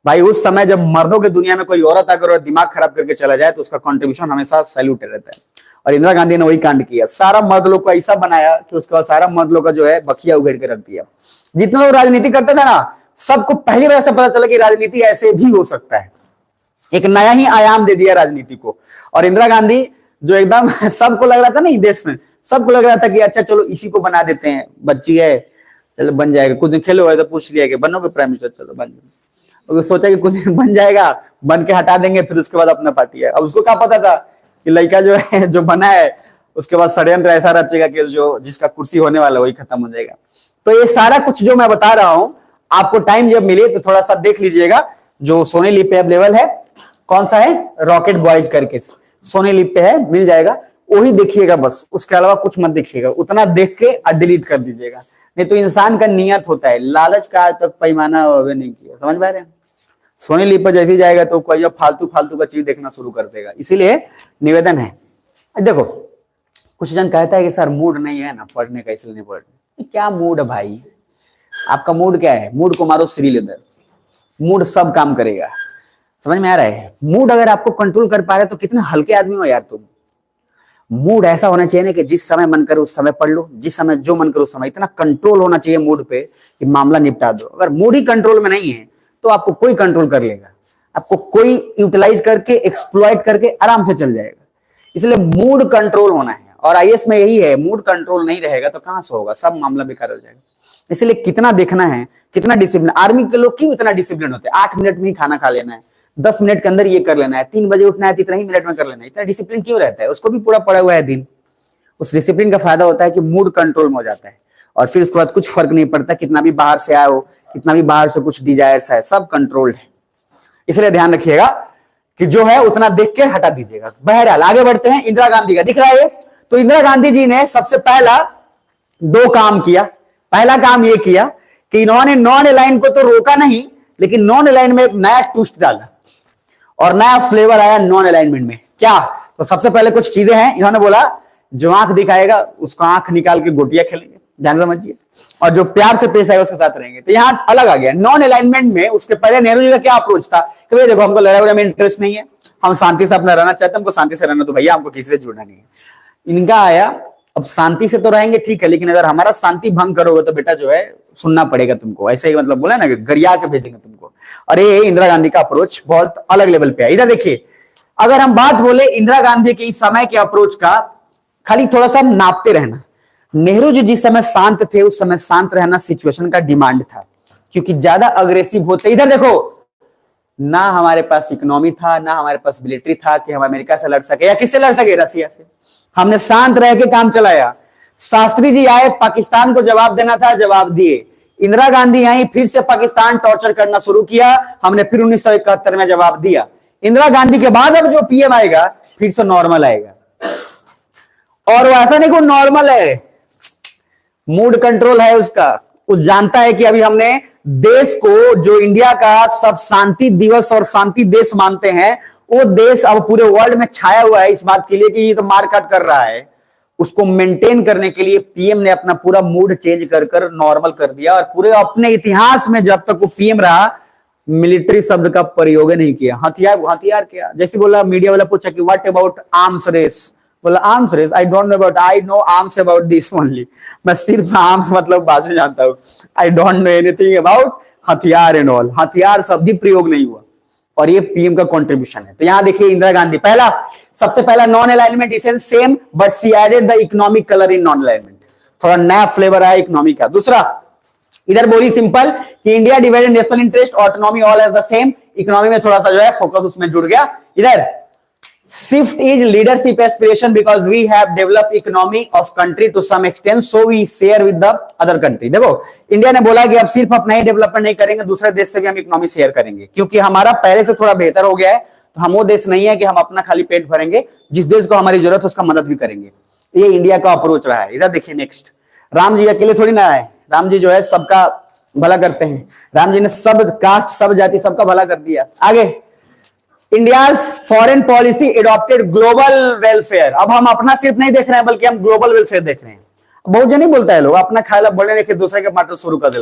भाई। उस समय जब मर्दों की दुनिया में कोई औरत अगर दिमाग खराब करके चला जाए तो उसका कंट्रीब्यूशन हमेशा सैल्यूटेड रहता है। और इंदिरा गांधी ने वही कांड किया, सारा मर्द लोग को ऐसा बनाया कि उसके बाद सारा मर्द लोग का जो है बखिया उघेड़ के रख दिया। जितने लोग राजनीति करते थे ना, सबको पहली बार से पता चला कि राजनीति ऐसे भी हो सकता है। एक नया ही आयाम दे दिया राजनीति को। और इंदिरा गांधी जो एकदम सबको लग रहा था नहीं, देश में सबको लग रहा था कि अच्छा चलो इसी को बना देते हैं, बच्ची है चलो बन जाएगा। कुछ दिन खेलो है तो पूछ लिया कि बनोगे प्राइम मिनिस्टर, चलो बन जाओ। सोचा कि कुछ दिन बन जाएगा, बन के हटा देंगे, फिर उसके बाद अपना पार्टी है। अब उसको क्या पता था कि लड़का जो है जो बना है उसके बाद षड्यंत्र ऐसा रचेगा कि जो जिसका कुर्सी होने वाला वही खत्म हो जाएगा। तो ये सारा कुछ जो मैं बता रहा हूं, आपको टाइम जब मिले तो थोड़ा सा देख लीजिएगा। जो सोनी लिव पे अवेलेबल है, कौन सा है? रॉकेट बॉयज करके सोनी लिव पे है, मिल जाएगा, वही देखिएगा बस। उसके अलावा कुछ मत देखिएगा, उतना देख के डिलीट कर दीजिएगा। नहीं तो इंसान का नियत होता है, लालच का आज तक पैमाना नहीं किया। समझ पा रहे हैं? सोनी लिव पर जैसे जाएगा तो कोई फालतू फालतू का चीज देखना शुरू कर देगा। इसीलिए निवेदन है, देखो कुछ जन कहता है कि सर मूड नहीं है ना पढ़ने का, इसलिए नहीं पढ़ने। क्या मूड है भाई? आपका मूड क्या है? मूड को मारो श्री लेदर, मूड सब काम करेगा। समझ में आ रहा है? मूड अगर आपको कंट्रोल कर पा रहे तो कितने हल्के आदमी हो यार तुम। मूड ऐसा होना चाहिए ना कि जिस समय मन करे उस समय पढ़ लो, जिस समय जो मन करे उस समय। इतना कंट्रोल होना चाहिए मूड पे कि मामला निपटा दो। अगर मूड ही कंट्रोल में नहीं है तो आपको कोई कंट्रोल कर लेगा, आपको कोई यूटिलाइज करके एक्सप्लॉइट करके आराम से चल जाएगा। इसलिए मूड कंट्रोल होना है। और आईएएस में यही है, मूड कंट्रोल नहीं रहेगा तो कहां से होगा, सब मामला बेकार हो जाएगा। इसलिए कितना देखना है, कितना डिसिप्लिन। आर्मी के लोग क्यों इतना डिसिप्लिन होते हैं? 8 मिनट में ही खाना खा लेना है, 10 मिनट के अंदर ये कर लेना है, 3 बजे उठना है तो इतना ही मिनट में कर लेना है। इतना डिसिप्लिन क्यों रहता है? उसको भी पूरा पड़ा हुआ है दिन। उस डिसिप्लिन का फायदा होता है कि मूड कंट्रोल में हो जाता है, और फिर उसके बाद कुछ फर्क नहीं पड़ता कितना भी बाहर से आया हो, कितना भी बाहर से कुछ डिजायर्स है, सब कंट्रोल्ड है। इसलिए ध्यान रखिएगा कि जो है उतना देख के हटा दीजिएगा। बहरहाल आगे बढ़ते हैं। इंदिरा गांधी का दिख रहा है। तो इंदिरा गांधी जी ने सबसे पहला 2 काम किया। पहला काम ये किया कि इन्होंने नॉन अलाइन को तो रोका नहीं, लेकिन नॉन अलाइन में एक नया ट्विस्ट डाला और नया फ्लेवर आया नॉन अलाइनमेंट में। क्या? तो सबसे पहले कुछ चीजें हैं, इन्होंने बोला जो आंख दिखाएगा उसको आंख निकाल के गोटियां खेलेंगे, ध्यान समझिए, और जो प्यार से पेश आएगा उसके साथ रहेंगे। तो यहां अलग आ गया नॉन अलाइनमेंट में। उसके पहले नेहरू जी का क्या अप्रोच था कि भाई देखो हमको लड़ाई वड़ाई में इंटरेस्ट नहीं है, हम शांति से अपना रहना चाहते हैं, हमको शांति से रहना, तो भैया हमको किसी से जुड़ना नहीं है। इनका आया अब शांति से तो रहेंगे ठीक है, लेकिन अगर हमारा शांति भंग करोगे तो बेटा जो है सुनना पड़ेगा तुमको, ऐसे ही मतलब बोला ना कि गरिया के भेजेंगे तुमको। और ये इंदिरा गांधी का अप्रोच बहुत अलग लेवल पे है। इधर देखिए, अगर हम बात बोले इंदिरा गांधी के इस समय के अप्रोच का, खाली थोड़ा सा नापते रहना। नेहरू जी जिस समय शांत थे उस समय शांत रहना सिचुएशन का डिमांड था, क्योंकि ज्यादा अग्रेसिव होते, इधर देखो, ना हमारे पास इकोनॉमी था, ना हमारे पास मिलिट्री था कि हम अमेरिका से लड़ सके या किससे लड़ सके, रसिया से। हमने शांत रह के काम चलाया। शास्त्री जी आए, पाकिस्तान को जवाब देना था, जवाब दिए। इंदिरा गांधी आई, फिर से पाकिस्तान टॉर्चर करना शुरू किया, हमने फिर 1971 में जवाब दिया। इंदिरा गांधी के बाद अब जो पीएम आएगा फिर से नॉर्मल आएगा, और वो ऐसा नहीं कि नॉर्मल है, मूड कंट्रोल है उसका। वो जानता है कि अभी हमने देश को, जो इंडिया का सब शांति दिवस और शांति देश मानते हैं, वो देश अब पूरे वर्ल्ड में छाया हुआ है इस बात के लिए कि ये तो मारकाट कर रहा है। उसको मेंटेन करने के लिए पीएम ने अपना पूरा मूड चेंज कर कर नॉर्मल कर दिया, और पूरे अपने इतिहास में जब तक वो पीएम रहा मिलिट्री शब्द का प्रयोग नहीं किया। हथियार क्या, जैसे बोला मीडिया वाला पूछा कि व्हाट अबाउट आर्म्स रेस, बोला arms race I don't know about, I know arms about this only, मैं सिर्फ आर्म्स मतलब बातें जानता हूं, I don't know anything about हथियार एंड ऑल। हथियार शब्द ही प्रयोग नहीं हुआ, और ये पीएम का कंट्रीब्यूशन है। तो यहां देखिए इंदिरा गांधी, पहला, सबसे पहला non alignment is same but she added the economic colour in non alignment, थोड़ा नया फ्लेवर आया इकोनॉमी का। दूसरा, इधर बोली सिंपल कि India divided national interest, autonomy all as the same, economy में थोड़ा सा जो है फोकस उसमें जुड़ गया। इधर shift is leadership aspiration because we have developed economy of country to some extent, so we share with the other country। देखो इंडिया ने बोला कि अब सिर्फ अपना ही डेवलपमेंट नहीं करेंगे, दूसरे देश से भी हम इकोनॉमी शेयर करेंगे, क्योंकि हमारा पहले से थोड़ा बेहतर हो गया है। तो हम वो देश नहीं है कि हम अपना खाली पेट भरेंगे, जिस देश को हमारी जरूरत है उसका मदद भी करेंगे। ये इंडिया का अप्रोच रहा है। इधर देखिए नेक्स्ट, राम जी अकेले थोड़ी ना आए, राम जी जो है सबका भला करते हैं। राम जी ने सब कास्ट, सब जाति, सबका भला कर दिया। आगे, India's foreign policy adopted global welfare. अब हम अपना सिर्फ नहीं देख रहे हैं बल्कि हम ग्लोबल वेलफेयर देख रहे हैं। बहुत जन नहीं बोलता है लोग अपना खाया बोलने के दूसरे के मार्टल शुरू कर दे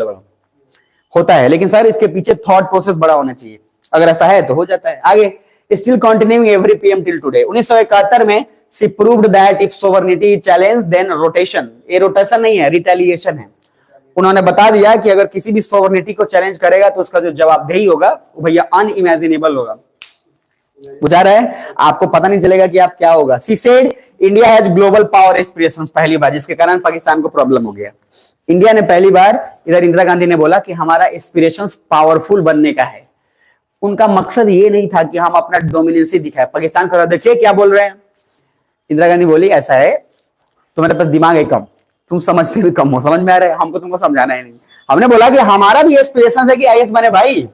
होता है, लेकिन सर इसके पीछे थॉट प्रोसेस बड़ा होना चाहिए, अगर ऐसा है तो हो जाता है। आगे, still continuing every PM till today. 1971 में she proved that if sovereignty challenge then rotation, ये रोटेशन नहीं है, रिटेलिएशन है। उन्होंने बता दिया कि अगर किसी भी सोवरेनिटी को चैलेंज करेगा तो उसका जो जवाबदेही होगा वो भैया अनइमेजिनेबल होगा। बुझा रहा है, आपको पता नहीं चलेगा कि आप क्या होगा। She said India has global power aspirations, पहली बार, जिसके कारण पाकिस्तान को प्रॉब्लम हो गया। इंडिया ने पहली बार, इधर इंदिरा गांधी ने बोला कि हमारा एस्पिरेशंस पावरफुल बनने का है। उनका मकसद ये नहीं था कि हम अपना डोमिनेंसी दिखाए। पाकिस्तान को देखिए क्या बोल रहे हैं। इंदिरा गांधी बोली ऐसा है, तुम्हारे पास दिमाग है कम, तुम समझते भी कम हो, समझ में आ रहा है, हमको तुमको समझाना है नहीं। हमने बोला कि हमारा भी एस्पिरेशन है कि आईएएस बने भाई,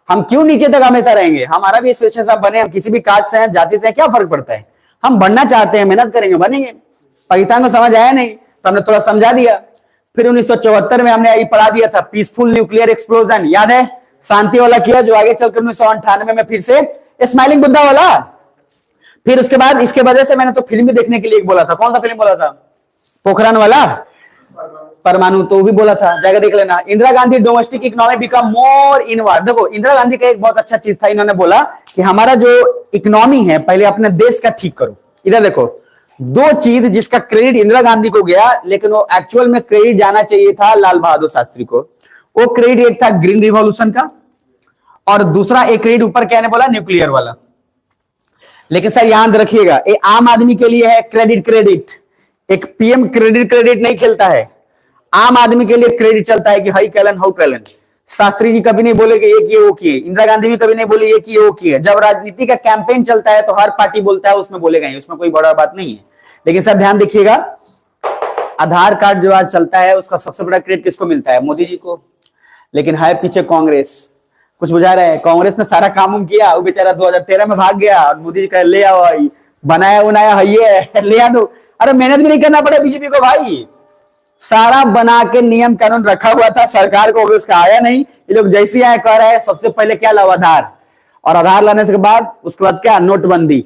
हम क्यों नीचे तक हमेशा रहेंगे, हमारा भी एस्पिरेशन साहब बने, हम किसी भी कास्ट से हैं, जाति से हैं, क्या फर्क पड़ता है, हम बनना चाहते हैं, मेहनत करेंगे, बनेंगे। पाकिस्तान को समझ आया नहीं तो हमने थोड़ा समझा दिया। फिर 1974 में हमने पढ़ा दिया था पीसफुल न्यूक्लियर एक्सप्लोजन, याद है, शांति वाला किया, जो आगे चलकर 1998 में फिर से स्माइलिंग बुद्धा वाला। फिर उसके बाद इसके वजह से मैंने तो फिल्म भी देखने के लिए बोला था, कौन सा फिल्म बोला था, पोखरान वाला, परमाणु, तो भी बोला था, जाकर देख लेना। Indira Gandhi domestic economy become more inward. देखो इंदिरा गांधी का एक बहुत अच्छा चीज था, इन्होंने बोला कि हमारा जो इकोनॉमी है पहले अपने देश का ठीक करो। इधर देखो दो चीज जिसका क्रेडिट इंदिरा गांधी को गया, लेकिन वो एक्चुअल में क्रेडिट जाना चाहिए था लाल बहादुर शास्त्री को। वो क्रेडिट एक था ग्रीन रिवॉल्यूशन का, और दूसरा एक क्रेडिट ऊपर क्या ने बोला, न्यूक्लियर वाला। लेकिन सर याद रखिएगा, ये आम आदमी के लिए है क्रेडिट, एक पीएम क्रेडिट नहीं खेलता है, आम आदमी के लिए क्रेडिट चलता है कि हाई कैलन हाउ कैलन। शास्त्री जी कभी नहीं बोले कि ये किए वो किए, इंदिरा गांधी भी कभी नहीं बोले ये किए वो किए। जब राजनीति का कैंपेन चलता है तो हर पार्टी बोलता है, उसमें बोलेगा ही, उसमें कोई बड़ा बात नहीं है। लेकिन सर ध्यान देखिएगा, आधार कार्ड जो आज चलता है उसका सबसे बड़ा क्रेडिट किसको मिलता है, मोदी जी को। लेकिन है पीछे कांग्रेस, कुछ बुझा रहे हैं, कांग्रेस ने सारा काम किया, वो बेचारा 2013 में भाग गया और मोदी जी का ले आओ, बनाया उनाया है ये ले आ दो। अरे मेहनत भी नहीं करना पड़े बीजेपी को भाई, सारा बना के नियम कानून रखा हुआ था, सरकार को उसका आया नहीं। ये लोग जैसे आए कह रहे हैं सबसे पहले क्या लाओ, आधार, और आधार लाने के बाद उसके बाद क्या, नोटबंदी।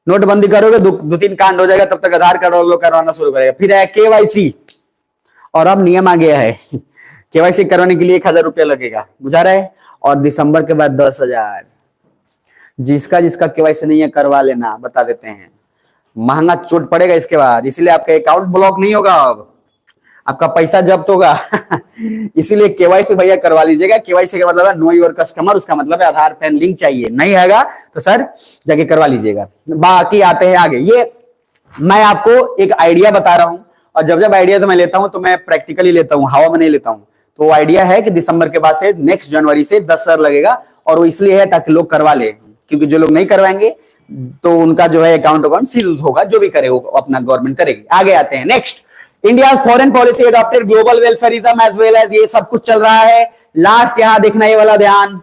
नोटबंदी करोगे दो तीन कांड हो जाएगा, तब तक आधार कार्ड और लोग करवाना शुरू करेगा। फिर है केवाईसी, और अब नियम आ गया है केवाईसी करवाने के लिए 1,000 रुपया लगेगा, बुझा रहे। और दिसंबर के बाद 10,000। जिसका जिसका केवाईसी नहीं है करवा लेना, बता देते हैं, महंगा चोट पड़ेगा इसके बाद। इसलिए आपका अकाउंट ब्लॉक नहीं होगा, अब आपका पैसा जब्त होगा इसीलिए केवाईसी भैया करवा लीजिएगा। केवाईसी का मतलब है नो योर कस्टमर, उसका मतलब है आधार पैन लिंक चाहिए, नहीं हैगा तो सर जाके करवा लीजिएगा। बाकी आते हैं आगे। ये मैं आपको एक आइडिया बता रहा हूं, और जब जब आइडियाज मैं लेता हूं तो मैं प्रैक्टिकली लेता हूं, हवा में नहीं लेता हूं। तो वो आइडिया है कि दिसंबर के बाद से नेक्स्ट जनवरी से 10,000 लगेगा, और वो इसलिए है ताकि लोग करवा ले, क्योंकि जो लोग नहीं करवाएंगे तो उनका जो है अकाउंट सीज होगा, जो भी करे वो अपना गवर्नमेंट करेगी। आगे आते हैं next. India foreign policy adopted global welfarism as well as, ये सब कुछ चल रहा है। लास्ट यहां देखना ये वाला ध्यान,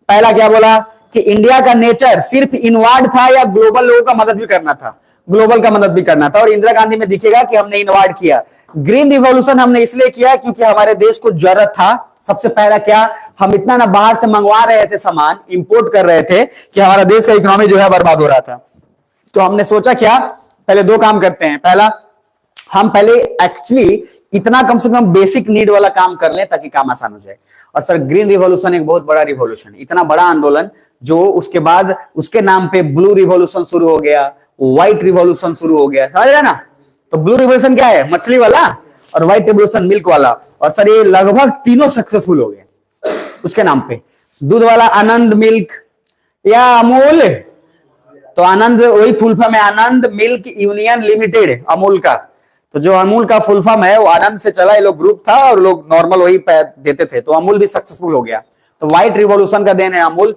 पहला क्या बोला कि इंडिया का नेचर सिर्फ इनवर्ड था या ग्लोबल लोगों का मदद भी करना था, ग्लोबल का मदद भी करना था। और इंदिरा गांधी में दिखेगा कि हमने इनवर्ड किया। ग्रीन रिवॉल्यूशन हमने इसलिए किया क्योंकि हमारे देश को जरूरत था। सबसे पहला क्या, हम इतना ना बाहर से मंगवा रहे थे, सामान इंपोर्ट कर रहे थे कि हमारा देश का इकोनॉमी जो है बर्बाद हो रहा था। तो हमने सोचा क्या, पहले दो काम करते हैं। पहला, हम पहले एक्चुअली इतना कम से कम बेसिक नीड वाला काम कर लें ताकि काम आसान हो जाए। और सर ग्रीन रिवॉल्यूशन एक बहुत बड़ा रिवॉल्यूशन, इतना बड़ा आंदोलन, जो उसके बाद उसके नाम पे ब्लू रिवॉल्यूशन शुरू हो गया, व्हाइट रिवॉल्यूशन शुरू हो गया, समझ रहे ना। तो ब्लू रिवॉल्यूशन क्या है, मछली वाला, और व्हाइट रिवॉल्यूशन मिल्क वाला। और सर ये लगभग तीनों सक्सेसफुल हो गए उसके नाम पे। दूध वाला आनंद मिल्क या अमूल, तो आनंद वही फुल फॉर्म है, आनंद मिल्क यूनियन लिमिटेड, अमूल का। तो जो अमूल का फुल फॉर्म है वो आनंद से चला, ये लोग ग्रुप था और लोग नॉर्मल वही देते थे, तो अमूल भी सक्सेसफुल हो गया। तो व्हाइट रिवॉल्यूशन का देन है अमूल,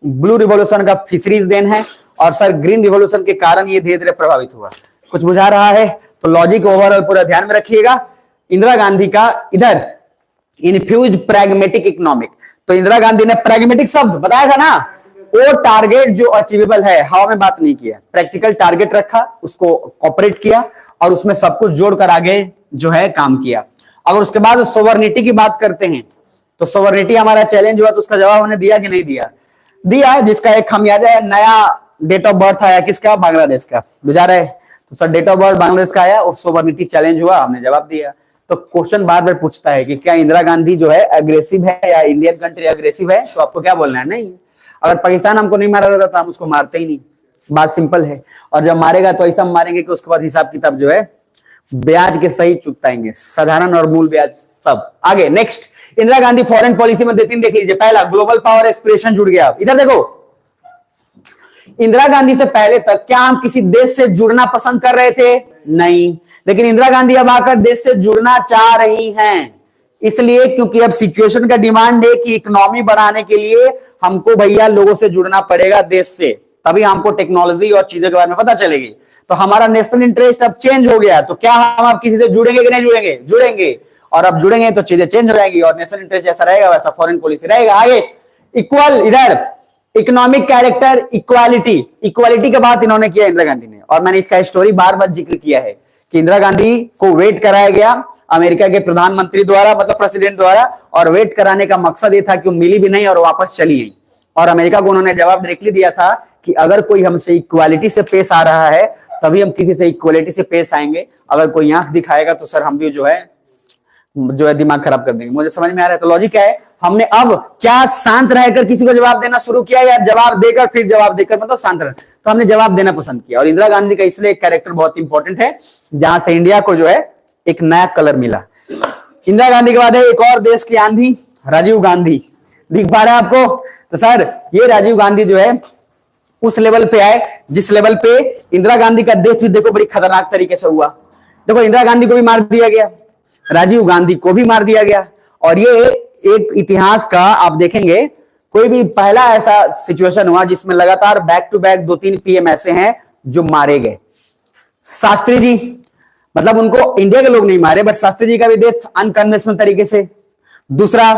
ब्लू रिवॉल्यूशन का फिशरीज देन है, और सर ग्रीन रिवॉल्यूशन के कारण ये धीरे धीरे प्रभावित हुआ। कुछ बुझा रहा है तो लॉजिक ओवरऑल पूरा ध्यान में रखिएगा। इंदिरा गांधी का इधर इन्फ्यूज प्रैग्मेटिक इकोनॉमिक, तो इंदिरा गांधी ने प्रैग्मेटिक शब्द बताया था ना, वो टारगेट जो अचीवेबल है, हवा में बात नहीं किया, प्रैक्टिकल टारगेट रखा, उसको कॉपरेट किया और उसमें सब कुछ जोड़कर आगे जो है काम किया। अगर उसके बाद सोवर्निटी की बात करते हैं तो सोवर्निटी हमारा चैलेंज हुआ, तो उसका जवाब हमने दिया कि नहीं दिया, दिया है। जिसका एक खमियाजा है, नया डेट ऑफ बर्थ आया किसका, बांग्लादेश का, बुझा रहे। तो sir date of birth Bangladesh का आया और सोवर्निटी चैलेंज हुआ, हमने जवाब दिया। तो क्वेश्चन बार बार पूछता है कि क्या इंदिरा गांधी जो है अग्रेसिव है या इंडियन कंट्री अग्रेसिव है, तो आपको क्या बोलना है, नहीं। अगर पाकिस्तान हमको नहीं मारा रहता तो हम उसको मारते ही नहीं, बात सिंपल है। और जब मारेगा तो ऐसा मारेंगे कि उसके बाद हिसाब किताब जो है ब्याज के सही चुकाएंगे, साधारण और मूल ब्याज सब। आगे next, Indira Gandhi foreign policy में देख लीजिए। पहला, ग्लोबल पावर एस्पिरेशन जुड़ गया। इधर देखो, इंदिरा गांधी से पहले तक क्या हम किसी देश से जुड़ना पसंद कर रहे थे, नहीं। लेकिन इंदिरा गांधी अब आकर देश से जुड़ना चाह रही हैं, इसलिए क्योंकि अब सिचुएशन का डिमांड है कि इकोनॉमी बढ़ाने के लिए हमको भैया लोगों से जुड़ना पड़ेगा देश से, तभी हमको टेक्नोलॉजी और चीजों के बारे में पता चलेगी। तो हमारा नेशनल इंटरेस्ट अब चेंज हो गया। तो क्या हम अब किसी से जुड़ेंगे कि नहीं जुड़ेंगे, जुड़ेंगे। और अब जुड़ेंगे तो चीजें चेंज हो जाएंगी और नेशनल इंटरेस्ट जैसा रहेगा वैसा फॉरेन पॉलिसी रहेगा। आगे, इक्वल, इधर इकोनॉमिक कैरेक्टर, इक्वालिटी, इक्वालिटी की बात इन्होंने किया इंदिरा गांधी ने। और मैंने इसका स्टोरी बार बार जिक्र किया है कि इंदिरा गांधी को वेट कराया गया अमेरिका के प्रधानमंत्री द्वारा, मतलब प्रेसिडेंट द्वारा, और वेट कराने का मकसद ये था कि वो मिली भी नहीं और वापस चली गई। और अमेरिका को उन्होंने जवाब डायरेक्टली दिया था कि अगर कोई हमसे इक्वालिटी से पेश आ रहा है तभी हम किसी से इक्वालिटी से पेश आएंगे, अगर कोई आंख दिखाएगा तो सर हम भी जो है दिमाग खराब कर देंगे। मुझे समझ में आ रहा है। तो लॉजिक क्या है, हमने अब क्या शांत रहकर किसी को जवाब देना शुरू किया या जवाब देकर फिर जवाब देकर, मतलब शांत रह, तो हमने जवाब देना पसंद किया। और इंदिरा गांधी का इसलिए एक कैरेक्टर बहुत इंपॉर्टेंट है जहां से इंडिया को जो है एक नया कलर मिला। इंदिरा गांधी के बाद है एक और देश की आंधी, राजीव गांधी। दिख पा रहा है आपको? तो सर ये राजीव गांधी जो है उस लेवल पे आए जिस लेवल पे इंदिरा गांधी का देश भी देखो बड़ी खतरनाक तरीके से हुआ। देखो इंदिरा गांधी को भी मार दिया गया, राजीव गांधी को भी मार दिया गया। और ये एक इतिहास का आप देखेंगे कोई भी पहला ऐसा सिचुएशन हुआ जिसमें लगातार बैक टू बैक 2-3 पीएम ऐसे हैं जो मारे गए। शास्त्री जी, मतलब उनको इंडिया के लोग नहीं मारे, बट शास्त्री जी का भी डेथ अनकन्वेंशनल तरीके से। दूसरा,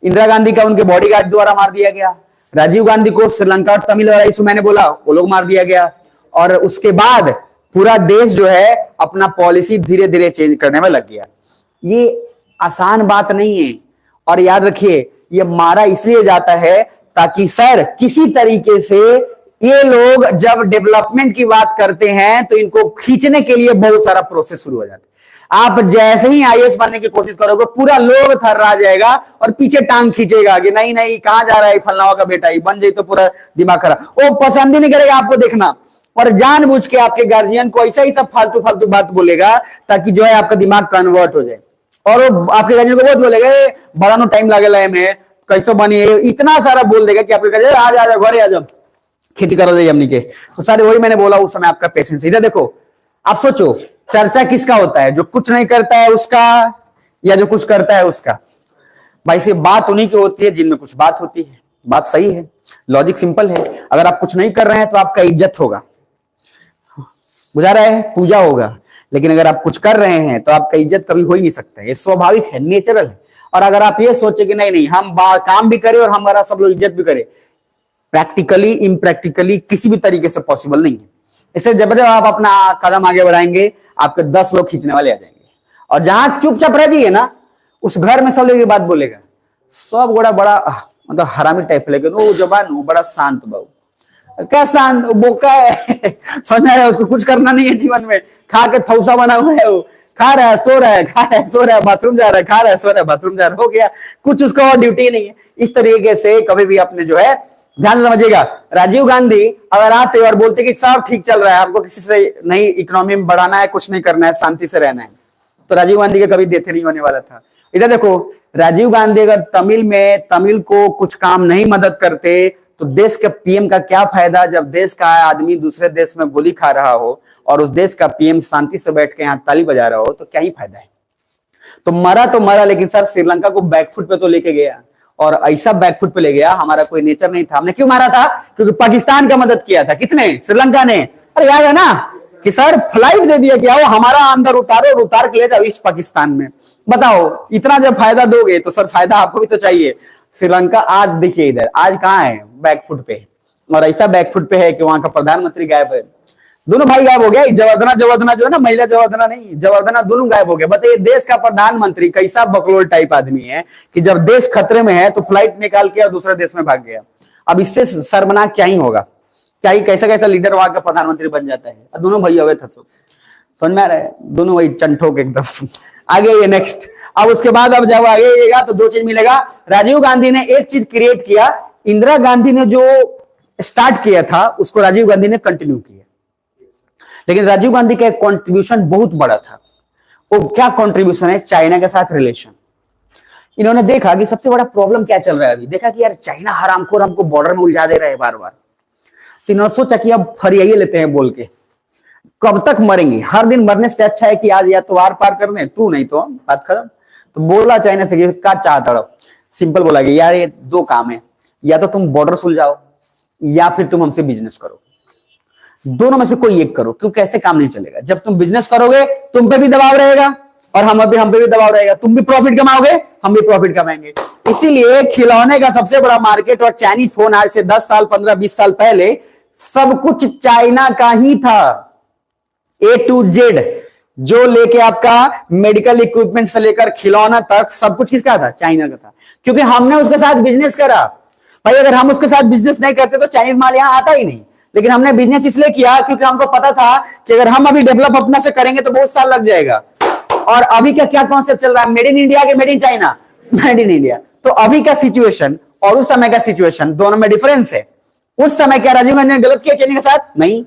इंदिरा गांधी का उनके बॉडीगार्ड द्वारा मार दिया गया। राजीव गांधी को श्रीलंका और तमिलनाडु इशू मैंने बोला वो लोग मार दिया गया। और उसके बाद पूरा देश जो है अपना पॉलिसी धीरे धीरे चेंज करने में लग गया। ये आसान बात नहीं है। और याद रखिए ये मारा इसलिए जाता है ताकि सर किसी तरीके से ये लोग जब डेवलपमेंट की बात करते हैं तो इनको खींचने के लिए बहुत सारा प्रोसेस शुरू हो जाता है। आप जैसे ही आईएएस बनने की कोशिश करोगे पूरा लोग थर्रा जाएगा और पीछे टांग खींचेगा कि नहीं नहीं कहां जा रहा है फलनावा का बेटा, ही बन जाए तो पूरा दिमाग खराब, वो पसंद ही नहीं करेगा आपको देखना, और जानबूझ के आपके गार्जियन को ऐसा ही सब फालतू फालतू बात बोलेगा ताकि जो है आपका दिमाग कन्वर्ट हो जाए। और वो आपके गार्जियन को बहुत बोलेगा बड़ा नो टाइम लगेगा में कैसे बनी, इतना सारा बोल देगा कि आपके गार्जियन आज आ जाओ घरे आ जाओ खेती करो दे हमनी के। तो सारे वही मैंने बोला उस समय आपका पेशेंस। इधर देखो आप सोचो चर्चा किसका होता है, जो कुछ नहीं करता है उसका या जो कुछ करता है उसका? भाई से बात उन्हीं की होती है जिनमें कुछ बात होती है। बात सही है, लॉजिक सिंपल है। अगर आप कुछ नहीं कर रहे हैं तो आपका इज्जत होगा, बुझा रहा है, पूजा होगा। लेकिन अगर आप कुछ कर रहे हैं तो आपका इज्जत कभी हो ही नहीं सकता, ये स्वाभाविक है, नेचुरल है। और अगर आप ये सोचे कि नहीं नहीं हम काम भी करें और हमारा सब लोग इज्जत भी करें, प्रैक्टिकली इम्प्रैक्टिकली किसी भी तरीके से पॉसिबल नहीं है। इससे जब जब आप अपना कदम आगे बढ़ाएंगे आपके 10 लोग खींचने वाले आ जाएंगे, और जहां चुपचाप रह जाइए ना उस घर में सब लोग ये बात बोलेगा, सब बड़ा बड़ा मतलब हरामी टाइप, लेकिन वो जबान वो बड़ा शांत बाबू, क्या शांत बोका है समझ रहा है, उसको कुछ करना नहीं है जीवन में, खा के थौसा बना हुआ है, वो खा रहा है सो रहा है, खा रहा है सो रहा है, बाथरूम जा रहा है, खा रहा है सो रहा है, बाथरूम जा रहा है, हो गया, कुछ उसका और ड्यूटी नहीं है। इस तरीके से कभी भी अपने जो है ध्यान समझिएगा। राजीव गांधी अगर आते और बोलते कि सब ठीक चल रहा है, आपको किसी से नहीं इकोनॉमी में बढ़ाना है, कुछ नहीं करना है, शांति से रहना है, तो राजीव गांधी के कभी देते नहीं होने वाला था। इधर देखो राजीव गांधी अगर तमिल को कुछ काम नहीं मदद करते तो देश के पीएम का क्या फायदा, जब देश का आदमी दूसरे देश में गोली खा रहा हो और उस देश का पीएम शांति से बैठ के यहाँ ताली बजा रहा हो, तो क्या ही फायदा है। तो मरा, लेकिन सर श्रीलंका को बैकफुट पे तो लेके गया, और ऐसा बैकफुट पे ले गया, हमारा कोई नेचर नहीं था। हमने क्यों मारा था? क्योंकि पाकिस्तान का मदद किया था, किसने? श्रीलंका ने। अरे याद है ना कि सर फ्लाइट दे दिया क्या, वो हमारा अंदर उतारो और उतार के ले जाओ ईस्ट पाकिस्तान में। बताओ इतना जब फायदा दोगे तो सर फायदा आपको भी तो चाहिए। श्रीलंका आज देखिए इधर आज कहाँ है, बैकफुट पे, और ऐसा बैकफुट पे है कि वहां का प्रधानमंत्री गायब है, दोनों भाई गायब हो गया। जवर्धना जो है ना, महिला जवर्धना नहीं, जवर्धना दोनों गायब हो गए। बताइए देश का प्रधानमंत्री कैसा बकलोल टाइप आदमी है कि जब देश खतरे में है तो फ्लाइट निकाल के और दूसरे देश में भाग गया। अब इससे शर्मनाक क्या ही होगा, क्या ही कैसा कैसा लीडर वहां का प्रधानमंत्री बन जाता है। दोनों भाई हुए थे, समझ में आ रहा है, दोनों वही चंठोक एकदम। आगे ये नेक्स्ट, अब उसके बाद अब जब आगे आइएगा तो दो चीज मिलेगा। राजीव गांधी ने एक चीज क्रिएट किया, इंदिरा गांधी ने जो स्टार्ट किया था उसको राजीव गांधी ने कंटिन्यू किया, लेकिन राजीव गांधी का एक कंट्रीब्यूशन बहुत बड़ा था। वो क्या कंट्रीब्यूशन है? चाइना के साथ रिलेशन। इन्होंने देखा कि सबसे बड़ा प्रॉब्लम क्या चल रहा है, अभी देखा कि यार चाइना हरामखोर हमको बॉर्डर में उलझा दे रहा है बार बार, तो इन्होंने सोचा कि अब फरियाई लेते हैं बोल के, कब तक मरेंगे, हर दिन मरने से अच्छा है कि आज या तो आर पार कर दें, तू नहीं तो बात खत्म। तो बोला चाइना से कि क्या चाहता हो, सिंपल बोला कि यार ये दो काम है, या तो तुम बॉर्डर सुलझाओ या फिर तुम हमसे बिजनेस करो, दोनों में से कोई एक करो, क्योंकि ऐसे काम नहीं चलेगा। जब तुम बिजनेस करोगे तुम पे भी दबाव रहेगा और हम पे भी दबाव रहेगा, तुम भी प्रॉफिट कमाओगे हम भी प्रॉफिट कमाएंगे। इसीलिए खिलौने का सबसे बड़ा मार्केट और चाइनीज फोन आज से 10 साल 15-20 साल पहले सब कुछ चाइना का ही था, A to Z, जो लेके आपका मेडिकल इक्विपमेंट से लेकर खिलौना तक सब कुछ किसका था? चाइना का था, क्योंकि हमने उसके साथ बिजनेस करा। भाई अगर हम उसके साथ बिजनेस नहीं करते तो चाइनीज माल यहां आता ही नहीं, लेकिन हमने बिजनेस इसलिए किया क्योंकि हमको पता था कि अगर हम अभी डेवलप अपना से करेंगे तो बहुत साल लग जाएगा। और अभी का क्या कॉन्सेप्ट चल रहा है, मेड इन इंडिया के made in China, made in India. तो अभी का सिचुएशन और उस समय का सिचुएशन दोनों में डिफरेंस है। उस समय क्या राजीव गांधी ने गलत किया चाइना के साथ? नहीं,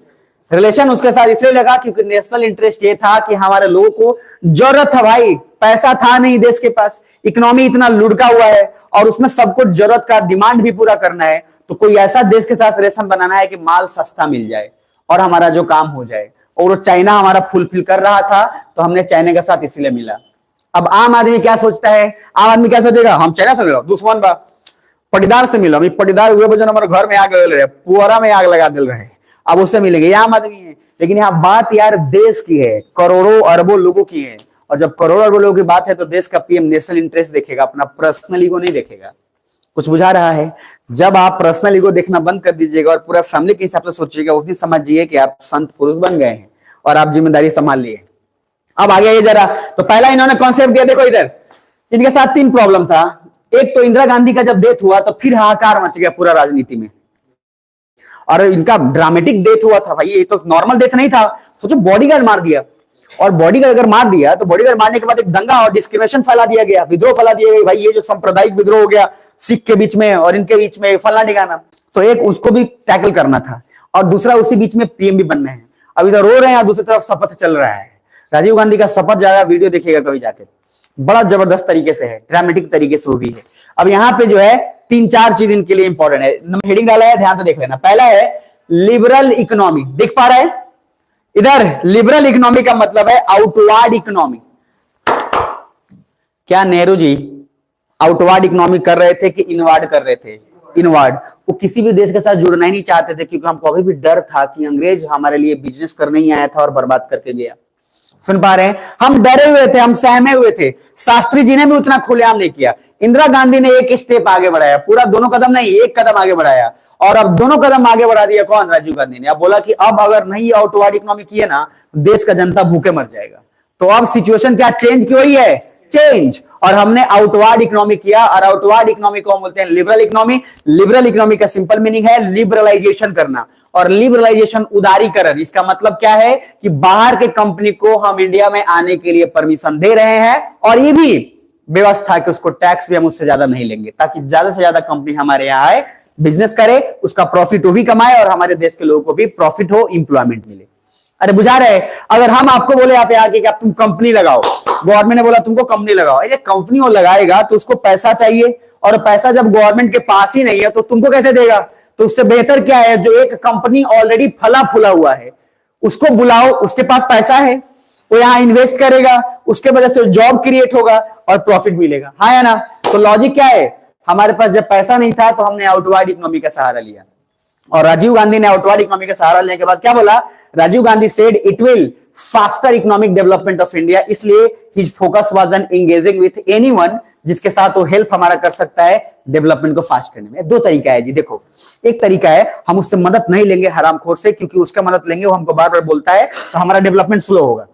रिलेशन उसके साथ इसलिए लगा क्योंकि नेशनल इंटरेस्ट ये था कि हमारे लोगों को जरूरत था, भाई पैसा था नहीं देश के पास, इकोनॉमी इतना लुढ़का हुआ है और उसमें सबको जरूरत का डिमांड भी पूरा करना है, तो कोई ऐसा देश के साथ रिलेशन बनाना है कि माल सस्ता मिल जाए और हमारा जो काम हो जाए। और वो चाइना हमारा फुलफिल कर रहा था तो हमने चाइना के साथ इसलिए मिला। अब आम आदमी क्या सोचता है? आम आदमी क्या सोचेगा? हम चाइना से मिलो, दुश्मन बा, पटीदार से मिलो, पटीदार हुए बजन हमारे घर में आग लगा रहे, पुअरा में आग लगा दिल रहे, अब उससे मिलेंगे, ये आम आदमी है। लेकिन यहाँ बात यार देश की है, करोड़ों अरबों लोगों की है, और जब करोड़ों अरबों लोगों की बात है तो देश का पीएम नेशनल इंटरेस्ट देखेगा, अपना पर्सनल ईगो नहीं देखेगा। कुछ बुझा रहा है? जब आप पर्सनल ईगो देखना बंद कर दीजिएगा और पूरा फैमिली के हिसाब से सोचिएगा, उस दिन समझिए कि आप संत पुरुष बन गए हैं और आप जिम्मेदारी संभाल लिए। अब आगे ये जरा, तो पहला इन्होंने कॉन्सेप्ट दिया, देखो इधर इनके साथ 3 प्रॉब्लम था। एक तो इंदिरा गांधी का जब डेथ हुआ तो फिर हाहाकार मच गया पूरा राजनीति में, और इनका ड्रामेटिक डेथ हुआ था भाई, ये तो नॉर्मल डेथ नहीं था। सोचो बॉडीगार्ड मार दिया, और बॉडीगार्ड अगर मार दिया तो बॉडीगार्ड मारने के बाद एक दंगा और डिस्क्रिमिनेशन फैला दिया गया, विद्रोह फैला दिया गया, भाई ये जो सांप्रदायिक विद्रोह हो गया सिख के बीच में और इनके बीच में फलना ठिकाना, तो एक उसको भी टैकल करना था, और दूसरा उसी बीच में पीएम भी बनने हैं। अब इधर रो रहे हैं और दूसरी तरफ शपथ चल रहा है। राजीव गांधी का शपथ ज्यादा वीडियो देखिएगा कभी जाके, बड़ा जबरदस्त तरीके से है, ड्रामेटिक तरीके से वो भी है। अब यहाँ पे जो है 3-4 चीज इनके लिए इंपॉर्टेंट है, हेडिंग डाला है, ध्यान से देख लेना। पहला है लिबरल इकोनॉमी, दिख पा रहा है इधर? लिबरल इकोनॉमी का मतलब है आउटवर्ड इकोनॉमी। क्या नेहरू जी आउटवर्ड इकोनॉमी कर रहे थे कि इनवर्ड कर रहे थे? इनवर्ड। वो किसी भी देश के साथ जुड़ना ही नहीं चाहते थे, क्योंकि हमको अभी भी डर था कि अंग्रेज हमारे लिए बिजनेस करने ही आया था और बर्बाद करके गया। सुन पा रहे हैं? हम डरे हुए थे, हम सहमे हुए थे। शास्त्री जी ने भी उतना खुलेआम नहीं किया। इंदिरा गांधी ने एक स्टेप आगे बढ़ाया, पूरा दोनों कदम नहीं, एक कदम आगे बढ़ाया, और अब दोनों कदम आगे बढ़ा दिया। कौन? राजीव गांधी ने। अब बोला कि अब अगर नहीं आउटवर्ड इकोनॉमी किए ना, देश का जनता भूखे मर जाएगा। तो अब सिचुएशन क्या चेंज क्यों हुई है? चेंज। और हमने आउटवर्ड इकोनॉमी किया, और आउटवर्ड इकोनॉमी को हम बोलते हैं लिबरल इकोनॉमी। लिबरल इकोनॉमी का सिंपल मीनिंग है लिबरलाइजेशन करना, और लिबरलाइजेशन उदारीकरण। इसका मतलब क्या है कि बाहर के कंपनी को हम इंडिया में आने के लिए परमिशन दे रहे हैं, और ये भी व्यवस्था कि उसको टैक्स भी हम उससे ज्यादा नहीं लेंगे, ताकि ज्यादा से ज्यादा कंपनी हमारे यहाँ आए, बिजनेस करे, उसका प्रॉफिट वो भी कमाए, और हमारे देश के लोगों को भी प्रॉफिट हो, इंप्लॉयमेंट मिले। अरे बुझा रहे? अगर हम आपको बोले आप यहाँ कि आप तुम कंपनी लगाओ, गवर्नमेंट ने बोला तुमको कंपनी लगाओ, अरे कंपनी वो लगाएगा तो उसको पैसा चाहिए, और पैसा जब गवर्नमेंट के पास ही नहीं है तो तुमको कैसे देगा? तो उससे बेहतर क्या है, जो एक कंपनी ऑलरेडी फला फूला हुआ है उसको बुलाओ, उसके पास पैसा है, वो यहाँ इन्वेस्ट करेगा, उसके वजह से जॉब क्रिएट होगा और प्रॉफिट मिलेगा। हाँ या ना? तो लॉजिक क्या है? हमारे पास जब पैसा नहीं था तो हमने आउटवर्ड इकोनॉमी का सहारा लिया, और राजीव गांधी ने आउटवर्ड इकोनॉमी का सहारा लेने के बाद क्या बोला? Rajiv Gandhi said it will faster economic development of India, इसलिए his focus was on engaging with anyone, जिसके साथ वो हेल्प हमारा कर सकता है डेवलपमेंट को फास्ट करने में। दो तरीका है जी, देखो, एक तरीका है हम उससे मदद नहीं लेंगे हरामखोर से, क्योंकि उसका मदद लेंगे वो हमको बार बार बोलता है तो हमारा डेवलपमेंट स्लो होगा,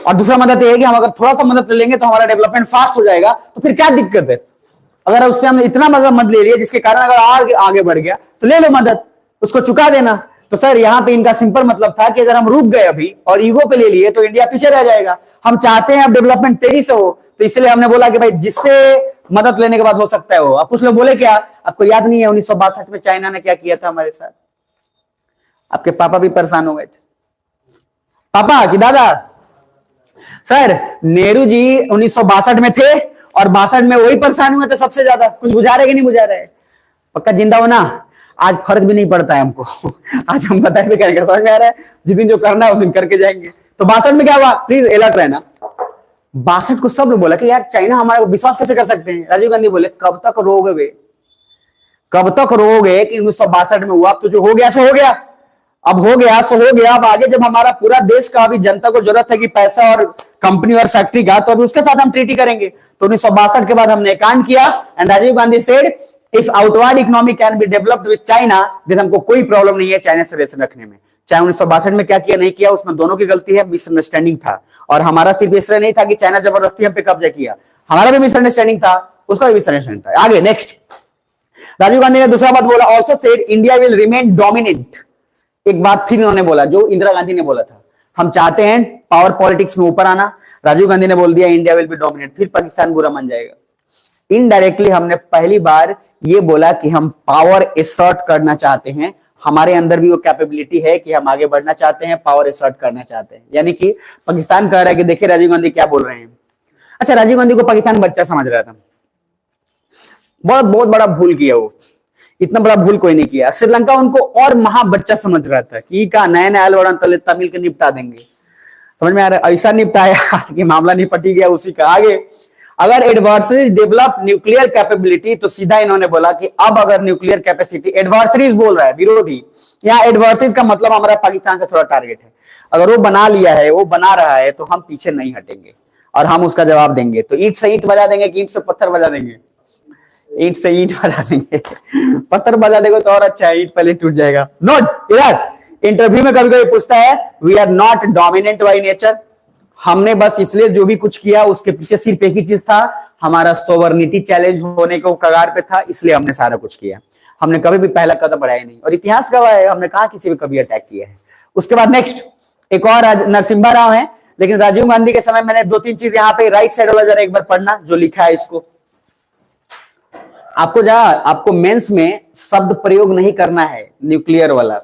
और दूसरा मदद ये है कि हम अगर थोड़ा सा मदद लेंगे तो हमारा डेवलपमेंट फास्ट हो जाएगा। तो फिर क्या दिक्कत है? अगर उससे हमने इतना मदद ले लिया जिसके कारण अगर आगे बढ़ गया तो ले लो मदद, उसको चुका देना। तो सर यहाँ पे इनका सिंपल मतलब था कि अगर हम रुक गए अभी और ईगो पे ले लिए तो इंडिया पीछे रह जाएगा। हम चाहते हैं अब डेवलपमेंट तेजी से हो, तो इसलिए हमने बोला कि भाई जिससे मदद लेने के बाद हो सकता है हो। अब कुछ लोग बोले क्या, आपको याद नहीं है 1962 में चाइना ने क्या किया था हमारे साथ? आपके पापा भी परेशान हो गए थे। पापा कि दादा? सर नेहरू जी 1962 में थे, और 62 में वही परेशान हुए थे सबसे ज्यादा। कुछ बुझा रहे कि नहीं बुझा रहे? पक्का जिंदा हो ना? आज फर्क भी नहीं पड़ता है हमको आज हम बताए भी करेंगे, समझ में आ रहा है? जिस दिन जो करना है उस दिन करके जाएंगे। तो 62 में क्या हुआ? प्लीज अलर्ट रहना। 62 को सब लोग बोला कि यार चाइना हमारे विश्वास कैसे कर सकते हैं? राजीव गांधी बोले कब तक रोगे वे, कब तक रोगे कि 1962 में हुआ, अब तो जो हो गया सो हो गया, अब हो गया सो हो गया। अब आगे जब हमारा पूरा देश का अभी जनता को जरूरत है कि पैसा और कंपनी और फैक्ट्री का, तो अभी उसके साथ हम ट्रीटी करेंगे। तो 1962 के बाद हमने कांड किया, and Rajiv Gandhi said if outward economy can be developed with China, then हमको कोई प्रॉब्लम नहीं है चाइना से रिलेशन रखने में। चाहे 1962 में क्या किया नहीं किया, उसमें दोनों की गलती है, मिसअंडरस्टैंडिंग था। और हमारा सिर्फ इसलिए नहीं था कि चाइना जबरदस्ती हम पे कब्जा किया, हमारा भी मिसअंडरस्टैंडिंग था, उसका भी मिसअंडरस्टैंडिंग था। आगे नेक्स्ट राजीव गांधी ने दूसरा बात बोला, also said India will remain dominant. एक बात फिर उन्होंने बोला जो इंदिरा गांधी ने बोला था, हम चाहते हैं पावर पॉलिटिक्स में ऊपर आना। राजीव गांधी ने बोल दिया इंडिया विल बी डोमिनेंट, फिर पाकिस्तान बुरा मान जाएगा। इनडायरेक्टली हमने पहली बार ये बोला कि हम पावर एसर्ट करना चाहते हैं, हमारे अंदर भी वो कैपेबिलिटी है कि हम आगे बढ़ना चाहते हैं, पावर एसर्ट करना चाहते हैं। यानी कि पाकिस्तान कह रहा है कि देखिए राजीव गांधी क्या बोल रहे हैं। अच्छा, राजीव गांधी को पाकिस्तान बच्चा समझ रहा था, बहुत बड़ा भूल किया वो, इतना बड़ा भूल कोई नहीं किया। श्रीलंका उनको और महा बच्चा समझ रहा था कि का नया नया अलवड़न तले तमिल के निपटा देंगे। समझ में आ रहा है? ऐसा निपटाया कि मामला निपटी गया उसी का। आगे अगर एडवर्सरीज डेवलप न्यूक्लियर कैपेबिलिटी, तो सीधा इन्होंने बोला कि अब अगर न्यूक्लियर कैपेसिटी, एडवर्सरीज बोल रहा है, विरोधी, यहाँ एडवर्सरीज का मतलब हमारा पाकिस्तान से थोड़ा टारगेट है। अगर वो बना लिया है, वो बना रहा है, तो हम पीछे नहीं हटेंगे और हम उसका जवाब देंगे। तो ईंट से ईंट बजा देंगे कि ईंट से पत्थर बजा देंगे? ईंट से ईंट बजा देंगे पत्थर बजा देंगे तो और अच्छा है, ईंट पहले टूट जाएगा। नोट इधर, इंटरव्यू में कभी कभी पूछता है we are not dominant by nature, हमने बस इसलिए जो भी कुछ किया उसके पीछे सिर्फ एक ही चीज था, हमारा सोवर्निटी चैलेंज होने को कगार पे था, इसलिए हमने सारा कुछ किया। हमने कभी भी पहला कदम बढ़ाया नहीं, और इतिहास गवाह है, हमने कहा किसी भी कभी अटैक किया है। उसके बाद नेक्स्ट एक और नरसिम्हा राव है, लेकिन राजीव गांधी के समय मैंने 2-3 चीज यहाँ पे राइट साइड वाला जरा एक बार पढ़ना जो लिखा है इसको। आपको मेंस में शब्द प्रयोग नहीं करना है न्यूक्लियर वाला,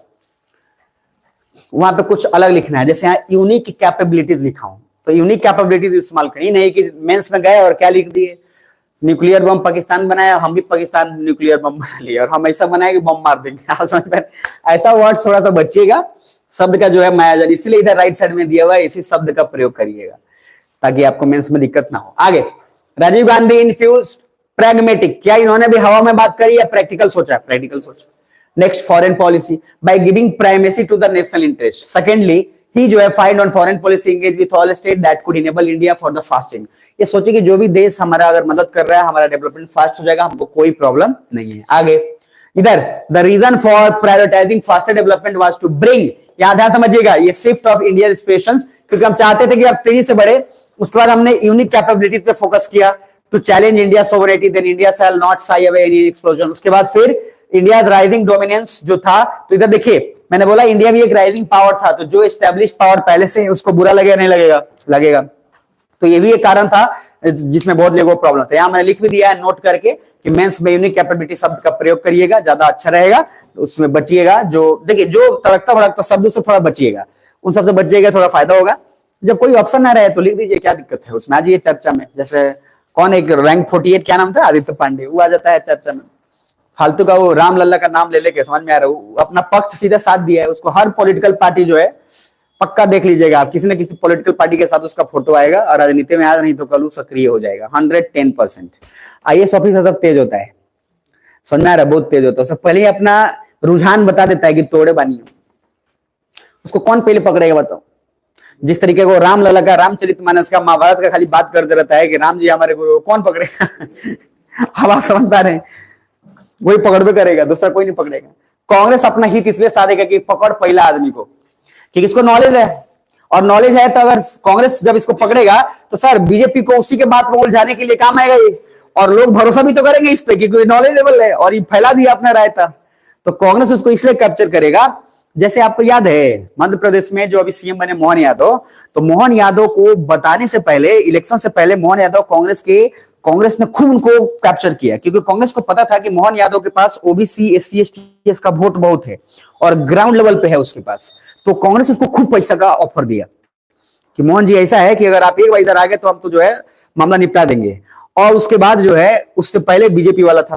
वहां पे कुछ अलग लिखना है। जैसे यहाँ यूनिक कैपेबिलिटीज लिखा हूं, तो यूनिक कैपेबिलिटीज इस्तेमाल करिए, नहीं कि मेंस में गए और क्या लिख दिए, न्यूक्लियर बम पाकिस्तान बनाया, हम भी पाकिस्तान न्यूक्लियर बम बना लिया और हम ऐसा बनाए कि बम मार देंगे। आप समझ में, ऐसा वर्ड थोड़ा सा बचिएगा, शब्द का जो है मायाजाल, इसलिए इधर राइट साइड में दिया हुआ है, इसी शब्द का प्रयोग करिएगा ताकि आपको मेंस में दिक्कत ना हो। आगे, राजीव गांधी इन्फ्यूज्ड प्रैग्मेटिक, क्या इन्होंने भी हवा में बात करी या प्रैक्टिकल सोचा? प्रैक्टिकल सोचा। Next, foreign policy by giving primacy to the national interest. Secondly, he जो है find on foreign policy engage with all state that could enable India for the fast change. ये सोचे कि जो भी देश हमारा अगर मदद कर रहा है, हमारा डेवलपमेंट फास्ट हो जाएगा, हमको कोई प्रॉब्लम नहीं है। आगे इधर, the reason for prioritising faster development was to bring, यहां ध्यान समझिएगा, ये शिफ्ट ऑफ इंडिया एस्पिरेशंस, क्योंकि हम चाहते थे कि आप तेजी से बढ़े। उसके बाद हमने यूनिक कैपेबिलिटीज पे फोकस किया, to challenge India sovereignty, then India shall not shy away any explosion. उसके बाद फिर इंडिया राइजिंग डोमिनेंस जो था, तो इधर देखिए मैंने बोला इंडिया भी एक राइजिंग पावर था, तो जो एस्टेब्लिश पावर पहले से है उसको बुरा लगेगा नहीं लगेगा? लगेगा। तो ये भी एक कारण था जिसमें बहुत लोगों को प्रॉब्लम था। यहां मैंने लिख भी दिया है नोट करके कि मेंस में यूनिक कैपेबिलिटी शब्द का प्रयोग करिएगा, ज्यादा अच्छा रहेगा, उसमें बचिएगा। जो देखिए जो तड़कता भड़कता शब्द से थोड़ा बचिएगा, उन सबसे बचिएगा, थोड़ा फायदा होगा। जब कोई ऑप्शन ना रहे तो लिख दीजिए, क्या दिक्कत है उसमें। आज ये चर्चा में जैसे कौन एक रैंक 48 क्या नाम था, आदित्य पांडे, वो आ जाता है चर्चा में, फालतू का वो राम लल्ला का नाम ले लेके, समझ में आ रहा है, अपना पक्ष सीधा साथ दिया है उसको। हर पॉलिटिकल पार्टी जो है, पक्का देख लीजिएगा आप, किसी न किसी पॉलिटिकल पार्टी के साथ उसका फोटो आएगा और राजनीति में आज नहीं तो कल सक्रिय हो जाएगा 110%। आईएएस ऑफिसर सब तेज होता है, समझ में आ रहा है, बहुत तेज होता है। सब पहले ही अपना रुझान बता देता है कि तोड़े बानी, उसको कौन पहले पकड़ेगा बताओ। जिस तरीके को राम लल्ला का रामचरितमानस का महाभारत का खाली बात करते रहता है कि राम जी हमारे गुरु, कौन पकड़ेगा? अब आप समझ पा रहे हैं, वही पकड़ करेगा, दूसरा कोई नहीं पकड़ेगा। कांग्रेस अपना हित इसलिए साधेगा कि पकड़ पहला आदमी को, कि इसको नॉलेज है, और नॉलेज है तो अगर कांग्रेस जब इसको पकड़ेगा तो सर बीजेपी को उसी के बात में उलझाने के लिए काम आएगा ये, और लोग भरोसा भी तो करेंगे इस पे कि कोई नॉलेजेबल है और ये फैला दिया अपना रायता। तो कांग्रेस उसको इसलिए कैप्चर करेगा। जैसे आपको याद है मध्य प्रदेश में जो अभी सीएम बने मोहन यादव, तो मोहन यादव को बताने से पहले, इलेक्शन से पहले मोहन यादव कांग्रेस ने खूब उनको कैप्चर किया, क्योंकि कांग्रेस को पता था कि मोहन यादव के पास ओबीसी एससी एसटी का वोट बहुत है और ग्राउंड लेवल पे है उसके पास। तो कांग्रेस उसको खूब पैसा का ऑफर दिया कि मोहन जी ऐसा है कि अगर आप एक बार इधर आ गए तो हम तो जो है मामला निपटा देंगे। और उसके बाद जो है, उससे पहले बीजेपी वाला था,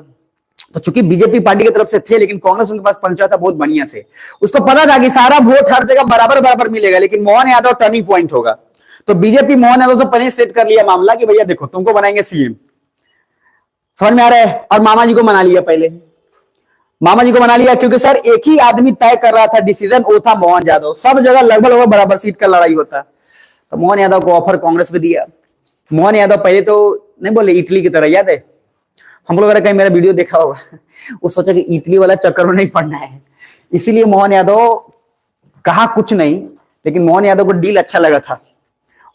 तो चूंकि बीजेपी पार्टी की तरफ से थे, लेकिन कांग्रेस उनके पास पहुंचा था बहुत बढ़िया से। उसको पता था कि सारा वोट हर जगह बराबर बराबर मिलेगा, लेकिन मोहन यादव टर्निंग पॉइंट होगा। तो बीजेपी मोहन यादव से पहले सेट कर लिया मामला कि भैया देखो तुमको बनाएंगे सीएम, समझ में आ रहा है। और मामा जी को मना लिया, पहले मामा जी को मना लिया, क्योंकि सर एक ही आदमी तय कर रहा था डिसीजन, वो था मोहन यादव। सब जगह लगभग बराबर सीट का लड़ाई होता, तो मोहन यादव को ऑफर कांग्रेस में दिया। मोहन यादव पहले तो नहीं बोले इटली की तरह, याद है हम लोग अगर कहीं मेरा वीडियो देखा होगा, वो सोचा कि इटली वाला चक्कर में नहीं पड़ना है, इसीलिए मोहन यादव कहा कुछ नहीं, लेकिन मोहन यादव को डील अच्छा लगा था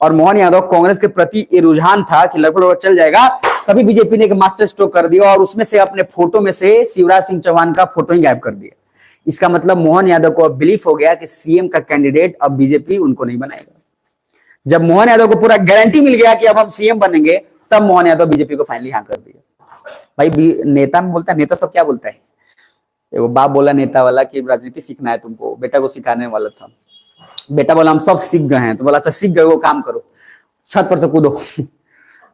और मोहन यादव कांग्रेस के प्रति ये रुझान था कि लगभग चल जाएगा। तभी बीजेपी ने एक मास्टर स्ट्रोक कर दिया और उसमें से अपने फोटो में से शिवराज सिंह चौहान का फोटो ही गायब कर दिया। इसका मतलब मोहन यादव को अब बिलीफ हो गया कि सीएम का कैंडिडेट अब बीजेपी उनको नहीं बनाएगा। जब मोहन यादव को पूरा गारंटी मिल गया कि अब हम सीएम बनेंगे, तब मोहन यादव बीजेपी को फाइनली हाँ कर दिया। भाई नेता में बोलता है, नेता सब क्या बोलता है, वो बाप बोला नेता वाला कि राजनीति सीखना है तुमको, बेटा को सिखाने वाला था। बेटा बोला हम सब सीख गए हैं, तो बोला अच्छा सीख गए, वो काम करो, छत पर से कूदो,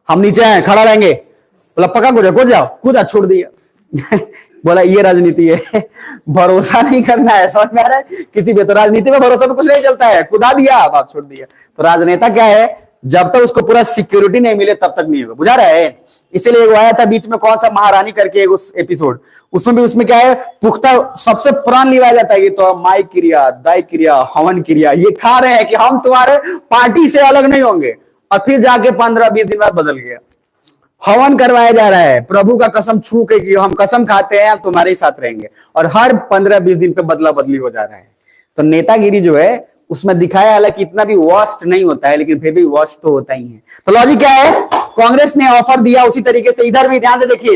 हम नीचे हैं खड़ा रहेंगे। बोला पक्का कूद जाओ, कूदा, छोड़ दिया। बोला ये राजनीति है, भरोसा नहीं करना है, समझ में आ रहा है किसी पे। तो राजनीति में भरोसा तो कुछ नहीं चलता है, कुदा दिया बाप छोड़ दिया। तो राजनेता क्या है, जब तक उसको पूरा सिक्योरिटी नहीं मिले तब तक नहीं होगा, बुझा रहा है। इसीलिए वो आया था बीच में कौन सा महारानी करके उस एपिसोड, उसमें क्या है, पुख्ता सबसे पुरान लिया जाता है कि तो माई क्रिया, दाय क्रिया, हवन क्रिया, ये खा रहे हैं कि हम तुम्हारे पार्टी से अलग नहीं होंगे। और फिर जाके 15-20 दिन बाद बदल गया, हवन करवाया जा रहा है प्रभु का कसम छू के कि हम कसम खाते हैं हम तुम्हारे ही साथ रहेंगे, और हर 15-20 दिन पे बदला बदली हो जा रहा है। तो नेतागिरी जो है उसमें दिखाया, हालांकि इतना भी वर्स्ट नहीं होता है, लेकिन फिर भी वर्स्ट तो होता ही है। तो लॉजिक क्या है, कांग्रेस ने ऑफर दिया उसी तरीके से इधर भी ध्यान से देखिए,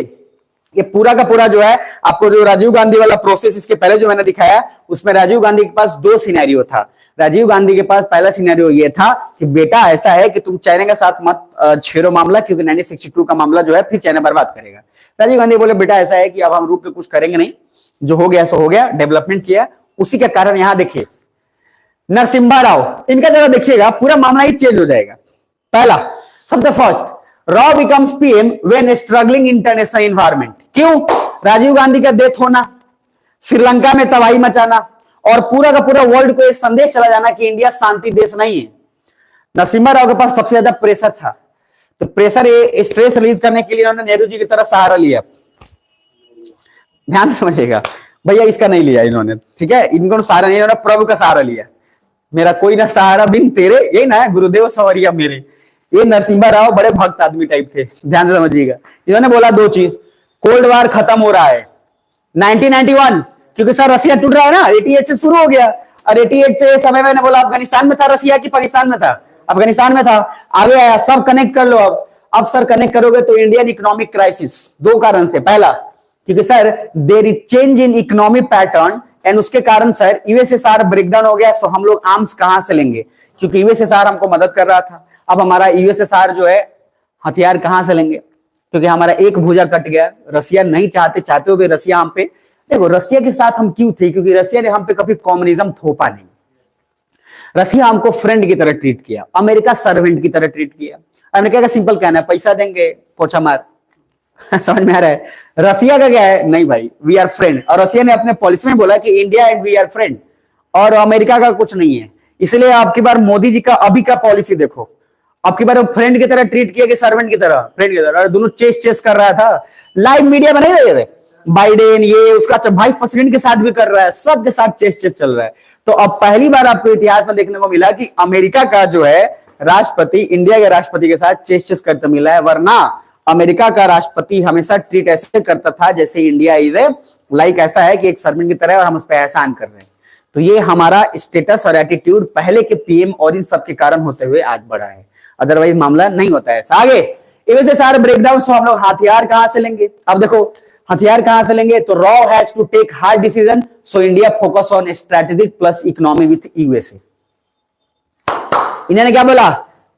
ये पूरा का पूरा जो है आपको जो राजीव गांधी वाला प्रोसेस इसके पहले जो मैंने दिखाया उसमें राजीव गांधी के पास दो सिनेरियो था। राजीव गांधी के पास पहला सिनेरियो ये था कि बेटा ऐसा है कि तुम चाइना के साथ मत छेड़ो मामला, क्योंकि 1962 का मामला जो है फिर चाइना बर्बाद करेगा। राजीव गांधी बोले बेटा ऐसा है कि अब हम रुक के कुछ करेंगे नहीं, जो हो गया सो हो गया, डेवलपमेंट किया। उसी के कारण यहां देखिए नरसिम्हा राव, इनका जरा देखिएगा पूरा मामला ही चेंज हो जाएगा। पहला सबसे first, Rao becomes PM when struggling international environment. क्यों? राजीव गांधी का डेथ होना, श्रीलंका में तबाही मचाना और पूरा का पूरा वर्ल्ड को यह संदेश चला जाना कि इंडिया शांति देश नहीं है। नरसिम्हा राव के पास सबसे ज्यादा प्रेशर था, तो प्रेशर ये स्ट्रेस रिलीज करने के लिए उन्होंने नेहरू जी की तरह सहारा लिया। ध्यान समझिएगा भैया, इसका नहीं लिया इन्होंने, ठीक है, इनको सहारा नहीं, इन्होंने प्रभु का सहारा लिया। मेरा कोई ना सहारा बिन तेरे, यही ना है गुरुदेव सवरिया मेरे। ये नरसिम्हा राव बड़े भक्त आदमी टाइप थे, ध्यान से समझिएगा। इन्होंने बोला दो चीज, कोल्ड वार खत्म हो रहा है 1991, क्योंकि सर रसिया टूट रहा है ना, 88 से शुरू हो गया। और 88 से समय मैंने बोला अफगानिस्तान में था रसिया कि पाकिस्तान में था? अफगानिस्तान में था। आगे आया, सब कनेक्ट कर लो। अब सर कनेक्ट करोगे तो इंडियन इकोनॉमिक क्राइसिस, दो कारण से। पहला क्योंकि sir there is change in economic pattern and उसके कारण सर यूएसएसआर ब्रेकडाउन हो गया। सो हम लोग आर्म्स कहां से लेंगे, क्योंकि यूएसएसआर हमको मदद कर रहा था। अब हमारा यूएसएसआर जो है हथियार कहां से लेंगे, क्योंकि हमारा एक भुजा कट गया। रसिया नहीं चाहते हुए रसिया हम पे, देखो रसिया के साथ हम क्यों थे, क्योंकि रसिया ने हम पे कभी कम्युनिज्म थोपा नहीं। रसिया हमको फ्रेंड की तरह ट्रीट किया, अमेरिका सर्वेंट की तरह ट्रीट किया। अमेरिका का सिंपल कहना है पैसा देंगे पोछा मार। समझ में आ रहा है? रसिया का क्या है, नहीं भाई वी आर फ्रेंड। और रसिया ने अपने पॉलिसी में बोला कि India and we are friend, और अमेरिका का कुछ नहीं है। इसलिए आपकी बार मोदी जी का अभी का पॉलिसी देखो, आपकी बार फ्रेंड की तरह ट्रीट किया कि सर्वेंट की तरह, फ्रेंड की तरह। और दोनों चेस कर रहा था, लाइव मीडिया में नहीं रहे थे। बाइडेन ये उसका वाइस प्रेसिडेंट के साथ भी कर रहा है, सबके साथ चेस चल रहा है। तो अब पहली बार आपको इतिहास में देखने को मिला कि अमेरिका का जो है राष्ट्रपति इंडिया के राष्ट्रपति के साथ चेस करते मिला है। वरना अमेरिका का राष्ट्रपति हमेशा ट्रीट ऐसे करता था जैसे इंडिया इज ए लाइक ऐसा है कि एक सर्वेंट की तरह है और हम उस पर एहसान कर रहे हैं। तो ये हमारा स्टेटस और एटीट्यूड पहले के पीएम और इन सब के कारण होते हुए आज बढ़ा है, अदरवाइज मामला नहीं होता है। आगे इसे सारे ब्रेकडाउन, हम लोग हथियार कहां से लेंगे? अब देखो हथियार कहां से लेंगे, तो raw has to take hard decision, so India focus on strategic plus economy with USA. इन्होंने क्या बोला,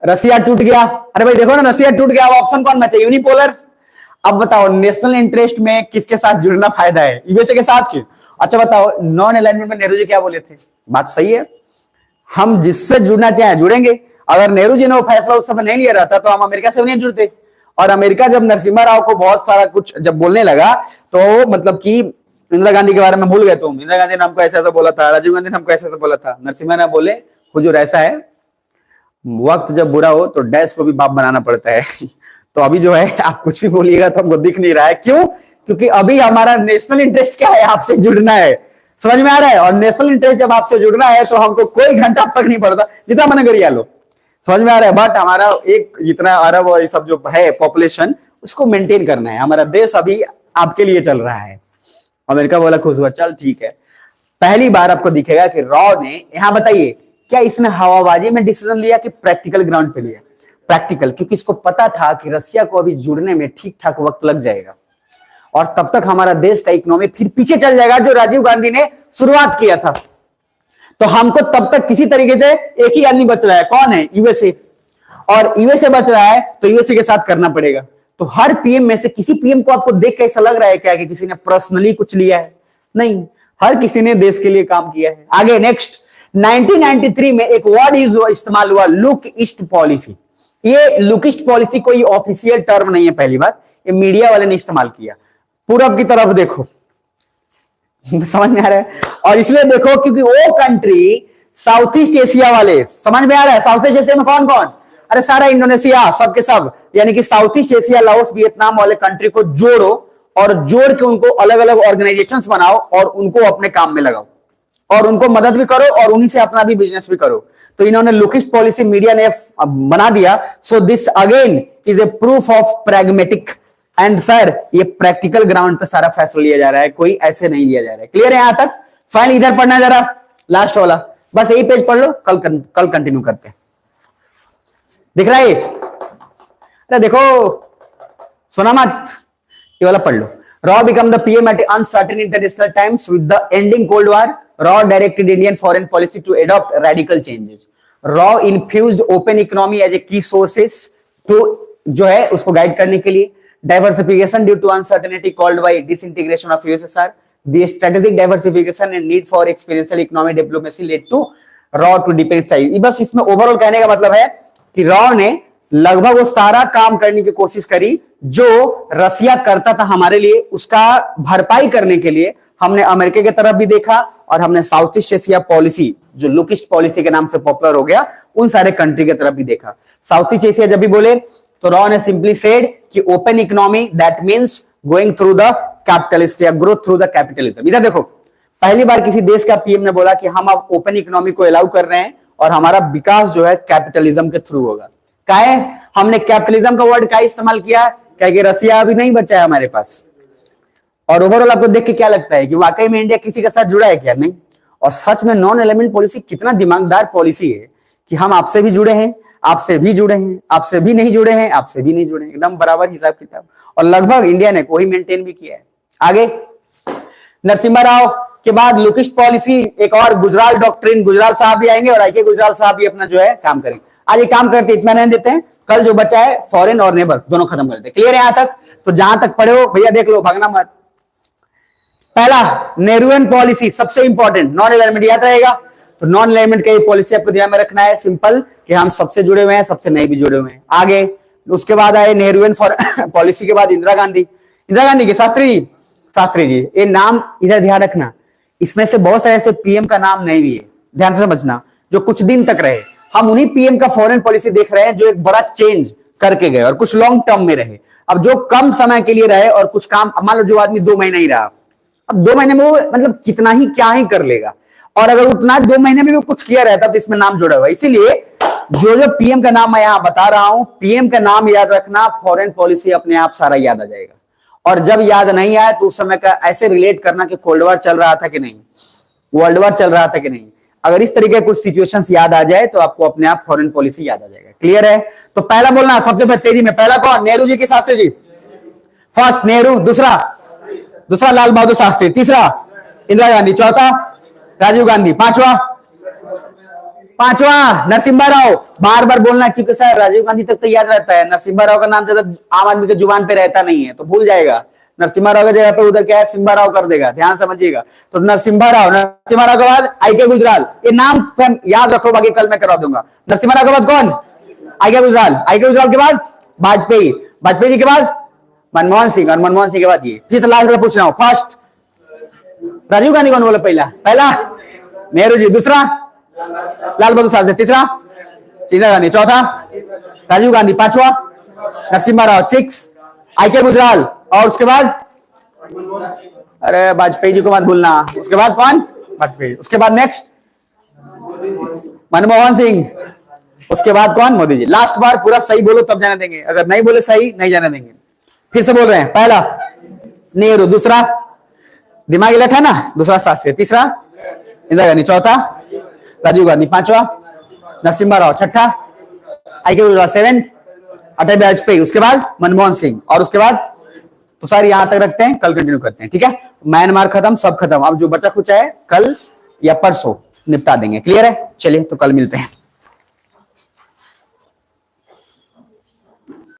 रसिया टूट गया। अरे भाई देखो ना, रसिया टूट गया, अब ऑप्शन कौन बचा, यूनिपोलर। अब बताओ नेशनल इंटरेस्ट में किसके साथ जुड़ना फायदा है, यूएसए के साथ क्यों? अच्छा बताओ, नॉन अलाइनमेंट में नेहरू जी क्या बोले थे? बात सही है, हम जिससे जुड़ना चाहे जुड़ेंगे। अगर नेहरू जी ने वो फैसला उस समय नहीं लिया रहता तो हम अमेरिका से नहीं जुड़ते। और अमेरिका जब नरसिम्हा राव को बहुत सारा कुछ जब बोलने लगा तो मतलब कि इंदिरा गांधी के बारे में भूल गए तुम, इंदिरा गांधी ने हमको ऐसा ऐसा बोला था, राजीव गांधी ने हमको ऐसा ऐसा बोला था। नरसिम्हा राव बोले हुजूर ऐसा है, वक्त जब बुरा हो तो डैश को भी बाप बनाना पड़ता है। तो अभी जो है आप कुछ भी बोलिएगा तो हमको दिख नहीं रहा है। क्यों? क्योंकि अभी हमारा नेशनल इंटरेस्ट क्या है, आपसे जुड़ना है। समझ में आ रहा है? और नेशनल इंटरेस्ट जब आपसे जुड़ना है तो हमको कोई घंटा फर्क नहीं पड़ता, जितना मन करिए लो। समझ में आ रहा है? बट हमारा एक जितना अरब और ये सब जो है पॉपुलेशन, उसको मेंटेन करना है। हमारा देश अभी आपके लिए चल रहा है। अमेरिका बोला खुश हुआ, चल ठीक है। पहली बार आपको दिखेगा कि रॉ ने, यहां बताइए क्या इसने हवाबाजी में डिसीजन लिया कि प्रैक्टिकल ग्राउंड पे लिया? प्रैक्टिकल, क्योंकि इसको पता था कि रसिया को अभी जुड़ने में ठीक ठाक वक्त लग जाएगा और तब तक हमारा देश का इकोनॉमी फिर पीछे चल जाएगा, जो राजीव गांधी ने शुरुआत किया था। तो हमको तब तक किसी तरीके से एक ही आदमी बच रहा है, कौन है? यूएसए। और यूएसए बच रहा है तो यूएसए के साथ करना पड़ेगा। तो हर पीएम में से किसी पीएम को आपको देख के ऐसा लग रहा है क्या कि किसी ने पर्सनली कुछ लिया है? नहीं, हर किसी ने देश के लिए काम किया है। आगे नेक्स्ट 1993 में एक वर्ड इस्तेमाल हुआ, लुक ईस्ट पॉलिसी। ये लुक ईस्ट पॉलिसी कोई ऑफिशियल टर्म नहीं है, पहली बात, ये मीडिया वाले ने इस्तेमाल किया। पूरब की तरफ देखो, समझ में आ रहा है? और इसलिए देखो क्योंकि वो कंट्री साउथ ईस्ट एशिया वाले, समझ में आ रहा है? साउथ ईस्ट एशिया में कौन कौन? अरे सारा इंडोनेशिया, सबके सब, यानी कि south east Asia, Laos, Vietnam वाले कंट्री को जोड़ो और जोड़ के उनको अलग अलग ऑर्गेनाइजेशंस बनाओ और उनको अपने काम में लगाओ और उनको मदद भी करो और उन्हीं से अपना भी बिजनेस भी करो। तो इन्होंने लुक ईस्ट पॉलिसी मीडिया ने बना दिया। So this again is a proof of pragmatic and sir ये प्रैक्टिकल ग्राउंड पे सारा फैसला लिया जा रहा है, कोई ऐसे नहीं लिया जा रहा है। क्लियर है यहां तक? फाइनल इधर पढ़ना जरा, लास्ट वाला, बस यही पेज पढ़ लो, कल कंटिन्यू करते हैं। दिख रहा है? देखो सुना मत, ये वाला पढ़ लो। Rao become the PM at uncertain international times with the ending cold war. Rao directed Indian foreign policy to adopt radical changes. Rao infused open economy as a key sources to जो है उसको गाइड करने के लिए। Diversification due to uncertainty called by disintegration of USSR. The strategic diversification and need for experiential economic diplomacy led to raw to depend चाहिए। बस इसमें ओवरऑल कहने का मतलब है कि रॉ ने लगभग वो सारा काम करने की कोशिश करी जो रसिया करता था हमारे लिए, उसका भरपाई करने के लिए हमने अमेरिका की तरफ भी देखा और हमने साउथ ईस्ट एशिया पॉलिसी जो लुकिस्ट पॉलिसी के नाम से पॉपुलर हो गया उन सारे कंट्री की तरफ भी देखा। साउथ ईस्ट एशिया जब भी बोले तो रॉ ने सिंपली सेड कि open economy that means going through the capitalist या ग्रोथ थ्रू द कैपिटलिज्म। इधर देखो पहली बार किसी देश का पीएम ने बोला कि हम अब ओपन इकोनॉमी को अलाउ कर रहे हैं और हमारा विकास जो है कैपिटलिज्म के थ्रू होगा। काहे हमने कैपिटलिज्म का वर्ड का इस्तेमाल किया क्योंकि रसिया अभी नहीं बचा है हमारे पास। और ओवरऑल आपको देख के क्या लगता है कि वाकई में इंडिया किसी के साथ जुड़ा है क्या? नहीं। और सच में नॉन एलिमेंट पॉलिसी कितना दिमागदार पॉलिसी है कि हम आपसे भी जुड़े हैं, आपसे भी जुड़े हैं, आपसे भी नहीं जुड़े हैं, आपसे भी नहीं जुड़े हैं, एकदम बराबर हिसाब किताब। और लगभग इंडिया ने वही मेंटेन भी किया है। आगे नरसिम्हा राव के बाद लुकिस्ट पॉलिसी, एक और गुजराल डॉक्ट्रिन, गुजराल साहब भी आएंगे और आईके गुजराल साहब भी अपना जो है काम करेंगे। आज ये काम करते इतना नहीं देते हैं, कल जो बचा है फॉरेन और नेबर दोनों खत्म कर देते हैं। क्लियर है यहां तक? तो जहां तक पढ़े हो भैया देख लो, भागना मत। पहला नेहरूवियन पॉलिसी सबसे इंपॉर्टेंट, नॉन एलिमेंट याद रहेगा। तो नॉन एलिमेंट का ये पॉलिसी आपको ध्यान में रखना है, सिंपल कि हम सबसे जुड़े हुए हैं, सबसे नहीं भी जुड़े हुए हैं। आगे उसके बाद आए नेहरूवियन पॉलिसी के बाद इंदिरा गांधी। इंदिरा गांधी के शास्त्री जी ये नाम इधर ध्यान रखना, इसमें से बहुत सारे ऐसे पीएम का नाम नहीं भी है, ध्यान से समझना, जो कुछ दिन तक रहे। हम उन्हीं पीएम का फॉरेन पॉलिसी देख रहे हैं जो एक बड़ा चेंज करके गए और कुछ लॉन्ग टर्म में रहे। अब जो कम समय के लिए रहे और कुछ काम, मान लो जो आदमी 2 महीना ही रहा, अब 2 महीने में वो मतलब कितना ही क्या ही कर लेगा। और अगर उतना 2 महीने में भी कुछ किया रहता तो इसमें नाम जुड़ा हुआ। इसीलिए जो पीएम का नाम मैं यहां बता रहा हूं, पीएम का नाम याद रखना, फॉरेन पॉलिसी अपने आप सारा याद आ जाएगा। और जब याद नहीं आया तो उस समय का ऐसे रिलेट करना कि कोल्ड वॉर चल रहा था कि नहीं, वर्ल्ड वॉर चल रहा था कि नहीं। अगर इस तरीके कुछ सिचुएशंस याद आ जाए तो आपको अपने आप फॉरेन पॉलिसी याद आ जाएगा। क्लियर है? तो पहला बोलना सबसे पहले तेजी में, पहला कौन? नेहरू जी की शास्त्री जी, फर्स्ट नेहरू, दूसरा लाल बहादुर शास्त्री, तीसरा इंदिरा गांधी, चौथा राजीव गांधी, पांचवा नरसिम्हा राव। बार बार बोलना क्योंकि सर राजीव गांधी तक तो याद रहता है, नरसिम्हा राव का नाम ज्यादा आम आदमी के जुबान पे रहता नहीं है तो भूल जाएगा। नरसिम्हा राव की जगह पे उधर क्या है, सिम्हा राव कर देगा, ध्यान समझिएगा। तो नरसिम्हा राव के बाद आईके गुजराल, ये नाम याद रखो, बाकी कल मैं करा दूंगा। नरसिम्हा राव के बाद कौन? आईके गुजराल के बाद वाजपेयी जी के बाद मनमोहन सिंह, और मनमोहन सिंह के बाद ये। फिर लास्ट में पूछ रहा हूं, फर्स्ट राजीव गांधी कौन बोला? पहला नेहरू जी, दूसरा लाल बहादुर शास्त्री, तीसरा इंदिरा गांधी, चौथा राजीव गांधी, पांचवा नरसिम्हा राव, 6 आईके गुजराल, और उसके बाद अरे वाजपेयी जी को मत भूलना। उसके बाद कौन? वाजपेयी। उसके बाद नेक्स्ट मनमोहन सिंह, उसके बाद कौन? मोदी जी। लास्ट बार पूरा सही बोलो तब जाने देंगे, अगर नहीं बोले सही नहीं जाने देंगे। फिर से बोल रहे हैं, पहला नेहरू, दूसरा दिमागी लठ है ना, दूसरा शास्त्री, तीसरा इंदिरा गांधी, चौथा राजीव गांधी, पांचवा नरसिम्हा राव, छठा आईके गुजराल, 7th अटल बिहारी वाजपेयी, उसके बाद मनमोहन सिंह, और उसके बाद तो सारे यहां तक रखते हैं, कल कंटिन्यू करते हैं। ठीक है? म्यांमार खत्म, सब खत्म, अब जो बचा कुछ है कल या परसों निपटा देंगे। क्लियर है? चलिए तो कल मिलते हैं।